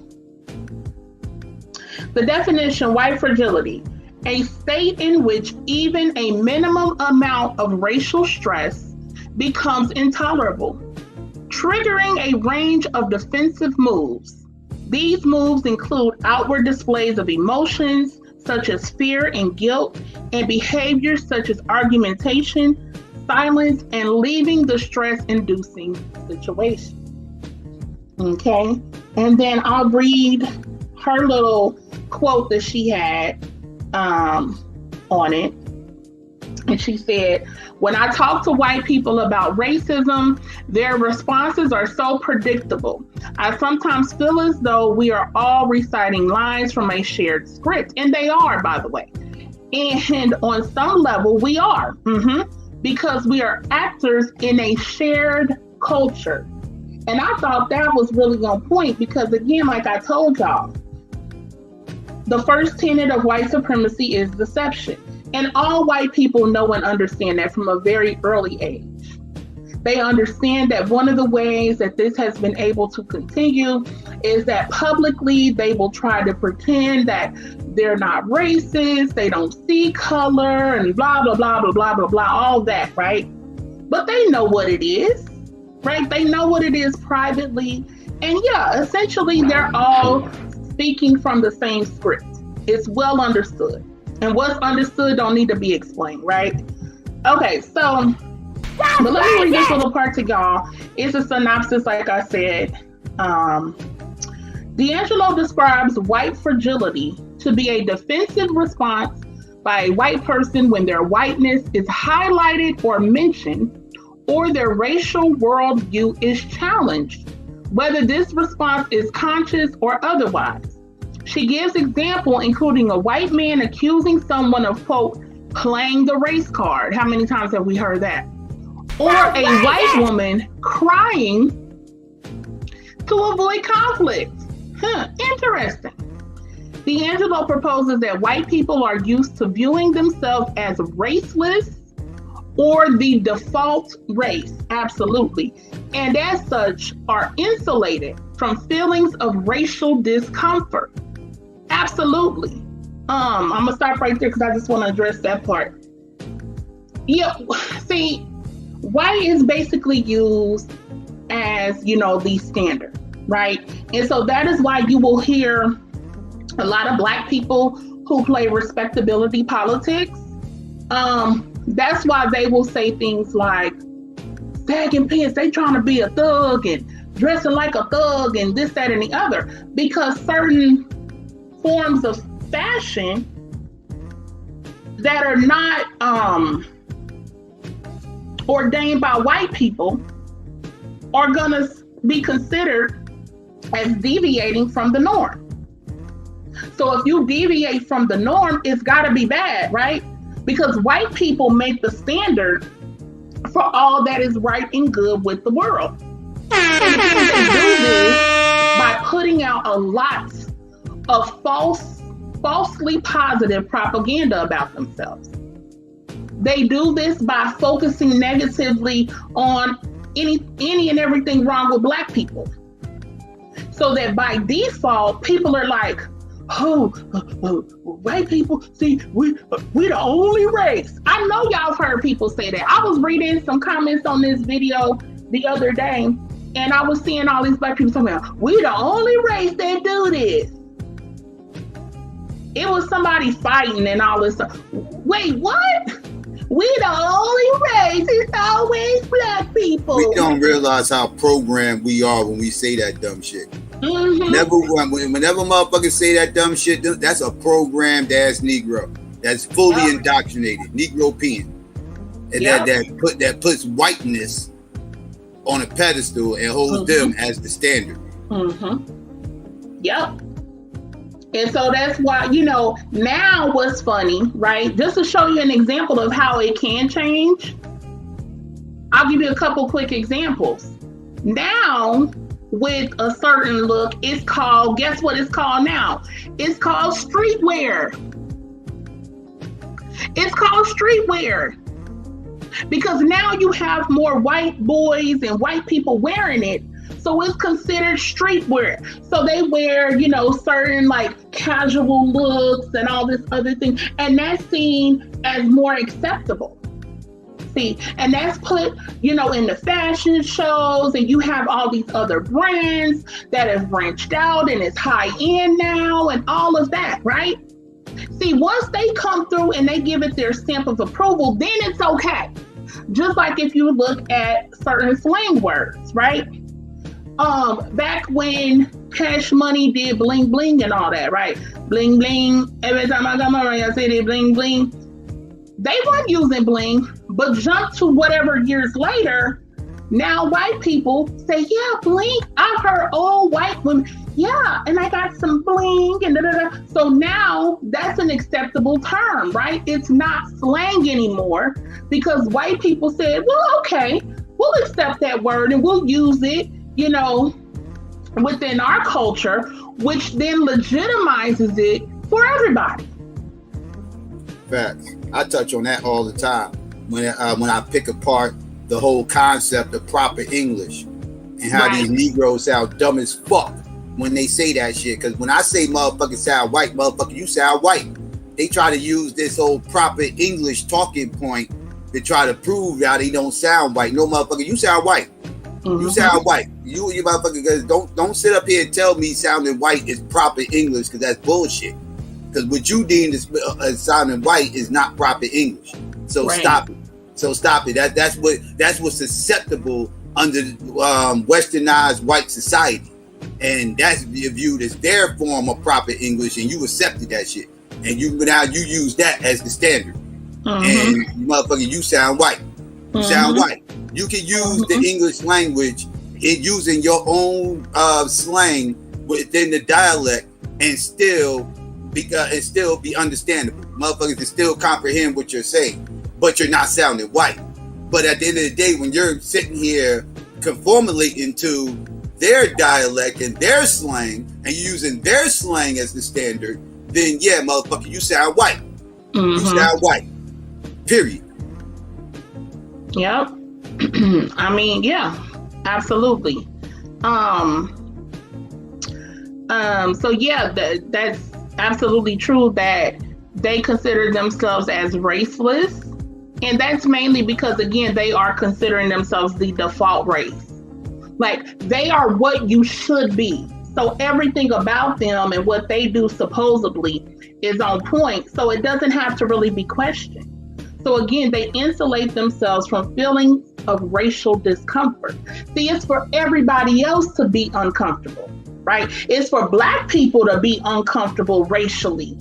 the definition: white fragility. A state in which even a minimum amount of racial stress becomes intolerable, triggering a range of defensive moves. These moves include outward displays of emotions, such as fear and guilt, and behaviors such as argumentation, silence, and leaving the stress-inducing situation. Okay, and then I'll read her little quote that she had on it. And she said, when I talk to white people about racism, their responses are so predictable. I sometimes feel as though we are all reciting lines from a shared script. And they are, by the way. And on some level, we are. Because we are actors in a shared culture. And I thought that was really on point because, again, like I told y'all, the first tenet of white supremacy is deception. And all white people know and understand that from a very early age. They understand that one of the ways that this has been able to continue is that publicly they will try to pretend that they're not racist, they don't see color, and blah, blah, blah, blah, blah, blah, blah, all that, right? But they know what it is, right? They know what it is privately. And yeah, essentially they're all speaking from the same script. It's well understood. And what's understood don't need to be explained, right? Okay, so, but let me read this little part to y'all. It's a synopsis, like I said. D'Angelo describes white fragility to be a defensive response by a white person when their whiteness is highlighted or mentioned, or their racial worldview is challenged, whether this response is conscious or otherwise. She gives example, including a white man accusing someone of, quote, playing the race card. How many times have we heard that? Or a white woman crying to avoid conflict. Interesting. D'Angelo proposes that white people are used to viewing themselves as raceless or the default race, absolutely. And as such, are insulated from feelings of racial discomfort. Absolutely. I'm gonna stop right there because I just want to address that part. Yeah, see, white is basically used as, the standard, right? And so that is why you will hear a lot of Black people who play respectability politics. That's why they will say things like, sagging pants, they trying to be a thug and dressing like a thug and this, that, and the other, because certain forms of fashion that are not ordained by white people are gonna be considered as deviating from the norm. So if you deviate from the norm, it's gotta be bad, right? Because white people make the standard for all that is right and good with the world. And again, they do this by putting out a lot of falsely positive propaganda about themselves. They do this by focusing negatively on any and everything wrong with Black people. So that by default, people are like, white people, see, we the only race. I know y'all have heard people say that. I was reading some comments on this video the other day, and I was seeing all these Black people talking about, we the only race that do this. It was somebody fighting and all this stuff. Wait, what? We the only race. It's always Black people. We don't realize how programmed we are when we say that dumb shit. Whenever motherfuckers say that dumb shit, that's a programmed ass Negro that's fully indoctrinated, Negropean, and that puts whiteness on a pedestal and holds them as the standard. Yep. And so that's why, now what's funny, right? Just to show you an example of how it can change, I'll give you a couple quick examples. Now, with a certain look, it's called, guess what it's called now? It's called streetwear. It's called streetwear. Because now you have more white boys and white people wearing it. So it's considered streetwear. So they wear, certain like casual looks and all this other thing. And that's seen as more acceptable. See, and that's put, in the fashion shows, and you have all these other brands that have branched out and it's high end now and all of that, right? See, once they come through and they give it their stamp of approval, then it's okay. Just like if you look at certain slang words, right? back when Cash Money did bling bling and all that, right? Bling bling. Every time I come around your city, bling bling. They weren't using bling, but jump to whatever years later, now white people say, yeah, bling. I've heard all white women, yeah, and I got some bling and da-da-da. So now that's an acceptable term, right? It's not slang anymore because white people said, well, okay, we'll accept that word and we'll use it, you know, within our culture, which then legitimizes it for everybody. Facts. I touch on that all the time when I pick apart the whole concept of proper English and how these Negroes sound dumb as fuck when they say that shit. Because when I say motherfucker sound white, motherfucker, you sound white. They try to use this whole proper English talking point to try to prove how they don't sound white. No, motherfucker, you sound white. Mm-hmm. You sound white. You motherfucker, guys, don't sit up here and tell me sounding white is proper English, because that's bullshit. Because what you deem as sounding white is not proper English. So stop it. So stop it. That's what's acceptable under westernized white society, and that's viewed as their form of proper English, and you accepted that shit, and you use that as the standard. And motherfucker, you sound white. You sound white. You can use the English language in using your own slang within the dialect and still be understandable. Motherfuckers can still comprehend what you're saying, but you're not sounding white. But at the end of the day, when you're sitting here conformulating to their dialect and their slang, and using their slang as the standard, then yeah, motherfucker, you sound white. You sound white. Period. Yep. I mean, yeah, absolutely. So yeah, that's absolutely true that they consider themselves as raceless, and that's mainly because, again, they are considering themselves the default race. Like, they are what you should be. So everything about them and what they do supposedly is on point. So it doesn't have to really be questioned. So again, they insulate themselves from feelings of racial discomfort. See, it's for everybody else to be uncomfortable, right? It's for Black people to be uncomfortable racially.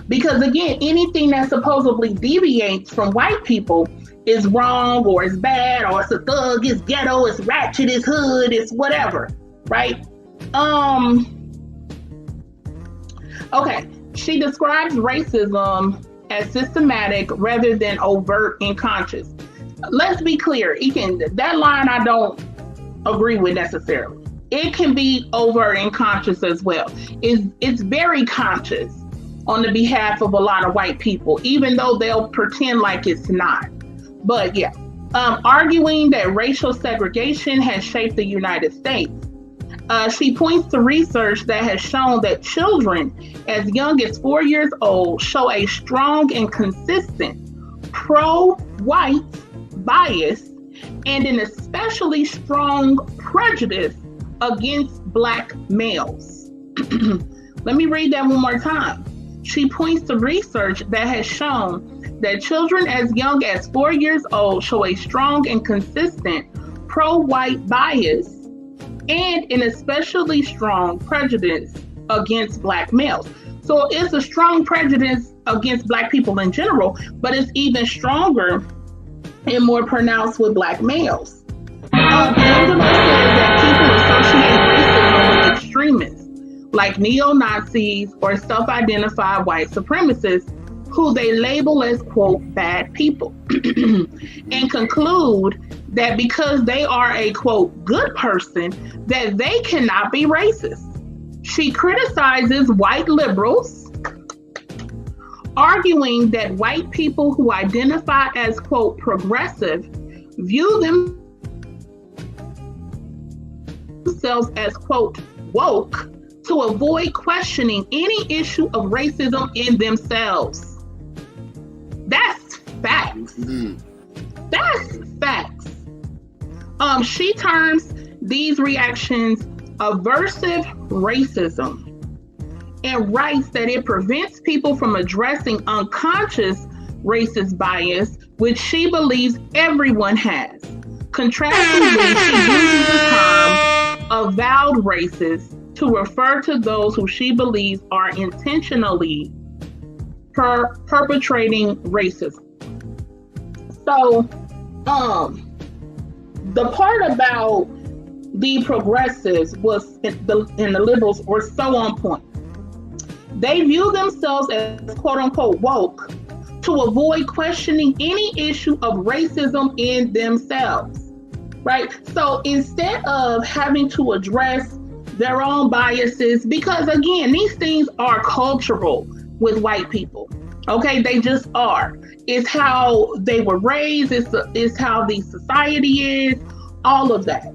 Because again, anything that supposedly deviates from white people is wrong, or is bad, or it's a thug, it's ghetto, it's ratchet, it's hood, it's whatever, right? Okay, she describes racism as systematic rather than overt and conscious. Let's be clear, that line I don't agree with necessarily. It can be overt and conscious as well. It's very conscious on the behalf of a lot of white people, even though they'll pretend like it's not. But yeah, arguing that racial segregation has shaped the United States. She points to research that has shown that children as young as 4 years old show a strong and consistent pro-white bias and an especially strong prejudice against Black males. Let me read that one more time. She points to research that has shown that children as young as 4 years old show a strong and consistent pro-white bias and an especially strong prejudice against Black males. So it's a strong prejudice against Black people in general, but it's even stronger and more pronounced with Black males. Angela says that people associate racism with extremists, like neo-Nazis or self-identified white supremacists, who they label as, quote, bad people, and conclude that because they are a, quote, good person, that they cannot be racist. She criticizes white liberals, arguing that white people who identify as, quote, progressive view themselves as, quote, woke to avoid questioning any issue of racism in themselves. That's facts. That's facts. She terms these reactions aversive racism and writes that it prevents people from addressing unconscious racist bias, which she believes everyone has. Contrastingly, she uses the term avowed racist to refer to those who she believes are intentionally perpetrating racism. So, the part about the progressives and the liberals were so on point. They view themselves as quote unquote woke to avoid questioning any issue of racism in themselves, right? So instead of having to address their own biases, because again, these things are cultural with white people, okay? They just are. It's how they were raised, it's how the society is, all of that.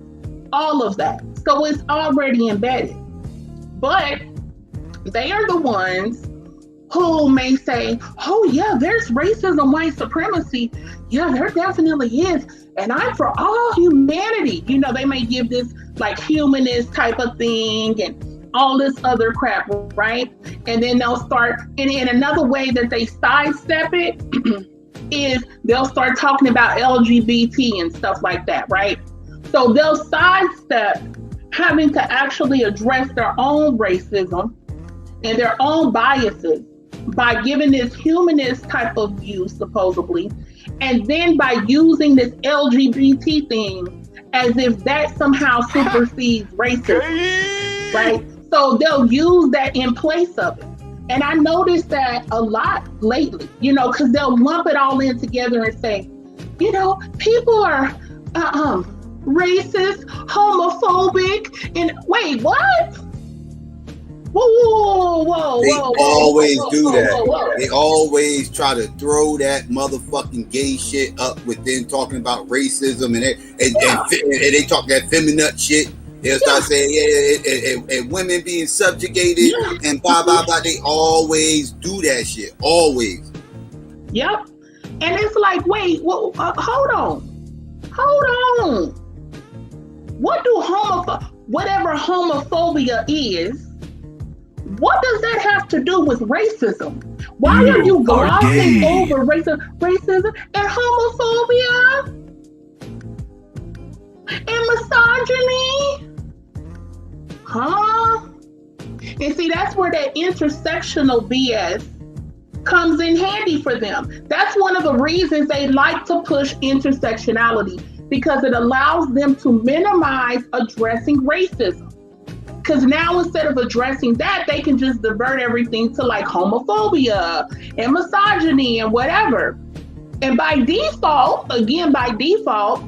So it's already embedded. But they are the ones who may say, oh yeah, there's racism, white supremacy. Yeah, there definitely is. And I'm for all humanity. You know, they may give this like humanist type of thing and all this other crap, right? And then they'll start, and in another way that they sidestep it is they'll start talking about LGBT and stuff like that, right? So they'll sidestep having to actually address their own racism and their own biases by giving this humanist type of view, supposedly, and then by using this LGBT thing as if that somehow supersedes racism, right? So they'll use that in place of it. And I noticed that a lot lately, you know, because they'll lump it all in together and say, you know, people are racist, homophobic, and wait, what? Whoa. They always do that. They always try to throw that motherfucking gay shit up within talking about racism and they talk that feminine shit. They'll start saying, and women being subjugated and blah, blah, blah. They always do that shit. Always. Yep. And it's like, wait, hold on. What do whatever homophobia is, what does that have to do with racism? Why are you glossing over racism and homophobia and misogyny? Huh? And see, that's where that intersectional BS comes in handy for them. That's one of the reasons they like to push intersectionality, because it allows them to minimize addressing racism. Because now instead of addressing that, they can just divert everything to like homophobia and misogyny and whatever. And by default,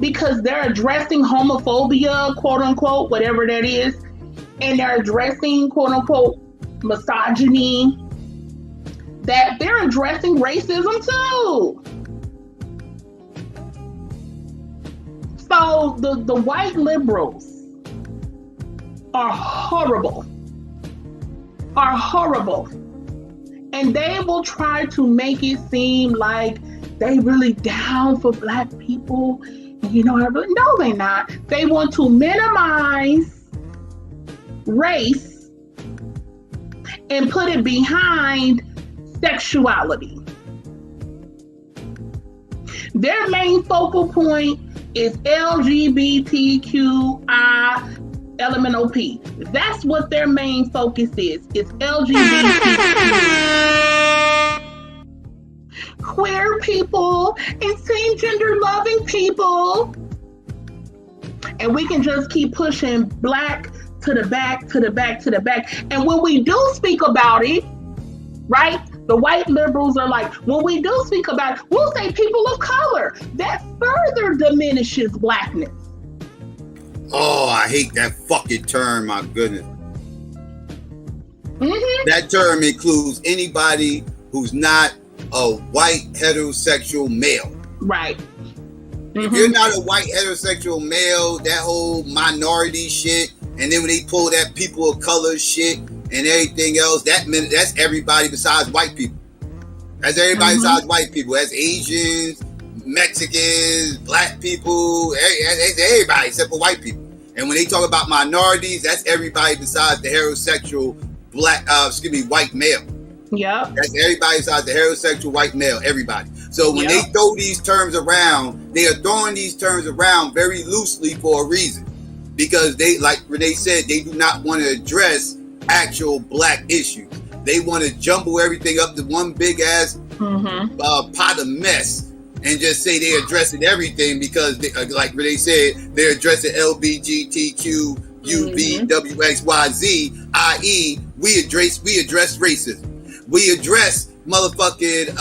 because they're addressing homophobia, quote unquote, whatever that is, and they're addressing, quote unquote, misogyny, that they're addressing racism too. So the white liberals are horrible. And they will try to make it seem like they really down for black people. You know, no, they're not. They want to minimize race and put it behind sexuality. Their main focal point is LGBTQI elemental P. That's what their main focus is. It's LGBTQ. Queer people and same gender loving people. And we can just keep pushing black to the back. And when we do speak about it, right? The white liberals are like, when we do speak about it, we'll say people of color. That further diminishes blackness. Oh, I hate that fucking term, my goodness. Mm-hmm. That term includes anybody who's not a white heterosexual male. Right. If you're not a white heterosexual male, that whole minority shit, and then when they pull that people of color shit and everything else, that's everybody besides white people. That's everybody besides white people. That's Asians, Mexicans, black people, that's everybody except for white people. And when they talk about minorities, that's everybody besides the heterosexual white male. Yeah. That's everybody besides the heterosexual white male, everybody. So when they throw these terms around, they are throwing these terms around very loosely for a reason. because they, like Renee said, they do not want to address actual black issues. They want to jumble everything up to one big ass pot of mess and just say they're addressing everything because, they, like Renee said, they're addressing LBGTQ, UV, WXYZ, i.e., we address racism. We address motherfucking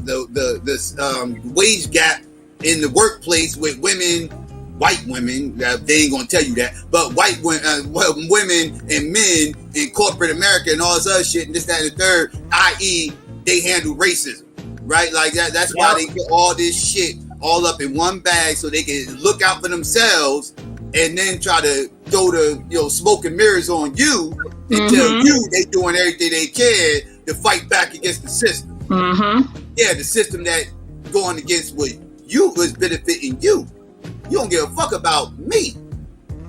the wage gap in the workplace with women, white women. They ain't gonna tell you that, but white women and men in corporate America and all this other shit and this, that, and the third. I.e., they handle racism, right? Like that. That's why they get all this shit all up in one bag so they can look out for themselves and then try to throw the smoke and mirrors on you and tell you they doing everything they can to fight back against the system. Yeah, the system that going against what you was benefiting you. You don't give a fuck about me.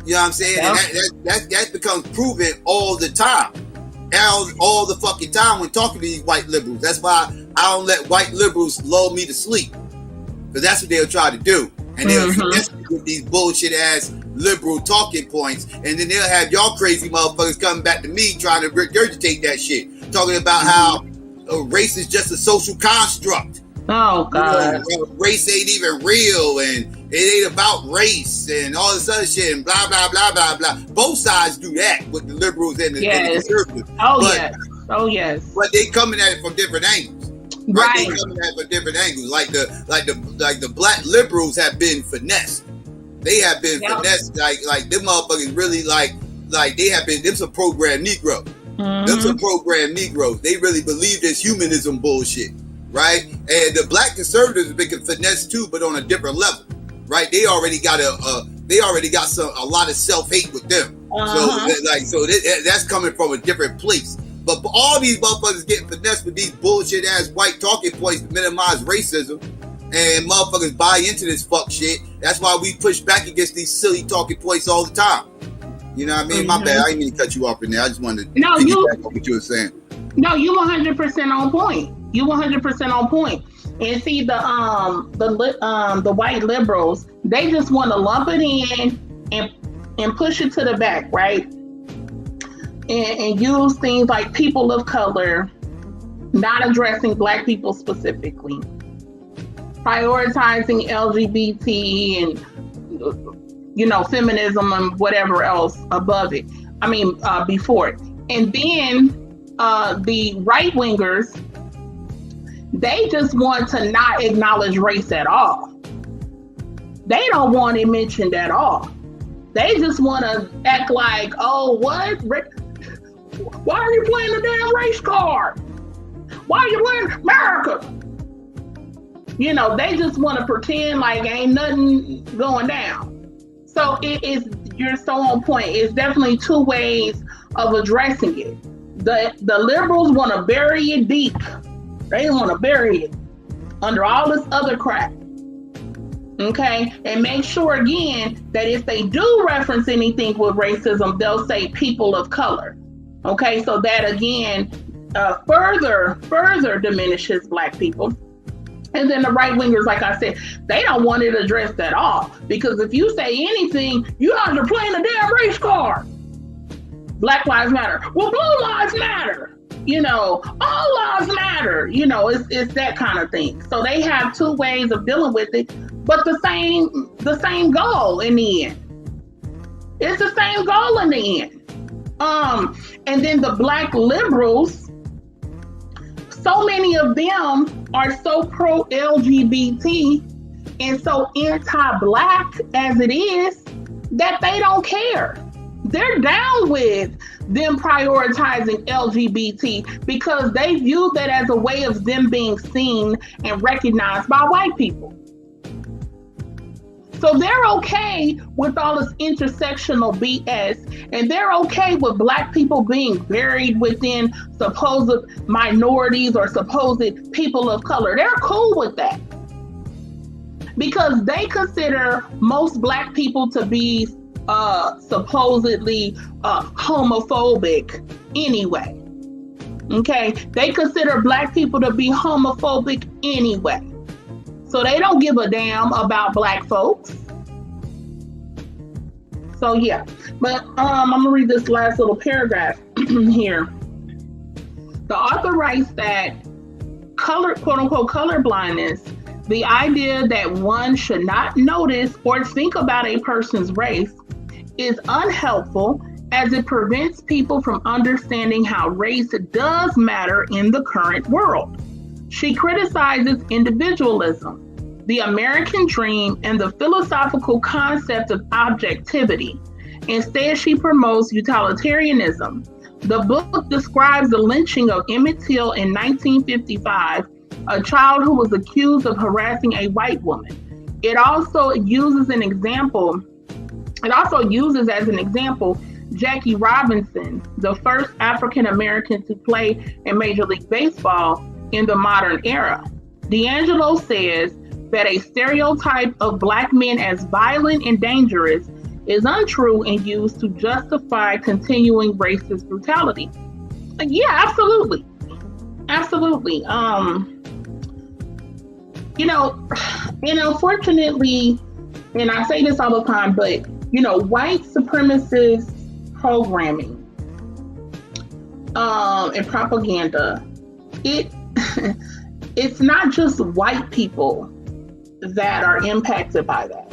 You know what I'm saying? And that becomes proven all the time. All the fucking time when talking to these white liberals. That's why I don't let white liberals lull me to sleep. Because that's what they'll try to do. And they'll finesse me with these bullshit ass liberal talking points. And then they'll have y'all crazy motherfuckers coming back to me trying to regurgitate that shit. Talking about how race is just a social construct. Oh, God. Race ain't even real and it ain't about race and all this other shit and blah, blah, blah, blah, blah. Both sides do that with the liberals and the conservatives. Oh, yes. But they coming at it from different angles. Right. They coming at it from different angles. Like the black liberals have been finessed. They have been finessed. Like them motherfuckers really like they have been, them some programmed Negroes. Them some programmed Negroes. They really believe this humanism bullshit. Right? And the black conservatives have been finessed too, but on a different level. Right? They already got a lot of self-hate with them. So that's coming from a different place. But all these motherfuckers getting finessed with these bullshit ass white talking points to minimize racism, and motherfuckers buy into this fuck shit. That's why we push back against these silly talking points all the time. You know what I mean? My bad. I didn't mean to cut you off in there. I just wanted to piggyback on what you were saying. No, you 100% on point. You 100% on point. And see the white liberals, they just want to lump it in and push it to the back, right? And use things like people of color, not addressing black people specifically, prioritizing LGBT and feminism and whatever else above it. Before it. And then the right wingers, they just want to not acknowledge race at all. They don't want it mentioned at all. They just want to act like, oh, what? Why are you playing the damn race card? Why are you playing America? They just want to pretend like ain't nothing going down. So you're so on point. It's definitely two ways of addressing it. The liberals want to bury it deep. They want to bury it under all this other crap. Okay? And make sure again that if they do reference anything with racism, they'll say people of color. Okay? So that again further diminishes black people. And then the right wingers, like I said, they don't want it addressed at all. Because if you say anything, you guys are playing the damn race card. Black lives matter. Well, blue lives matter. All lives matter. It's that kind of thing. So they have two ways of dealing with it, but the same goal in the end. It's the same goal in the end. And then the black liberals, so many of them are so pro-LGBT and so anti-black as it is that they don't care. They're down with them prioritizing LGBT because they view that as a way of them being seen and recognized by white people. So they're okay with all this intersectional BS, and they're okay with black people being buried within supposed minorities or supposed people of color. They're cool with that because they consider most black people to be supposedly homophobic anyway. Okay, they consider black people to be homophobic anyway. So they don't give a damn about black folks. So yeah, but I'm gonna read this last little paragraph here. The author writes that quote unquote color blindness, the idea that one should not notice or think about a person's race, is unhelpful as it prevents people from understanding how race does matter in the current world. She criticizes individualism, the American dream, and the philosophical concept of objectivity. Instead, she promotes utilitarianism. The book describes the lynching of Emmett Till in 1955, a child who was accused of harassing a white woman. It also uses as an example Jackie Robinson, the first African American to play in Major League Baseball in the modern era. D'Angelo says that a stereotype of Black men as violent and dangerous is untrue and used to justify continuing racist brutality. Yeah, absolutely. Absolutely. And unfortunately, and I say this all the time, but white supremacist programming and propaganda, it's not just white people that are impacted by that.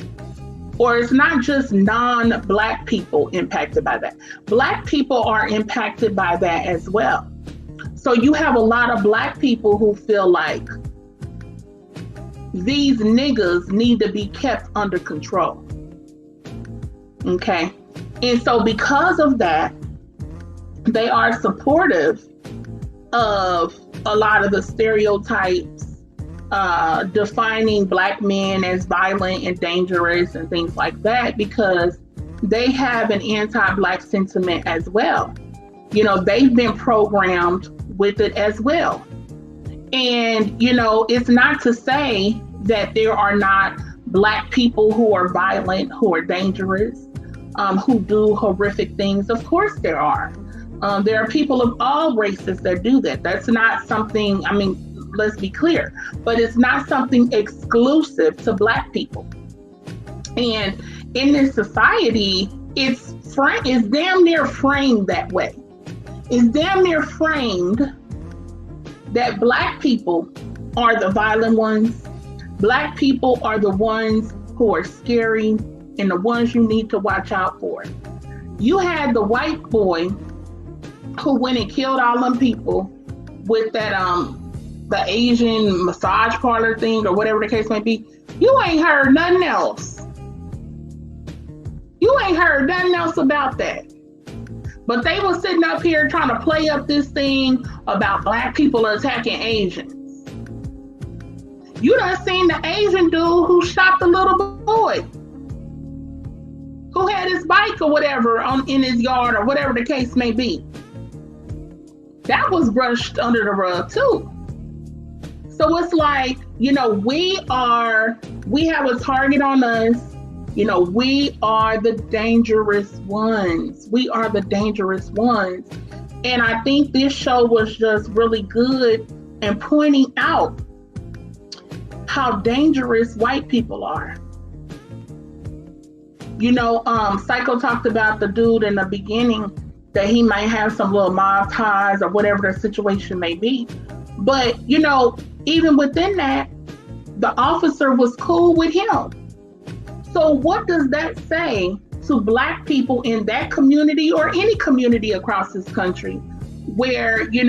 Or it's not just non-Black people impacted by that. Black people are impacted by that as well. So you have a lot of Black people who feel like these niggas need to be kept under control. Okay. And so because of that, they are supportive of a lot of the stereotypes defining Black men as violent and dangerous and things like that, because they have an anti-Black sentiment as well. They've been programmed with it as well. And, it's not to say that there are not Black people who are violent, who are dangerous, who do horrific things. Of course there are. There are people of all races that do that. That's not something, let's be clear, but it's not something exclusive to Black people. And in this society, it's damn near framed that way. It's damn near framed that Black people are the violent ones. Black people are the ones who are scary and the ones you need to watch out for. You had the white boy who went and killed all them people with that the Asian massage parlor thing or whatever the case may be. You ain't heard nothing else. You ain't heard nothing else about that. But they were sitting up here trying to play up this thing about Black people attacking Asians. You done seen the Asian dude who shot the little boy who had his bike or whatever in his yard or whatever the case may be. That was brushed under the rug too. So it's like, we have a target on us. We are the dangerous ones. We are the dangerous ones. And I think this show was just really good in pointing out how dangerous white people are. Psycho talked about the dude in the beginning that he might have some little mob ties or whatever the situation may be. But, even within that, the officer was cool with him. So what does that say to Black people in that community or any community across this country where, you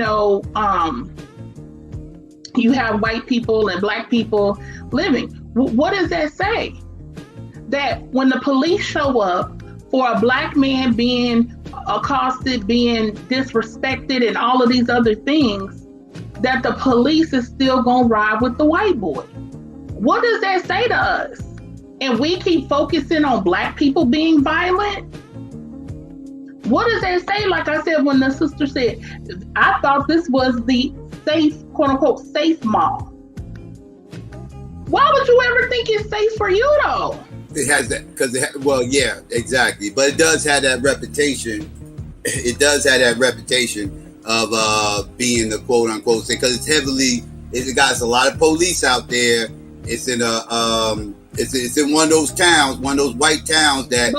have white people and Black people living? What does that say? That when the police show up for a Black man being accosted, being disrespected, and all of these other things, that the police is still gonna ride with the white boy? What does that say to us? And we keep focusing on Black people being violent? What does that say? Like I said, when the sister said, I thought this was the safe, quote unquote, safe mall. Why would you ever think it's safe for you though? It has that, yeah, exactly. But it does have that reputation. It does have that reputation of being the quote unquote, because it got a lot of police out there. It's in It's in one of those towns, one of those white towns that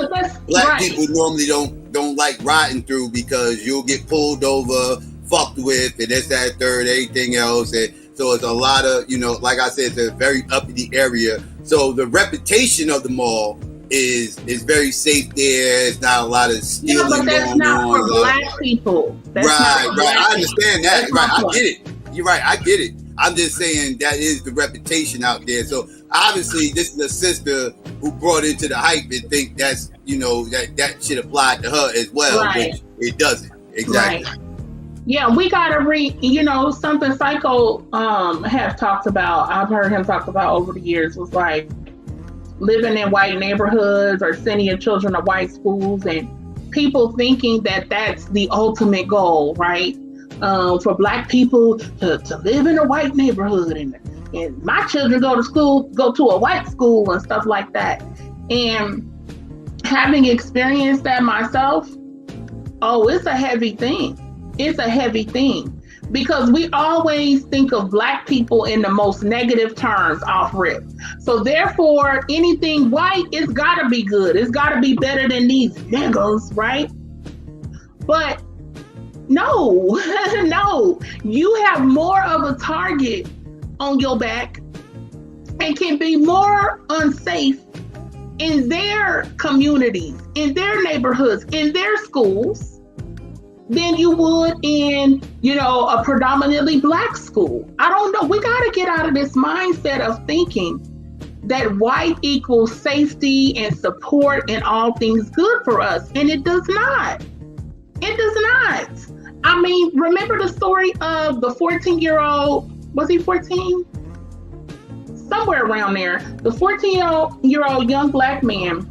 black people normally don't like riding through because you'll get pulled over, fucked with, and this, that, third, anything else. And so it's a lot of, like I said, it's a very uppity area. So the reputation of the mall is very safe there. It's not a lot of stealing going on. Yeah, but that's not for black people. Right. I understand that. Right, I get it. You're right. I get it. I'm just saying that is the reputation out there. So obviously, this is a sister who brought it to the hype and think that's that should apply to her as well, right. Which it doesn't. Exactly. Right. Yeah, we gotta read. Something Psycho have talked about. I've heard him talk about over the years was like living in white neighborhoods or sending your children to white schools, and people thinking that that's the ultimate goal, right? For black people to live in a white neighborhood and my children go to a white school and stuff like that. And having experienced that myself, it's a heavy thing. It's a heavy thing because we always think of black people in the most negative terms off rip. So therefore, anything white, it's gotta be good. It's gotta be better than these niggas, right? But no, you have more of a target on your back and can be more unsafe in their communities, in their neighborhoods, in their schools than you would in, a predominantly black school. I don't know. We got to get out of this mindset of thinking that white equals safety and support and all things good for us. And it does not. It does not. I mean, remember the story of the 14-year-old, was he 14? Somewhere around there. The 14-year-old young black man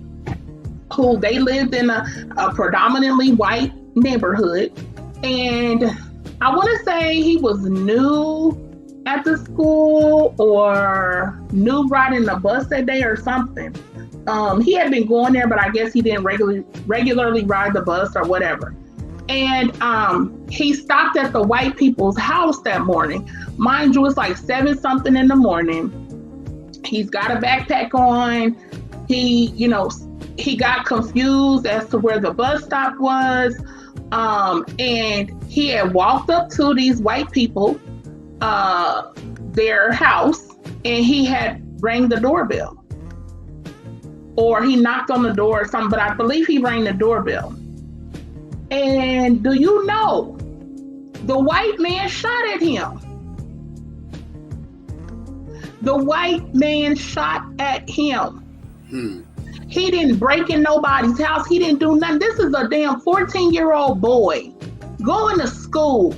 who they lived in a predominantly white neighborhood. And I want to say he was new at the school or new riding the bus that day or something. He had been going there, but I guess he didn't regularly ride the bus or whatever. And he stopped at the white people's house that morning. Mind you, it's like 7 something in the morning. He's got a backpack on. He got confused as to where the bus stop was. And he had walked up to these white people, their house, and he had rang the doorbell. Or he knocked on the door or something, but I believe he rang the doorbell. And do you know, the white man shot at him. The white man shot at him. He didn't break in nobody's house. He didn't do nothing. This is a damn 14-year-old boy going to school.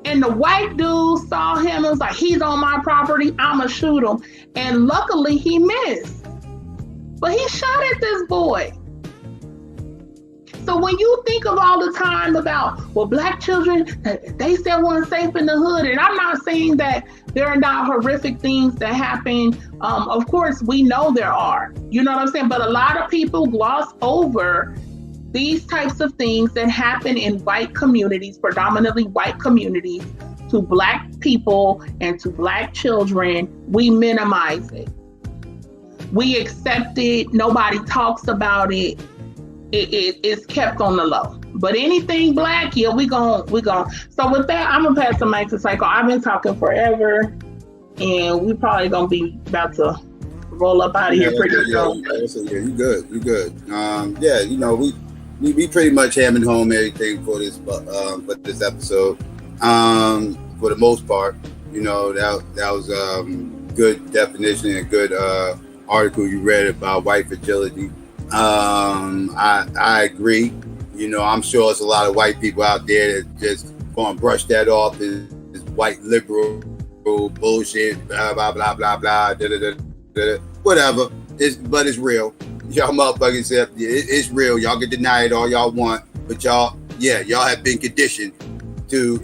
And the white dude saw him and was like, he's on my property, I'ma shoot him. And luckily he missed. But he shot at this boy. So when you think of all the time about, black children, they still want safe in the hood. And I'm not saying that there are not horrific things that happen. Of course, we know there are. You know what I'm saying? But a lot of people gloss over these types of things that happen in white communities, predominantly white communities, to black people and to black children. We minimize it. We accept it. Nobody talks about it. It's kept on the low. But anything black, we gon'. So with that, I'm gonna pass the mic to Psycho. I've been talking forever, and we probably gonna be about to roll up out of here pretty soon. Yeah, you good. We pretty much hammering home everything for this episode. For the most part, that was good definition and good article you read about white fragility. I agree. I'm sure there's a lot of white people out there that just gonna brush that off as white liberal bullshit, blah blah blah blah blah, whatever. But it's real. Y'all motherfuckers said it's real. Y'all can deny it all y'all want, but y'all have been conditioned y'all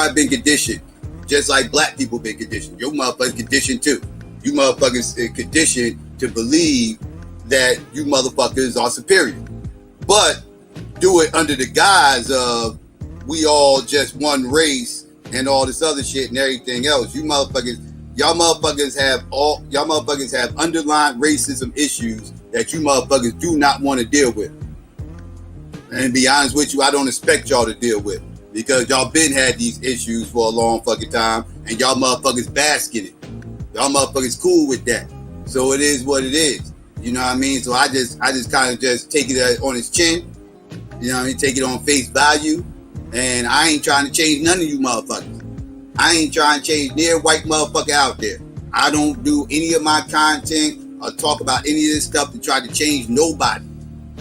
have been conditioned, just like black people been conditioned. Your motherfuckers conditioned too. You motherfuckers conditioned to believe that you motherfuckers are superior, but do it under the guise of we all just one race and all this other shit and everything else. Y'all motherfuckers have underlying racism issues that you motherfuckers do not want to deal with. And to be honest with you, I don't expect y'all to deal with, because y'all been had these issues for a long fucking time, and y'all motherfuckers bask in it. Y'all motherfuckers cool with that. So it is what it is. You know what I mean? So I just kind of just take it on its chin. You know what I mean? Take it on face value. And I ain't trying to change none of you motherfuckers. I ain't trying to change near white motherfucker out there. I don't do any of my content or talk about any of this stuff to try to change nobody,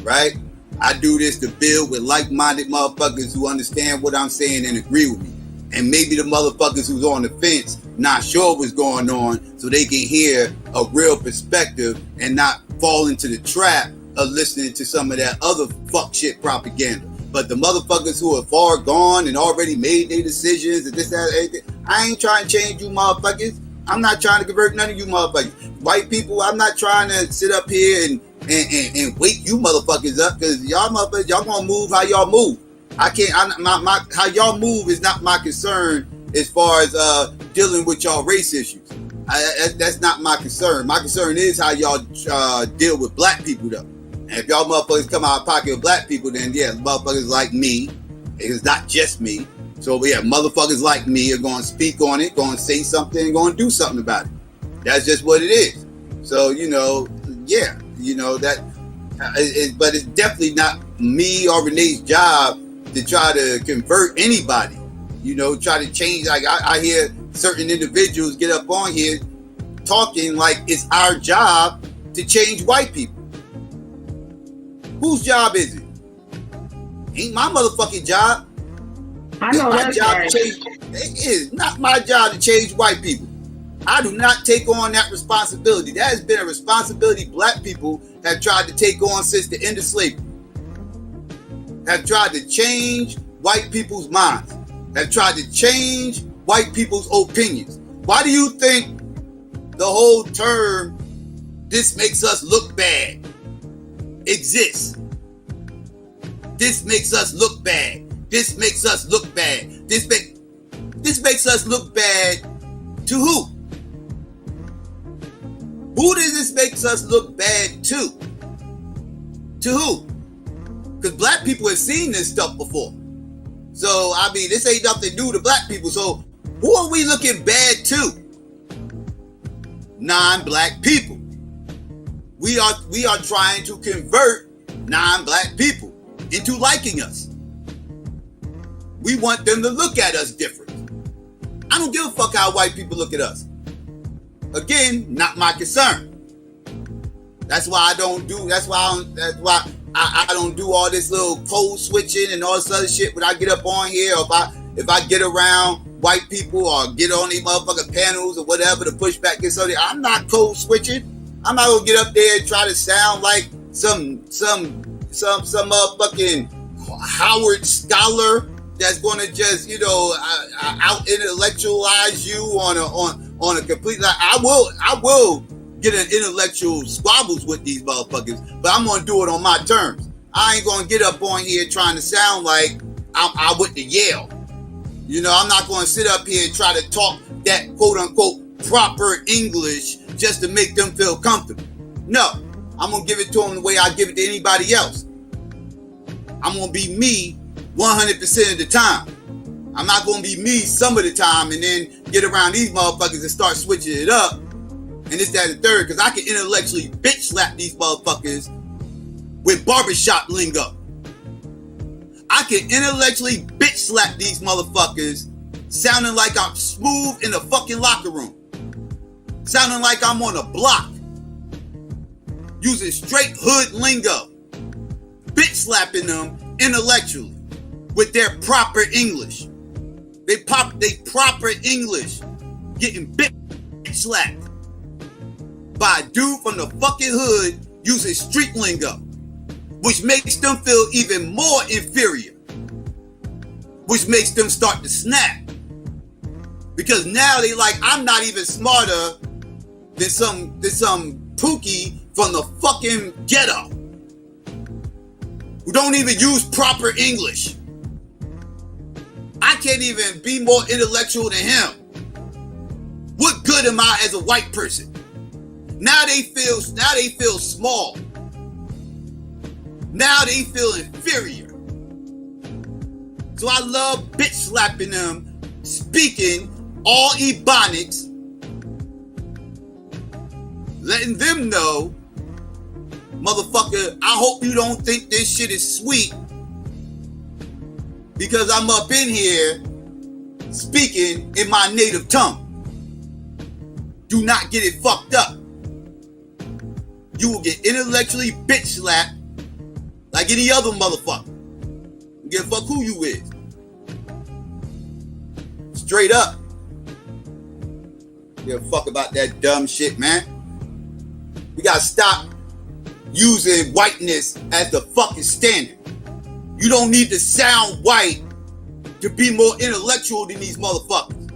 right? I do this to build with like-minded motherfuckers who understand what I'm saying and agree with me. And maybe the motherfuckers who's on the fence not sure what's going on, so they can hear a real perspective and not fall into the trap of listening to some of that other fuck shit propaganda. But the motherfuckers who are far gone and already made their decisions and this, that, everything, I ain't trying to change you motherfuckers. I'm not trying to convert none of you motherfuckers. White people, I'm not trying to sit up here and wake you motherfuckers up, because y'all motherfuckers, y'all gonna move how y'all move. I can't, how y'all move is not my concern as far as dealing with y'all race issues. That's not my concern. My concern is how y'all deal with black people though. And if y'all motherfuckers come out of pocket with black people, then yeah, motherfuckers like me, it's not just me. So yeah, motherfuckers like me are going to speak on it, going to say something, and going to do something about it. That's just what it is. So, you know, yeah, you know, that, but it's definitely not me or Renee's job to try to convert anybody, you know, try to change. Like I hear certain individuals get up on here talking like it's our job to change white people. Whose job is it? Ain't my motherfucking job. I know that's right. It is not my job to change white people. I do not take on that responsibility. That has been a responsibility black people have tried to take on since the end of slavery. Have tried to change white people's minds. Have tried to change white people's opinions. Why do you think the whole term, "this makes us look bad," exists? This makes us look bad. This makes us look bad. This makes us look bad to who? Who does this makes us look bad to? To who? Because black people have seen this stuff before. So, I mean, this ain't nothing new to black people. So, who are we looking bad to? Non-black people. We are trying to convert non-black people into liking us. We want them to look at us different. I don't give a fuck how white people look at us. Again, not my concern. That's why I don't do all this little code switching and all this other shit when I get up on here, or if I get around white people or get on these motherfucking panels or whatever to push back against something. I'm not code switching. I'm not gonna get up there and try to sound like some motherfucking Howard scholar that's gonna just, you know, out intellectualize you on a complete. Like, I will get an intellectual squabbles with these motherfuckers, but I'm gonna do it on my terms. I ain't gonna get up on here trying to sound like I went to Yale. You know, I'm not gonna sit up here and try to talk that quote unquote proper English just to make them feel comfortable. No, I'm gonna give it to them the way I give it to anybody else. I'm gonna be me 100% of the time. I'm not gonna be me some of the time and then get around these motherfuckers and start switching it up and this, that, and the third, because I can intellectually bitch slap these motherfuckers with barbershop lingo. I can intellectually bitch slap these motherfuckers sounding like I'm smooth in the fucking locker room. Sounding like I'm on a block. Using straight hood lingo. Bitch slapping them intellectually with their proper English. They proper English. Getting bitch slapped by a dude from the fucking hood using street lingo, which makes them feel even more inferior, which makes them start to snap. Because now they like, I'm not even smarter than some pookie from the fucking ghetto who don't even use proper English. I can't even be more intellectual than him. What good am I as a white person? Now they feel small. Now they feel inferior. So I love bitch slapping them, speaking all ebonics, letting them know, motherfucker, I hope you don't think this shit is sweet because I'm up in here speaking in my native tongue. Do not get it fucked up. You will get intellectually bitch slapped like any other motherfucker. You give a fuck who you is. Straight up. Give a fuck about that dumb shit, man. We gotta stop using whiteness as the fucking standard. You don't need to sound white to be more intellectual than these motherfuckers.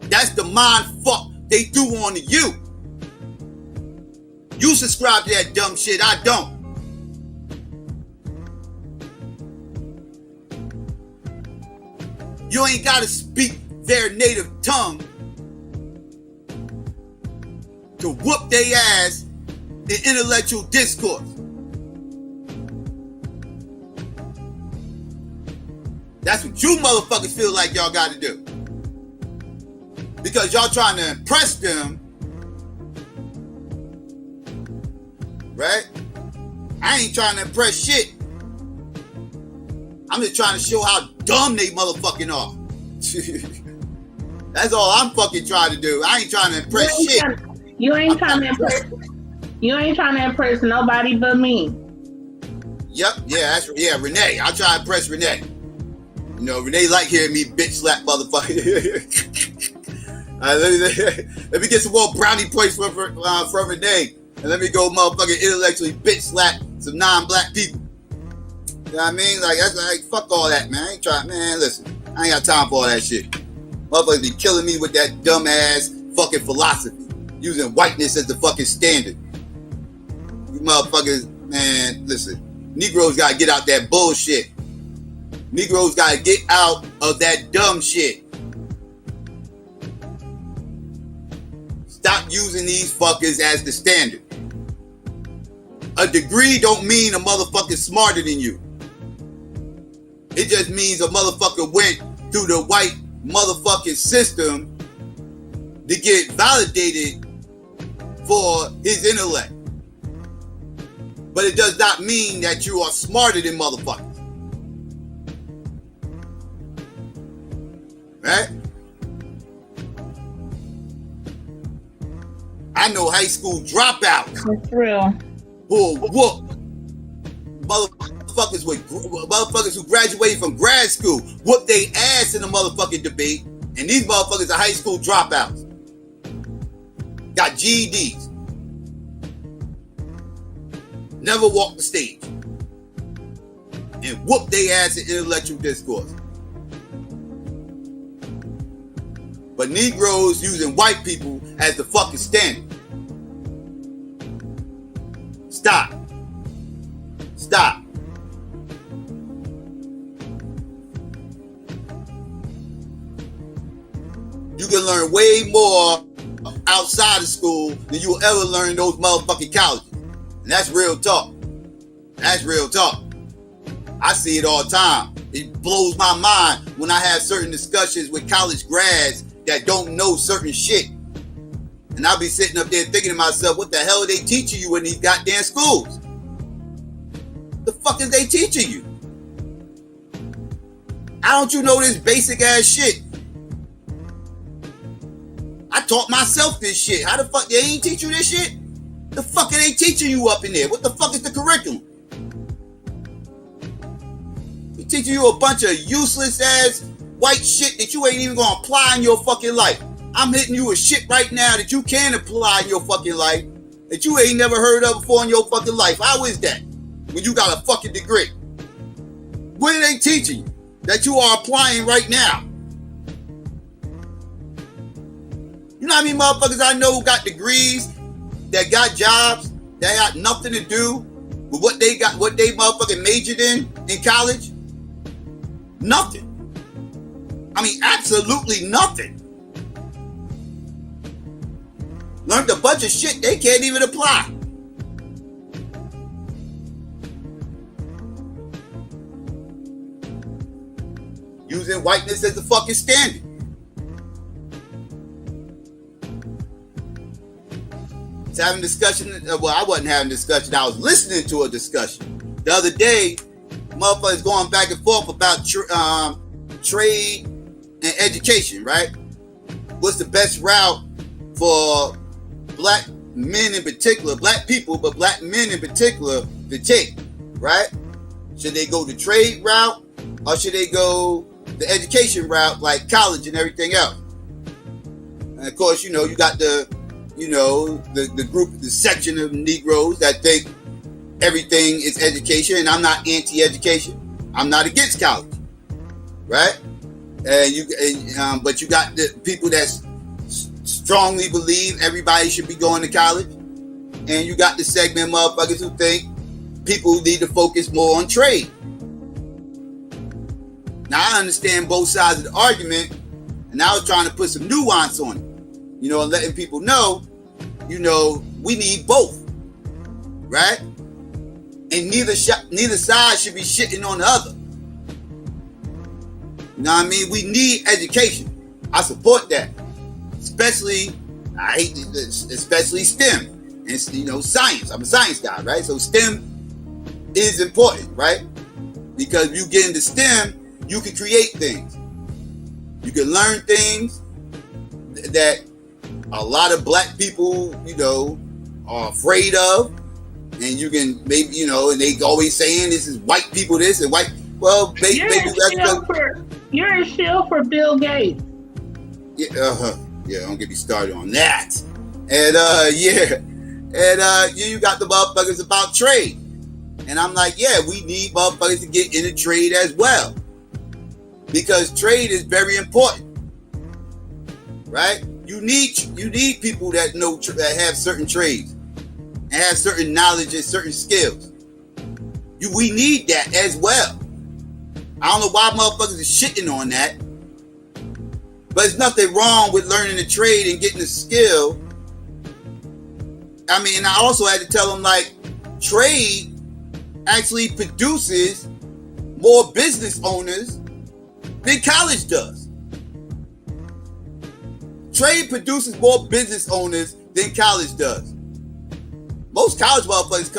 That's the mind fuck they do on to you. You subscribe to that dumb shit, I don't. You ain't gotta speak their native tongue to whoop their ass in intellectual discourse. That's what you motherfuckers feel like y'all gotta do. Because y'all trying to impress them, right? I ain't trying to impress shit. I'm just trying to show how dumb they motherfucking are. That's all I'm fucking trying to do. I ain't trying to impress shit. You ain't trying to impress. You ain't trying to impress nobody but me. Yep, yeah, Renee. I'll try to impress Renee. You know, Renee like hearing me bitch slap motherfucker. Let me get some more brownie points from Renee. And let me go motherfucking intellectually bitch slap some non-black people. You know what I mean? Like, that's like, fuck all that, man. I ain't trying, man, listen. I ain't got time for all that shit. Motherfuckers be killing me with that dumbass fucking philosophy. Using whiteness as the fucking standard. You motherfuckers, man, listen. Negroes gotta get out that bullshit. Negroes gotta get out of that dumb shit. Stop using these fuckers as the standard. A degree don't mean a motherfucker smarter than you. It just means a motherfucker went through the white motherfucking system to get validated for his intellect. But it does not mean that you are smarter than motherfuckers. Right? I know high school dropouts. That's real. Who whoop motherfuckers who graduated from grad school, whoop they ass in the motherfucking debate, and these motherfuckers are high school dropouts. Got GEDs. Never walked the stage. And whoop they ass in intellectual discourse. But Negroes using white people as the fucking standard. Stop. Stop. You can learn way more outside of school than you will ever learn in those motherfucking colleges. And that's real talk. That's real talk. I see it all the time. It blows my mind when I have certain discussions with college grads that don't know certain shit. And I'll be sitting up there thinking to myself, what the hell are they teaching you in these goddamn schools? The fuck is they teaching you? How don't you know this basic ass shit? I taught myself this shit. How the fuck they ain't teach you this shit? The fuck are they teaching you up in there? What the fuck is the curriculum? We teaching you a bunch of useless ass white shit that you ain't even gonna apply in your fucking life. I'm hitting you with shit right now that you can apply in your fucking life that you ain't never heard of before in your fucking life. How is that? When you got a fucking degree. What are they teaching you that you are applying right now? You know how many motherfuckers I know who got degrees, that got jobs, that got nothing to do with what they got, what they motherfucking majored in college? Nothing. I mean, absolutely nothing. Learned a bunch of shit they can't even apply. Using whiteness as the fucking standard. It's having discussion. Well, I wasn't having a discussion. I was listening to a discussion. The other day, motherfuckers going back and forth about trade and education, right? What's the best route for black men in particular, black people, but black men in particular to take, right? Should they go the trade route or should they go the education route like college and everything else? And of course, you got the group, the section of Negroes that think everything is education, and I'm not anti-education. I'm not against college, right? And but you got the people that strongly believe everybody should be going to college, and you got the segment motherfuckers who think people need to focus more on trade. Now I understand both sides of the argument, and I was trying to put some nuance on it, and letting people know, we need both, right? And neither side should be shitting on the other. You know what I mean? We need education. I support that. Especially STEM and science. I'm a science guy, right? So STEM is important, right? Because if you get into STEM, you can create things. You can learn things that a lot of black people, are afraid of. And you can maybe, and they always saying this is white people this and white. Well, maybe you're a shield for Bill Gates. Yeah, don't get me started on that. And you got the motherfuckers about trade. And I'm like, yeah, we need motherfuckers to get into trade as well. Because trade is very important. Right? You need people that know that have certain trades and have certain knowledge and certain skills. We need that as well. I don't know why motherfuckers are shitting on that. But there's nothing wrong with learning the trade and getting the skill. I mean, I also had to tell them, like, trade actually produces more business owners than college does. Trade produces more business owners than college does. Most college motherfuckers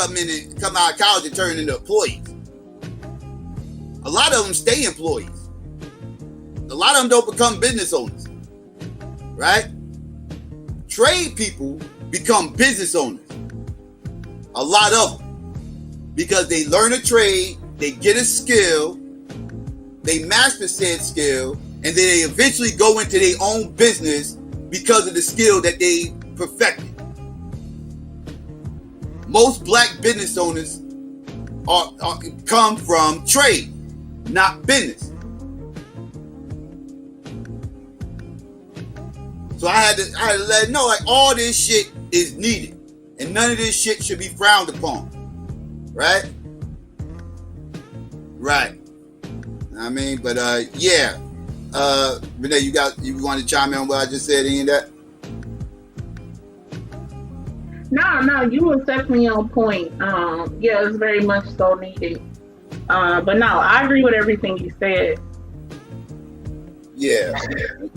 come out of college and turn into employees. A lot of them stay employees. A lot of them don't become business owners, right? Trade people become business owners. A lot of them. Because they learn a trade, they get a skill, they master said skill, and then they eventually go into their own business because of the skill that they perfected. Most black business owners come from trade, not business. So I had to let it know, like, all this shit is needed, and none of this shit should be frowned upon, right? Right. I mean, but yeah. Renee, you want to chime in on what I just said? Any of that? No, you was definitely on point. Yeah, it's very much so needed. But no, I agree with everything you said. Yeah.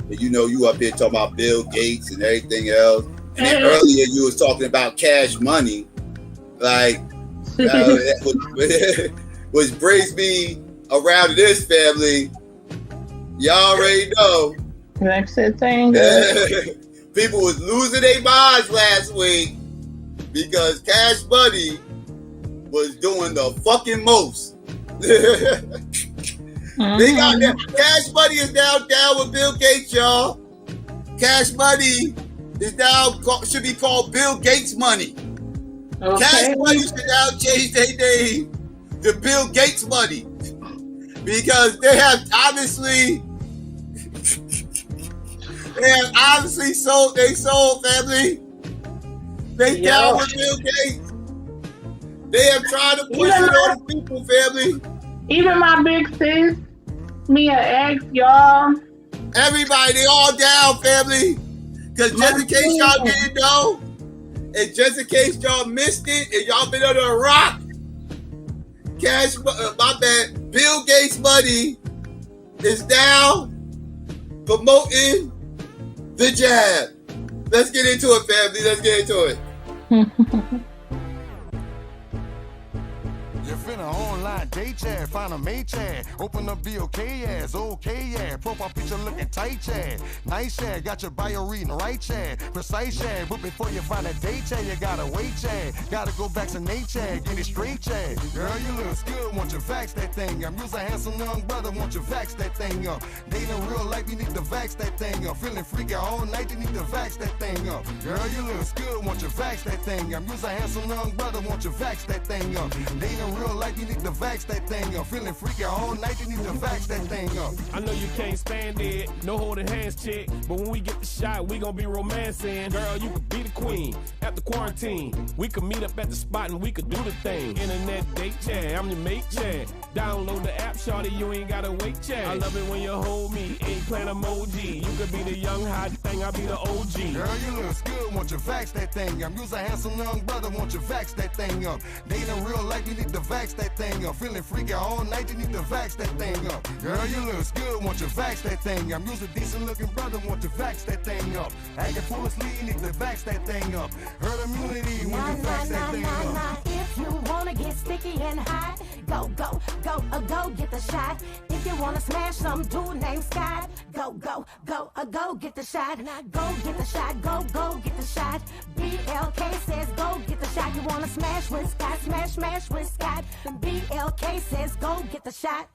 You up here talking about Bill Gates and everything else. And then earlier you was talking about cash money. Like, which brings me around to this family. Y'all already know. People was losing their minds last week because Cash Money was doing the fucking most. They got that. Cash Money is now down with Bill Gates, y'all. Cash Money is now should be called Bill Gates Money. Okay. Cash Money should now change their name to Bill Gates Money because they have obviously sold family. They down with Bill Gates. They have tried to push it on the people, family. Even my big sis, Mia asked y'all, Everybody, they all down, family. Because just in case y'all didn't know, and just in case y'all missed it, and y'all been under a rock, my bad, Bill Gates money is now promoting the jab. Let's get into it, family. Let's get into it. You finna online date chat, find a mate chat, open up BOK ass, okay yeah, profile picture looking tight chat, nice chat, got your bio reading right chat, precise chat, but before you find a date chat, you gotta wait chat, gotta go vaccinate chat, get it straight chat, girl you look good, want you vax that thing up, you's a handsome young brother, want you vax that thing up, dating real life, you need to vax that thing up, feeling freaky all night, you need to vax that thing up, girl you look good, want you vax that thing up, you's a handsome young brother, want you vax that thing up, dating real life, you need to vax that thing up. Feeling freaky all night, you need to vax that thing up. I know you can't stand it, no holding hands, chick. But when we get the shot, we gon' be romancing. Girl, you could be the queen after quarantine. We could meet up at the spot and we could do the thing. Internet date chat, I'm your mate chat. Download the app, shawty, you ain't gotta wait chat. I love it when you hold me, eggplant emoji. You could be the young hot thing, I'll be the OG. Girl, you look good, want you vax that thing up. You's a handsome young brother, want you vax that thing up. Dating real life, you need to vax that thing up. Feeling freaky all night, you need to vax that thing up. Girl, you look good, want you vax that thing up. You's a decent looking brother, want you vax that thing up. Acting full of sleep, you need to vax that thing up. Herd immunity when you vax that thing up. If you wanna get sticky and hot, go get the shot. If you wanna smash some dude named Scott, go get the shot. Go get the shot, go get the shot. BLK says go get the shot. You wanna smash with Scott, smash with Scott. BLK says go get the shot.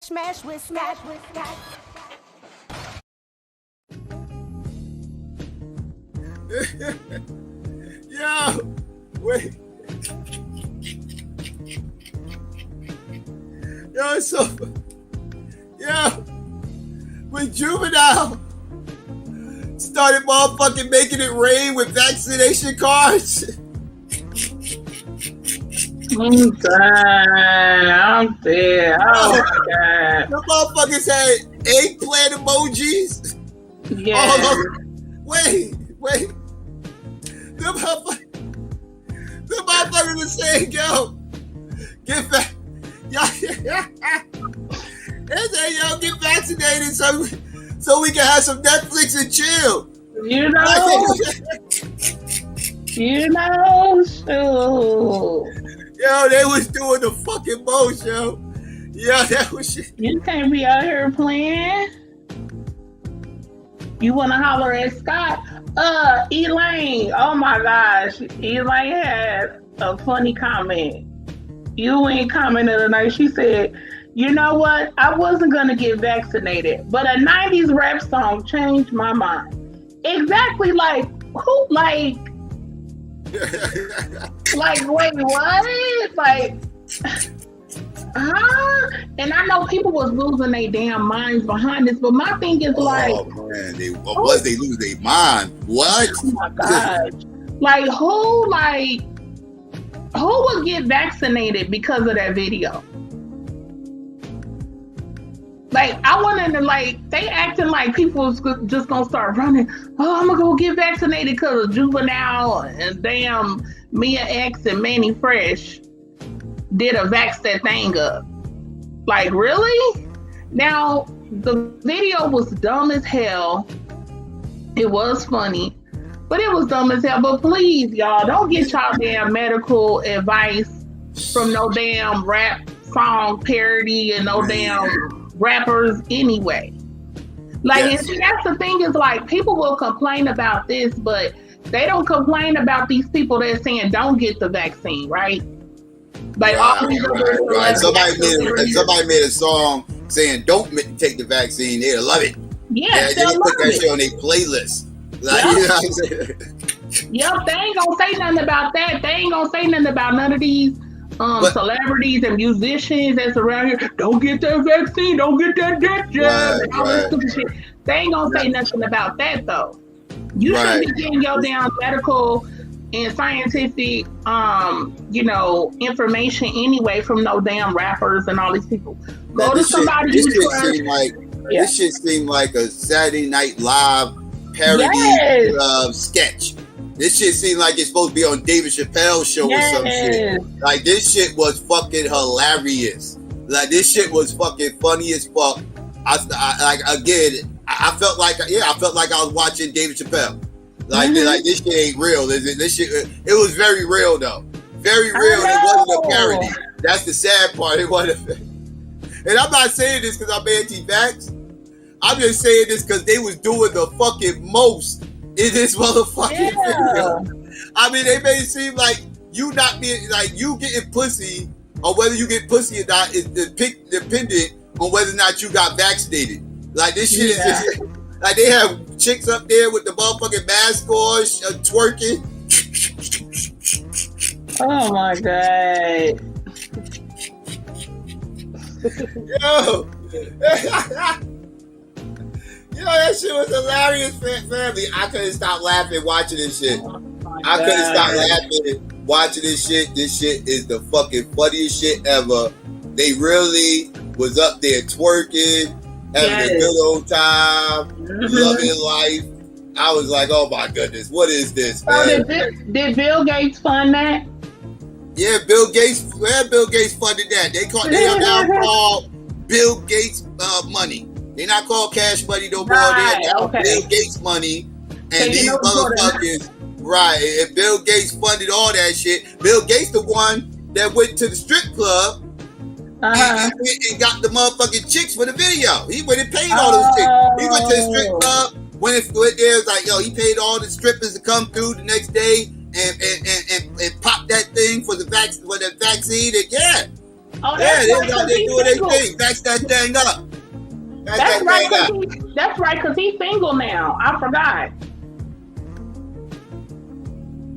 Smash with Scott. Yo, wait. Yo, so, yo, when Juvenile started motherfucking making it rain with vaccination cards. I'm dead. Oh my God. The motherfuckers had eggplant emojis. Yeah. Oh, wait. The motherfuckers were saying, yo, get back. They say, yo, get vaccinated so we can have some Netflix and chill. You know, shoot. Yo, they was doing the fucking most, yo. Yeah, that was shit. You can't be out here playing. You want to holler at Scott? Elaine. Oh my gosh. Elaine had a funny comment. You ain't commented tonight. She said, you know what? I wasn't going to get vaccinated, but a 90s rap song changed my mind. Exactly like, who, like, wait, what? Like, huh? And I know people was losing their damn minds behind this, but my thing is like, oh man, they lose their mind? What? Oh my gosh! Like who would get vaccinated because of that video? Like I wanted to they acting like people was just gonna start running. Oh, I'm gonna go get vaccinated because of Juvenile and damn Mia X and Manny Fresh did a vax that thing up. Like really? Now the video was dumb as hell. It was funny, but it was dumb as hell. But please, y'all, don't get y'all damn medical advice from no damn rap song parody and no damn rappers anyway. Like, yes. And see, that's the thing is like people will complain about this, but they don't complain about these people that's saying don't get the vaccine, right? Like right. Somebody made a song saying don't take the vaccine. They'll love it. Yeah, they put that shit on their playlist. Like, you know what I'm saying? Yep, they ain't gonna say nothing about that. They ain't gonna say nothing about none of these celebrities and musicians that's around here. Don't get that vaccine. Don't get that death jab. And all this stupid shit. They ain't gonna say nothing about that though. You shouldn't be getting your damn medical and scientific, information anyway from no damn rappers and all these people. Go to somebody This you shit trust. seemed like this shit seemed like a Saturday Night Live parody sketch. This shit seemed like it's supposed to be on David Chappelle's show or some shit. Like this shit was fucking hilarious. Like this shit was fucking funny as fuck. I felt like I was watching David Chappelle. Like this shit ain't real. This shit it was very real though. Very real. It wasn't a parody. That's the sad part. It wasn't. And I'm not saying this because I'm anti-vax. I'm just saying this because they was doing the fucking most in this motherfucking video. I mean, they made it seem like you not being like you getting pussy or whether you get pussy or not is dependent on whether or not you got vaccinated. Like this shit is just like they have chicks up there with the motherfucking mask on, twerking. Oh my god. Yo, that shit was hilarious, family. I couldn't stop laughing watching this shit. I couldn't stop laughing watching this shit. This shit is the fucking funniest shit ever. They really was up there twerking, having a good old time, loving life. I was like, oh my goodness, what is this, man? Did Bill Gates fund that? Yeah, Bill Gates funded that. They are now called Bill Gates money. They're not called cash money no more. They're now Bill Gates money. And these motherfuckers, right? And Bill Gates funded all that shit. Bill Gates the one that went to the strip club and got the motherfucking chicks for the video. He went and paid all those chicks. He went to the strip club. When it there, was like, yo, he paid all the strippers to come through the next day and pop that thing for the vaccine. And they doing their thing. Vax that thing up. That's right, because he's single now. I forgot.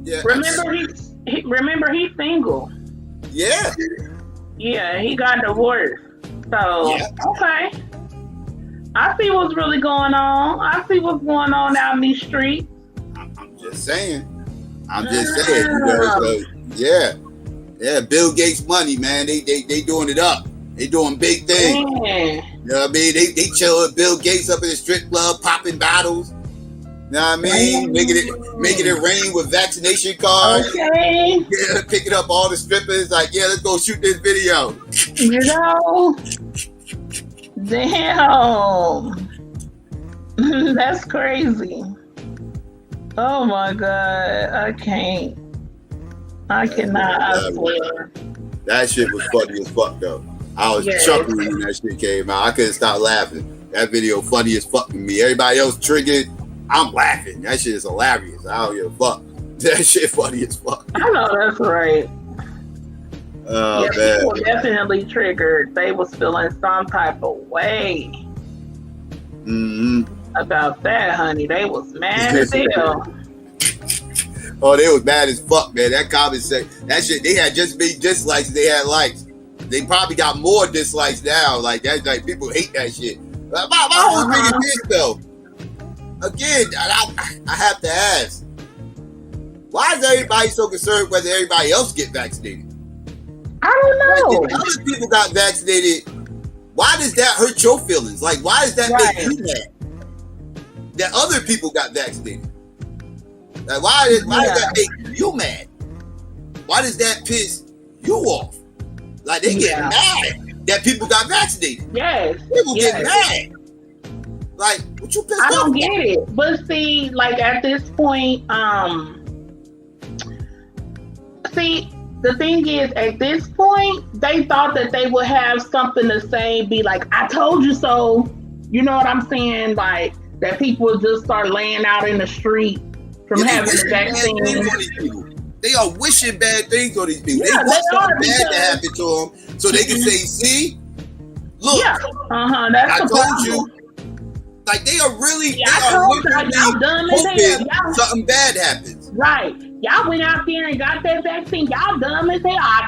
Yeah. Remember he's single. Yeah. Yeah, he got divorced. So okay. I see what's really going on. I see what's going on out in these streets. I'm just saying. Yeah, Bill Gates money, man. They doing it up. They doing big things. You know what I mean? They chill with Bill Gates up in the strip club, popping bottles. You know what I mean? Making it rain with vaccination cards. Okay. Yeah, picking up all the strippers. Like, yeah, let's go shoot this video. You know? Damn. That's crazy. Oh my god. I can't. I cannot, I swear. That shit was funny as fuck though. I was chuckling when that shit came out. I couldn't stop laughing. That video funny as fuck to me. Everybody else triggered. I'm laughing. That shit is hilarious. I don't give a fuck. That shit funny as fuck. I know that's right. Oh, man. People were definitely triggered. They was feeling some type of way about that, honey. They was mad as hell. Oh, they was mad as fuck, man. That comment section, that shit, they had just big dislikes. They had likes. They probably got more dislikes now. Like that, like people hate that shit. My whole thing is this though. Again, I have to ask, why is everybody so concerned whether everybody else get vaccinated? I don't know. Like, if other people got vaccinated, why does that hurt your feelings? Like, why does that make you mad that other people got vaccinated? Like, why does that make you mad? Why does that piss you off? Like, they get mad that people got vaccinated. Yes. People get mad. Like, what you pissed off? I don't get it. But see, like at this point, the thing is, at this point, they thought that they would have something to say, be like, I told you so. You know what I'm saying? Like, that people would just start laying out in the street from having the vaccine. They are wishing bad things on these people. They want something bad to happen to them so they can say, see? Look, I told you. Like, they are really, hoping something bad happens. Right. Y'all went out there and got that vaccine. Y'all dumb as hell. I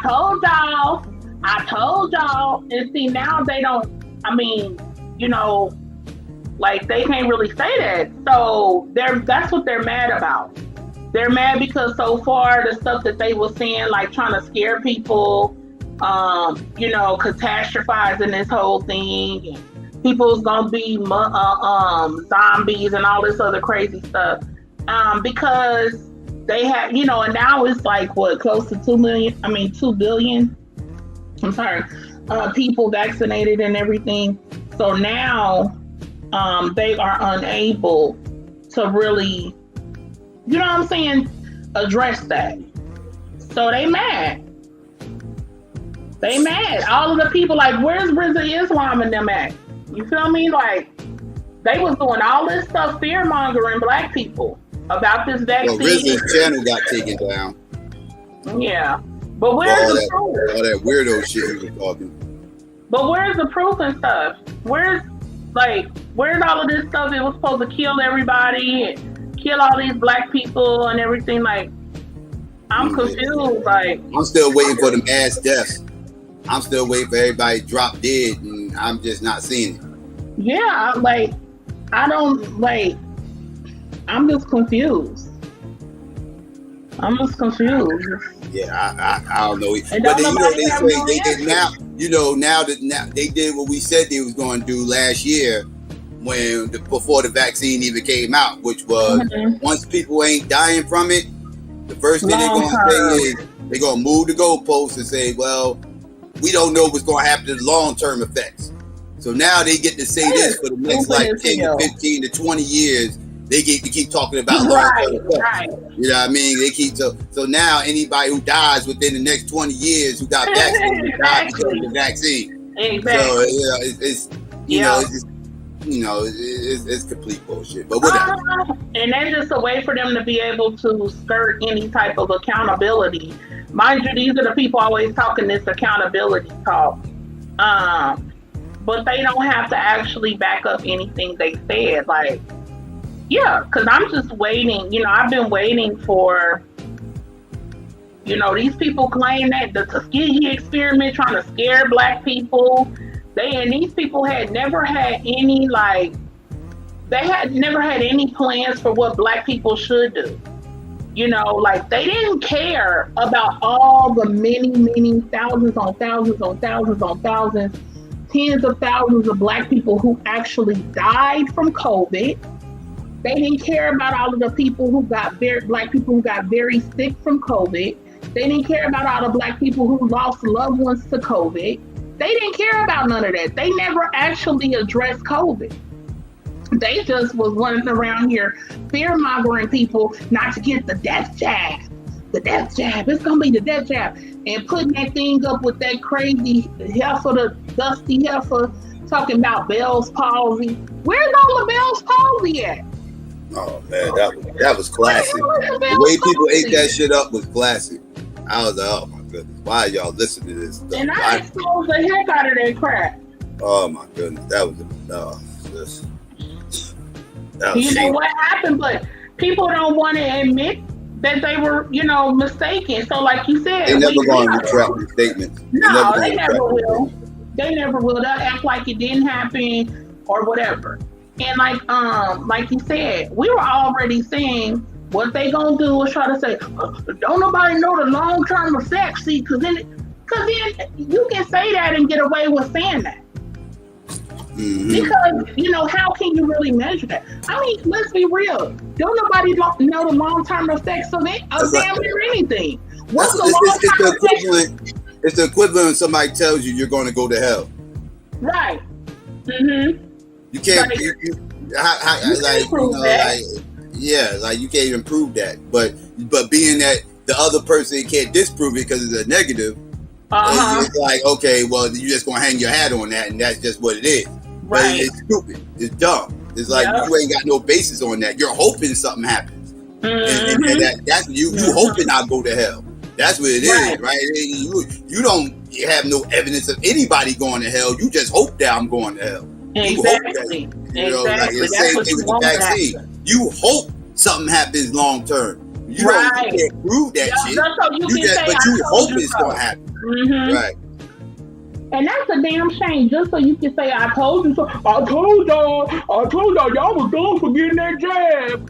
told y'all. And see, now they don't, I mean, you know, like they can't really say that. So that's what they're mad about. They're mad because so far the stuff that they were saying, like trying to scare people, you know, catastrophizing this whole thing, and people's gonna be zombies and all this other crazy stuff, because they have, you know, and now it's like what, close to 2 billion. I'm sorry, people vaccinated and everything. So now, they are unable to really, you know what I'm saying, address that. So they mad. They mad. All of the people, like, where's Rizzy Islam and them at? You feel me? Like, they was doing all this stuff, fear mongering black people about this vaccine. Well, Rizzy's channel got taken down. Yeah. But where's the proof? All that weirdo shit he was talking. But where's the proof and stuff? Where's all of this stuff? It was supposed to kill everybody and kill all these black people and everything. Like, I'm confused. Like, I'm still waiting for the mass deaths. I'm still waiting for everybody to drop dead, and I'm just not seeing it. Yeah, like, I'm just confused. Yeah, I don't know. But they did now. You know, now they did what we said they was going to do last year before the vaccine even came out, which was once people ain't dying from it, the first thing they're going to say is they're going to move the goalposts and say, well, we don't know what's going to happen to the long-term effects. So now they get to say this for the next like 10 to 15 to 20 years. They get to keep talking about long-term effects. Right. You know what I mean? They keep so now anybody who dies within the next 20 years who got vaccinated died because of the vaccine. Exactly. So it's complete bullshit. But whatever. And that's just a way for them to be able to skirt any type of accountability. Mind you, these are the people always talking this accountability talk. But they don't have to actually back up anything they said. Like, yeah, because I'm just waiting. You know, I've been waiting for, you know, these people claim that the Tuskegee experiment trying to scare black people. These people had never had any, like, they had never had any plans for what black people should do. You know, like, they didn't care about all the many thousands on thousands on thousands on thousands, tens of thousands of black people who actually died from COVID. They didn't care about all of the people black people who got very sick from COVID. They didn't care about all the black people who lost loved ones to COVID. They didn't care about none of that. They never actually addressed COVID. They just was running around here fear-mongering people not to get the death jab. The death jab. It's going to be the death jab. And putting that thing up with that crazy heifer, the dusty heifer, talking about Bell's palsy. Where's all the Bell's palsy at? Oh, man, that was classic. The way people ate that shit up was classic. I was like, oh, my goodness. Why are y'all listening to this stuff? And I exposed the heck out of that crap. Oh, my goodness. That was you know what happened, but people don't want to admit that they were, you know, mistaken. So, like you said, they never going to retract the statements. No, they never will. They never will. They'll act like it didn't happen or whatever. And like you said, we were already saying what they gonna do is try to say, don't nobody know the long-term effects. See, because then you can say that and get away with saying that. Mm-hmm. Because, you know, how can you really measure that? I mean, let's be real. Don't nobody know the long-term effects of damn near anything. What's the long-term effects? It's the equivalent of somebody tells you you're going to go to hell. Right. Mm-hmm. You can't, like, you can't even prove that. But being that the other person can't disprove it because it's a negative, it's like, okay, well, you're just going to hang your hat on that, and that's just what it is. Right. But it's stupid. It's dumb. It's like, you ain't got no basis on that. You're hoping something happens. Mm-hmm. And that's you hoping I'll go to hell. That's what it is, right? You don't have no evidence of anybody going to hell. You just hope that I'm going to hell. Exactly. Like the same thing with the vaccine. You hope something happens long term. You can't prove that shit. But you hope it's going to happen. Mm-hmm. Right. And that's a damn shame. Just so you can say, I told you so. I told y'all, y'all was dumb for getting that jab.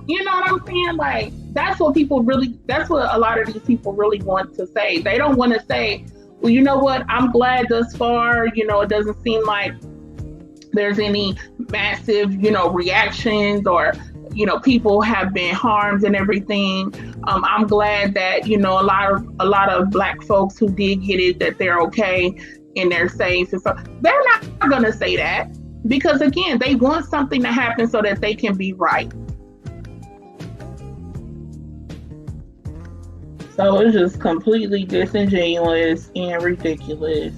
You know what I'm saying? Like, that's what a lot of these people really want to say. They don't want to say, well, you know what, I'm glad thus far, it doesn't seem like there's any massive, reactions or, people have been harmed and everything. I'm glad that, a lot of Black folks who did get it, that they're okay and they're safe. And so they're not going to say that because, again, they want something to happen so that they can be right. So it's just completely disingenuous and ridiculous.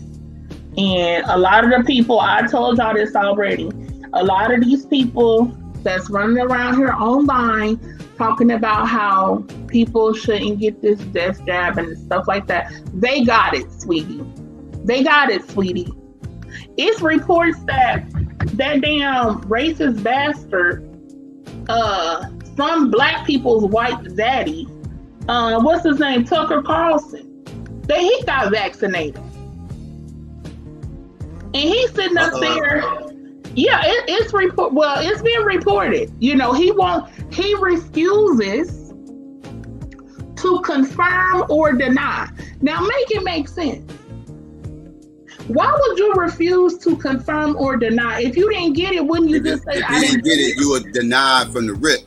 And a lot of the people, I told y'all this already, a lot of these people that's running around here online talking about how people shouldn't get this death jab and stuff like that, they got it, sweetie. They got it, sweetie. It's reports that damn racist bastard, some Black people's white daddy, what's his name, Tucker Carlson, that he got vaccinated. And he's sitting up there. Yeah, it's being reported. He refuses to confirm or deny. Now make it make sense. Why would you refuse to confirm or deny? If you didn't get it, wouldn't you just say, I didn't get it? You would deny from the rip.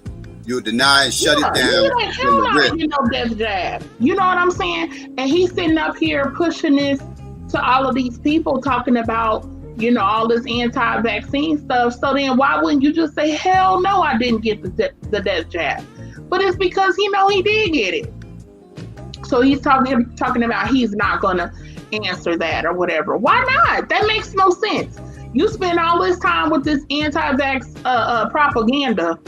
You would deny and shut it down from the rip. Death jab. You know what I'm saying? And he's sitting up here pushing this to all of these people, talking about, all this anti-vaccine stuff. So then why wouldn't you just say, hell no, I didn't get the death jab? But it's because he did get it. So he's talking about he's not going to answer that or whatever. Why not? That makes no sense. You spend all this time with this anti-vax propaganda,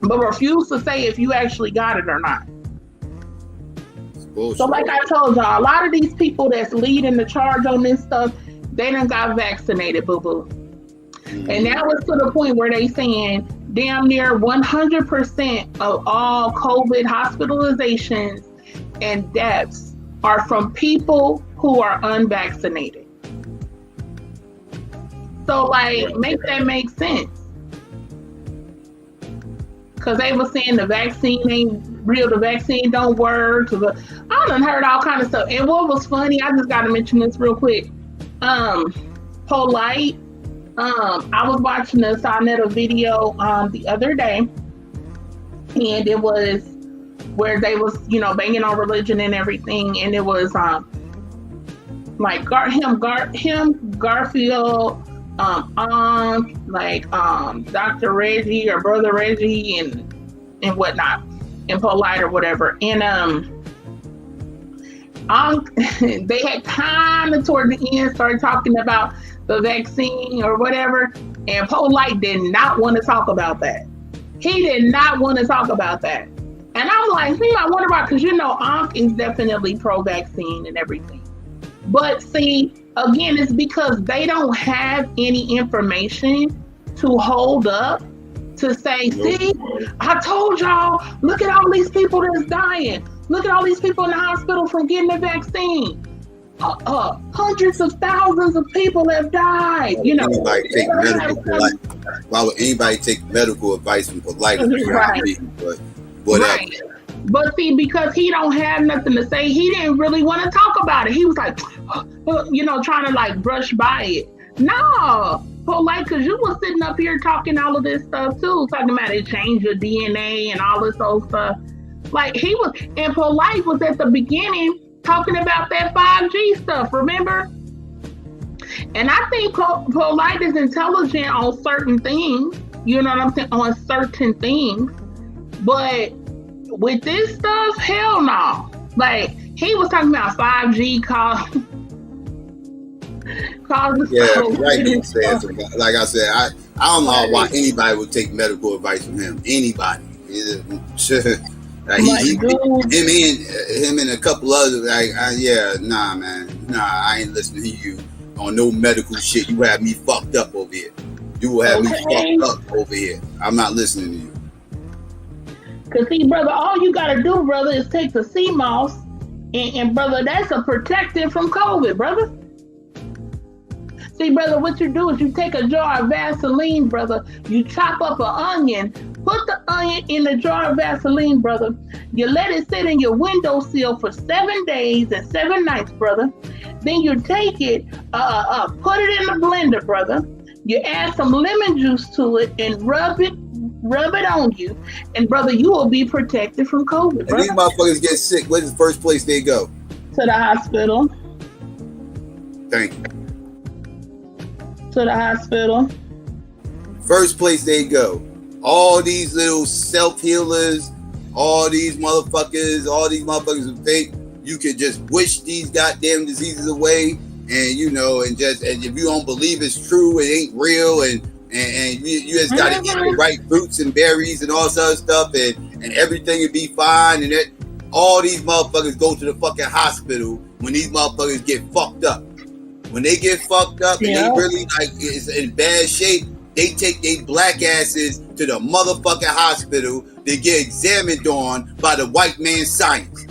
but refuse to say if you actually got it or not. So like I told y'all, a lot of these people that's leading the charge on this stuff, they done got vaccinated, boo-boo. And now it's to the point where they saying damn near 100% of all COVID hospitalizations and deaths are from people who are unvaccinated. So make that make sense. Because they were saying the vaccine ain't real, the vaccine don't work. I done heard all kind of stuff. And what was funny, I just got to mention this real quick. Polite. I was watching a Sonetta video the other day, and it was where they was, banging on religion and everything, and it was Garfield, Dr. Reggie or Brother Reggie and whatnot, and Polite or whatever. And they had kind of toward the end started talking about the vaccine or whatever, and Polite did not want to talk about that. He did not want to talk about that. And I'm like, I wonder about, because Ankh is definitely pro-vaccine and everything. But see, again, it's because they don't have any information to hold up to say, see, I told y'all, look at all these people that's dying. Look at all these people in the hospital from getting the vaccine. Hundreds of thousands of people have died. Why would anybody take medical advice from Polite? Right. But whatever. Right. But see, because he don't have nothing to say, he didn't really want to talk about it. He was like, trying to brush by it. No, Polite, because you was sitting up here talking all of this stuff too, talking about it changed your DNA and all this old stuff. He was, and Polite was at the beginning talking about that 5G stuff, remember? And I think Polite is intelligent on certain things, you know what I'm saying, on certain things. But with this stuff, hell no. He was talking about 5G causes. Yeah, right. Like I said, I don't know why anybody would take medical advice from him. Anybody. Him and a couple others, nah, man. Nah, I ain't listening to you on no medical shit. You have me fucked up over here. You will have me fucked up over here. I'm not listening to you. Because see, brother, all you gotta do, brother, is take the sea moss, and brother, that's a protective from COVID, brother. See, brother, what you do is you take a jar of Vaseline, brother. You chop up an onion, put the onion in the jar of Vaseline, brother. You let it sit in your windowsill for 7 days and 7 nights, brother. Then you take it, put it in the blender, brother. You add some lemon juice to it and rub it on you. And, brother, you will be protected from COVID, brother. And these motherfuckers get sick. Where's the first place they go? To the hospital. Thank you. To the hospital. First place they go. All these little self-healers, all these motherfuckers who think you could just wish these goddamn diseases away, and you know, and if you don't believe it's true, it ain't real, and you just gotta eat the right fruits and berries and all this other stuff, and everything will be fine, and all these motherfuckers go to the fucking hospital when these motherfuckers get fucked up. When they get fucked up and they really is in bad shape, they take their black asses to the motherfucking hospital to get examined on by the white man's science.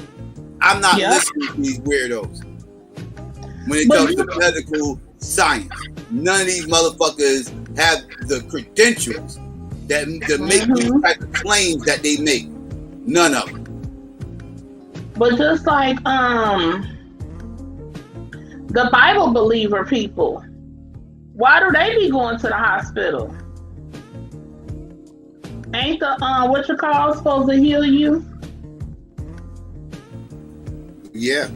I'm not listening to these weirdos. When it comes to medical science, none of these motherfuckers have the credentials that to make these type of claims that they make. None of them. But just like the Bible believer people, why do they be going to the hospital? Ain't the what you call supposed to heal you? Yeah.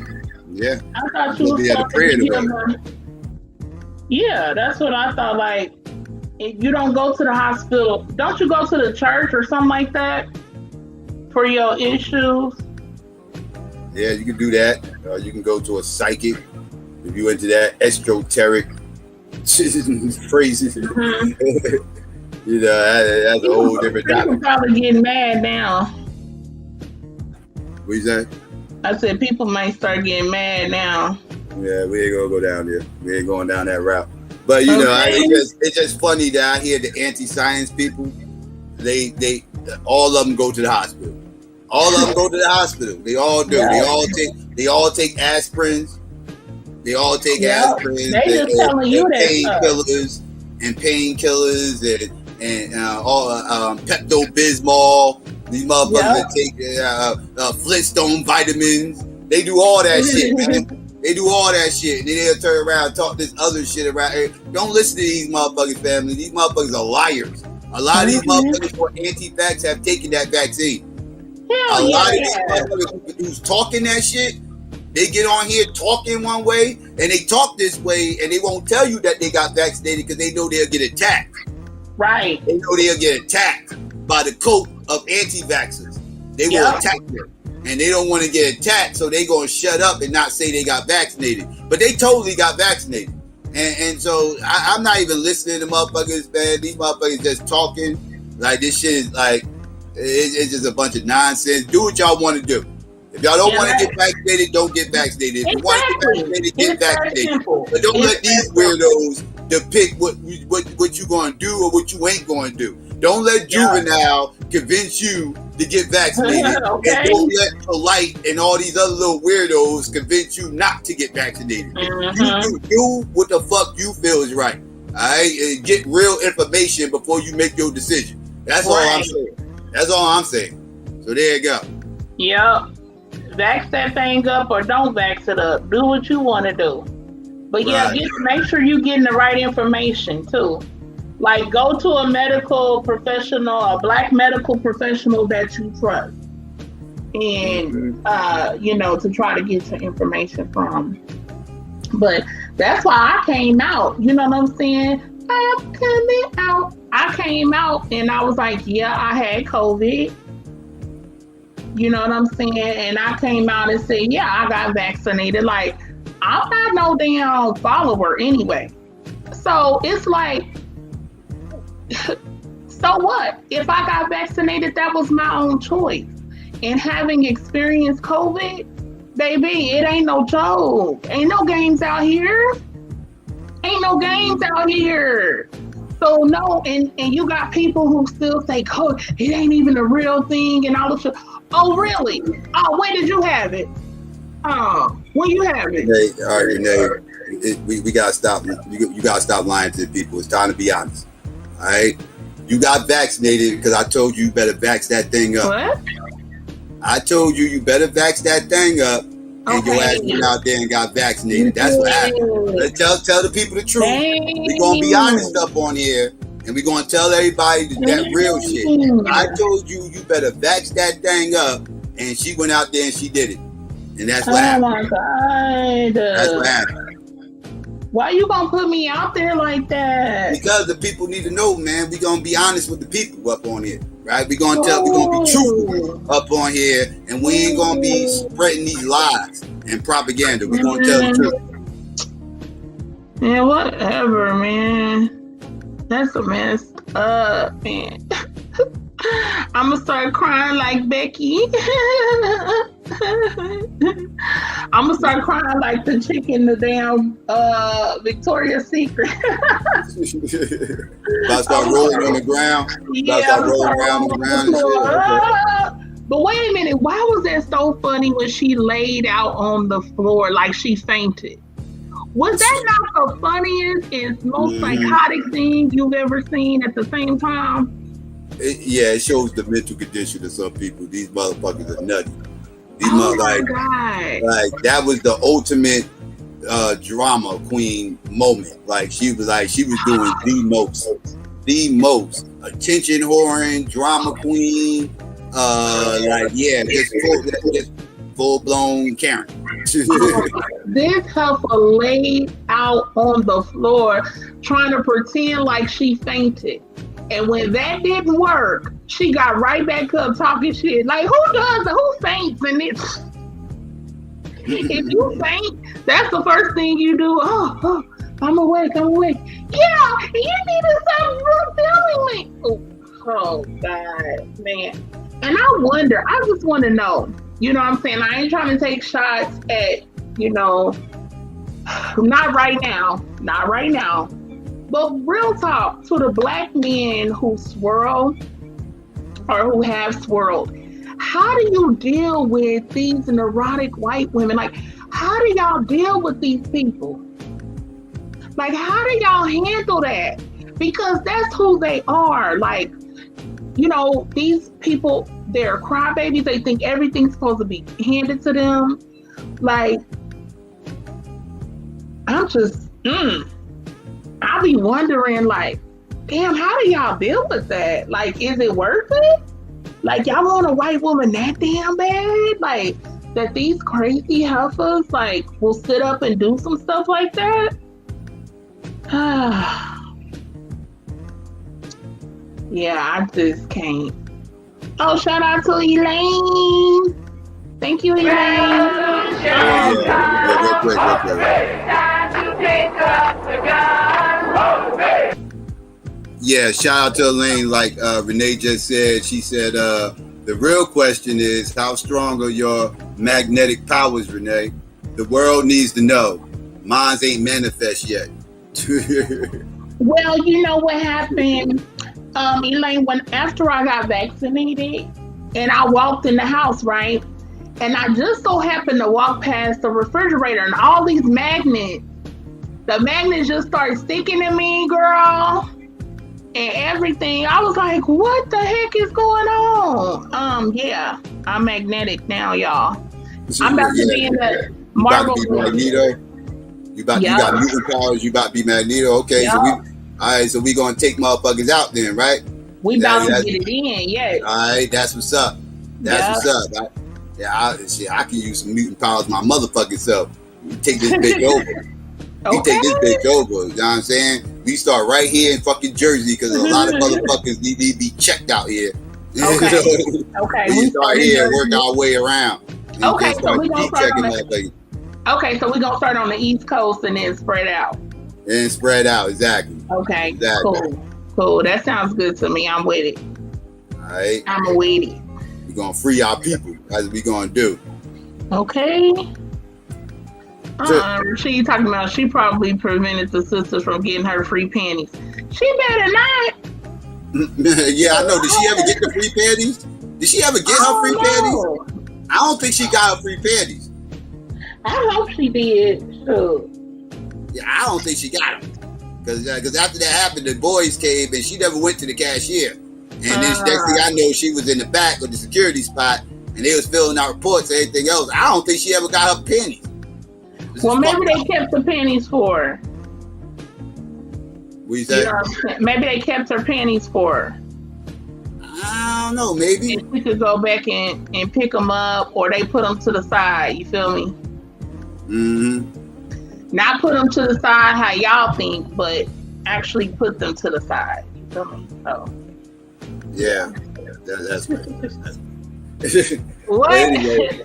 I thought you were supposed to heal them. Yeah, that's what I thought. Like, if you don't go to the hospital, don't you go to the church or something like that for your issues? Yeah, you can do that. You can go to a psychic if you into that esoteric phrases. You know, that's a whole different topic. People probably getting mad now. What you say? I said people might start getting mad now. Yeah, we ain't gonna go down there. We ain't going down that route. But you know, it's just funny that I hear the anti-science people. They all of them go to the hospital. All of them go to the hospital. They all do. Yeah. They all take aspirins. They all take aspirins. They just telling you that painkillers and Pepto-Bismol. These motherfuckers that take Flintstone vitamins. They do all that shit, man. They do all that shit. And then they'll turn around and talk this other shit around here. Don't listen to these motherfuckers, family. These motherfuckers are liars. A lot of these motherfuckers who are anti-vax have taken that vaccine. A lot of these motherfuckers who's talking that shit, they get on here talking one way and they talk this way and they won't tell you that they got vaccinated because they know they'll get attacked. Right. They know they'll get attacked by the cult of anti-vaxxers. They will attack them. And they don't want to get attacked, so they going to shut up and not say they got vaccinated. But they totally got vaccinated. And so I'm not even listening to motherfuckers, man. These motherfuckers just talking. Like, this shit is like, it's just a bunch of nonsense. Do what y'all want to do. If y'all don't want to get vaccinated, don't get vaccinated. If you want to get vaccinated, get vaccinated. But don't let these weirdos depict what you're going to do or what you ain't going to do. Don't let Juvenile convince you to get vaccinated. And don't let Polite and all these other little weirdos convince you not to get vaccinated. You do what the fuck you feel is right. All right? And get real information before you make your decision. That's all I'm saying. That's all I'm saying. So there you go. Yep. Vax that thing up or don't vax it up. Do what you want to do. But make sure you're getting the right information too. Like, go to a medical professional, a black medical professional that you trust. And, to try to get your information from. But that's why I came out. You know what I'm saying? I'm coming out. I came out and I was like, I had COVID. You know what I'm saying? And I came out and said, I got vaccinated. Like, I'm not no damn follower anyway. So it's like, so what? If I got vaccinated, that was my own choice. And having experienced COVID, baby, it ain't no joke. Ain't no games out here. So no, and you got people who still say, "Oh, it ain't even a real thing," and all this shit. Oh, really? Oh, when did you have it? When you have it? Renee, We gotta stop. You gotta stop lying to the people. It's time to be honest. All right. You got vaccinated because I told you better vax that thing up. What? I told you better vax that thing up, and your ass went out there and got vaccinated. That's what happened. Let's tell the people the truth. We're gonna be honest up on here, and we're gonna tell everybody that real shit. I told you better vax that thing up, and she went out there and she did it, and that's what happened. Oh my God! That's what happened. Why you gonna put me out there like that? Because the people need to know, man. We gonna be honest with the people up on here, right? We gonna be truthful up on here, and we ain't gonna be spreading these lies and propaganda. We gonna tell the truth. Man, whatever, man. That's a mess up, man. I'm gonna start crying like Becky. I'm gonna start crying like the chick in the damn Victoria's Secret. About to start rolling on the ground. But wait a minute, why was that so funny when she laid out on the floor like she fainted? Was that not the funniest and most psychotic thing you've ever seen at the same time? It shows the mental condition of some people. These motherfuckers are nutty. These God. Like that was the ultimate drama queen moment. Like she was doing the most attention whoring drama queen. Just full blown Karen. This heifer laid out on the floor trying to pretend like she fainted. And when that didn't work, she got right back up talking shit. Like, who faints in this? If you faint, that's the first thing you do. Oh, I'm awake. Yeah, you need to stop feeling me. Oh, God, man. And I just want to know, you know what I'm saying? I ain't trying to take shots at, not right now. But real talk, to the black men who swirl or who have swirled, how do you deal with these neurotic white women? Like, how do y'all deal with these people? Like, how do y'all handle that? Because that's who they are. Like, these people, they're crybabies. They think everything's supposed to be handed to them. Like, I'm just, I'll be wondering, like, damn, how do y'all deal with that? Like, is it worth it? Like, y'all want a white woman that damn bad? Like, that these crazy heifers, like, will sit up and do some stuff like that? Yeah, I just can't. Oh, shout out to Elaine. Thank you, Elaine. Yeah, shout out to Elaine. Like Renee just said, she said, the real question is, how strong are your magnetic powers, Renee? The world needs to know. Mine ain't manifest yet. Well, you know what happened, Elaine, after I got vaccinated and I walked in the house, right? And I just so happened to walk past the refrigerator and all these magnets, the magnets just started sticking to me, girl, and everything. I was like, what the heck is going on? Yeah, I'm magnetic now, y'all. I'm about to be in the Marvel. You got mutant powers, you about to be Magneto. Okay, so we gonna take motherfuckers out then, right? We about to get it in, yes. All right, that's what's up. That's what's up. I can use some mutant powers my motherfucking self. You take this bitch over. You take this bitch over. You know what I'm saying? We start right here in fucking Jersey because a lot of motherfuckers need to be checked out here. Okay. We start here and work our way around. Okay, so we're gonna start on the East Coast and then spread out. Exactly. Okay, exactly. Cool. That sounds good to me. I'm with it. All right. I'm with it. We're gonna free our people. That's what we gonna do. Okay. She talking about she probably prevented the sisters from getting her free panties. She better not. Yeah, I know. Did she ever get the free panties? Did she ever get her free panties? I don't think she got her free panties. I hope she did. Sure. Yeah, I don't think she got him. Because after that happened, the boys came and she never went to the cashier. And then next thing I know, she was in the back of the security spot and they was filling out reports and everything else. I don't think she ever got her pennies. Well, maybe they kept the pennies for her. What you say? You know, maybe they kept her pennies for her. I don't know, maybe. And we could go back and pick them up, or they put them to the side, you feel me? Mm-hmm. Not put them to the side how y'all think, but actually put them to the side, you feel me? So. Yeah, that's right. What? Anyway,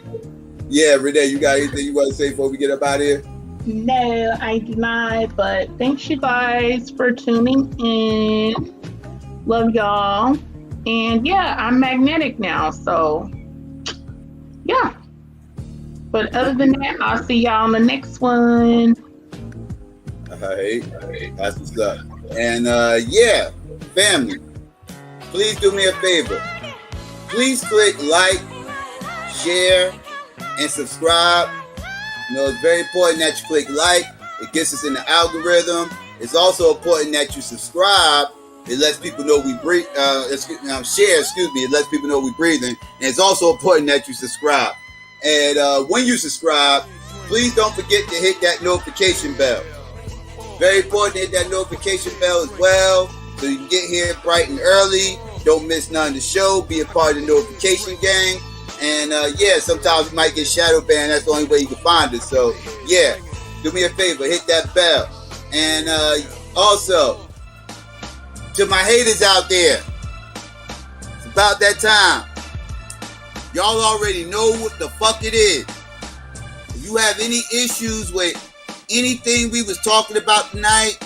yeah, Renee, you got anything you want to say before we get up out of here? No, I do not, but thanks you guys for tuning in. Love y'all. And yeah, I'm magnetic now, so yeah. But other than that, I'll see y'all on the next one. All right. That's what's up. And yeah, family, please do me a favor. Please click like, share, and subscribe. You know, it's very important that you click like. It gets us in the algorithm. It's also important that you subscribe. It lets people know we breathe. Share, it lets people know we're breathing. And it's also important that you subscribe. And when you subscribe, please don't forget to hit that notification bell. Very important to hit that notification bell as well, so you can get here bright and early. Don't miss none of the show. Be a part of the notification gang. And yeah, sometimes we might get shadow banned. That's the only way you can find us. So yeah, do me a favor, hit that bell. And also, to my haters out there, it's about that time. Y'all already know what the fuck it is. If you have any issues with anything we was talking about tonight,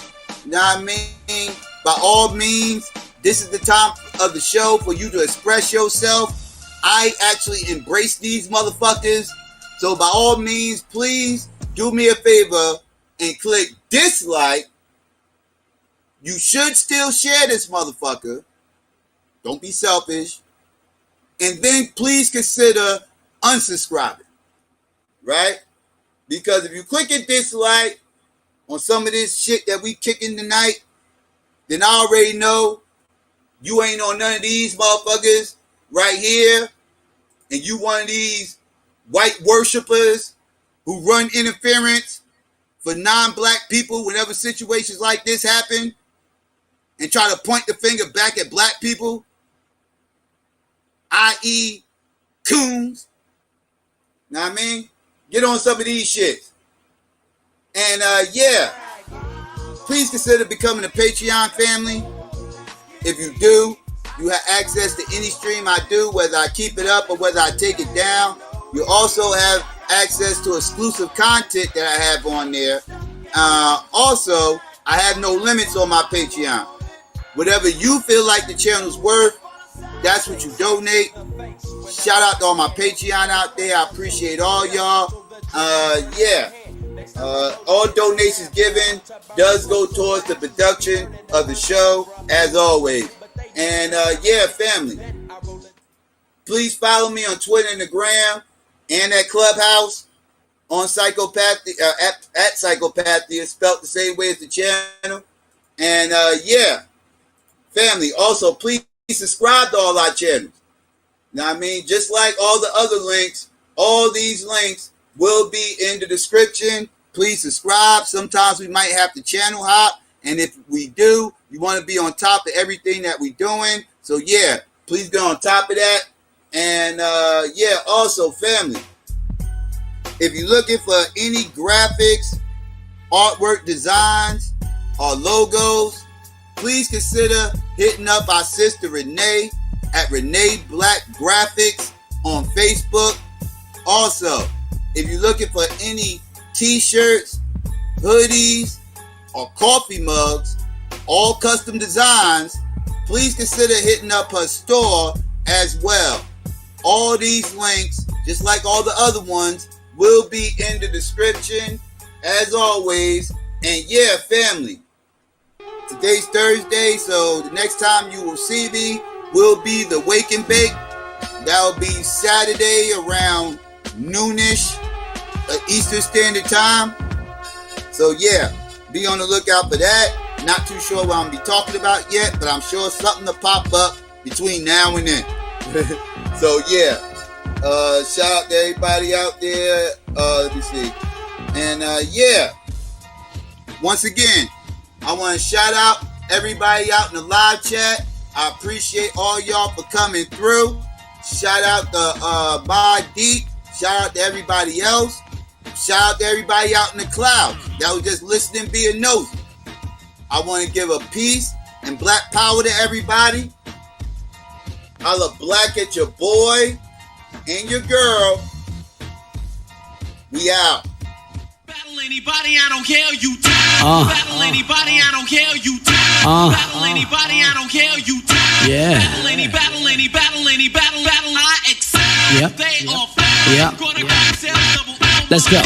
you know what I mean? By all means, this is the time of the show for you to express yourself. I actually embrace these motherfuckers. So by all means, please do me a favor and click dislike. You should still share this motherfucker. Don't be selfish. And then please consider unsubscribing. Right? Because if you click a dislike on some of this shit that we kicking tonight, then I already know you ain't on none of these motherfuckers right here. And you one of these white worshipers who run interference for non-black people whenever situations like this happen and try to point the finger back at black people, i.e. coons. Know what I mean? Get on some of these shits. And yeah, please consider becoming a Patreon family. If you do, you have access to any stream I do, whether I keep it up or whether I take it down. You also have access to exclusive content that I have on there. Also, I have no limits on my Patreon. Whatever you feel like the channel's worth, that's what you donate. Shout out to all my Patreon out there. I appreciate all y'all. Yeah. All donations given does go towards the production of the show, as always. And yeah, family, please follow me on Twitter and the Gram and at Clubhouse on Psychopathy at Psykopathy. It's spelled the same way as the channel. And yeah, family, also please subscribe to all our channels. You know what I mean? Just like all the other links, all these links will be in the description. Please subscribe. Sometimes we might have to channel hop. And if we do, you want to be on top of everything that we're doing. So yeah, please be on top of that. And yeah, also family, if you're looking for any graphics, artwork designs, or logos, please consider hitting up our sister Renee at Renee Black Graphics on Facebook. Also, if you're looking for any t-shirts, hoodies, or coffee mugs, all custom designs, please consider hitting up her store as well. All these links, just like all the other ones, will be in the description as always. And yeah, family, today's Thursday, so the next time you will see me will be the Wake and Bake. That will be Saturday around noonish Eastern Standard Time. So yeah, be on the lookout for that. Not too sure what I'm going to be talking about yet, but I'm sure something to pop up between now and then. So, yeah. Shout out to everybody out there. Let me see. And, yeah. Once again, I want to shout out everybody out in the live chat. I appreciate all y'all for coming through. Shout out to D.A.B.A.T.E. Shout out to everybody else. Shout out to everybody out in the clouds that was just listening, being nosy. I want to give a peace and black power to everybody. Holla black at your boy and your girl. We out. Battle anybody, I don't care, you die. Battle anybody, I don't care, you die. Battle anybody, I don't care, you die. Yeah. Battle any, I accept. Yep. They are fine. Yep. Gonna grab sales double. Let's go.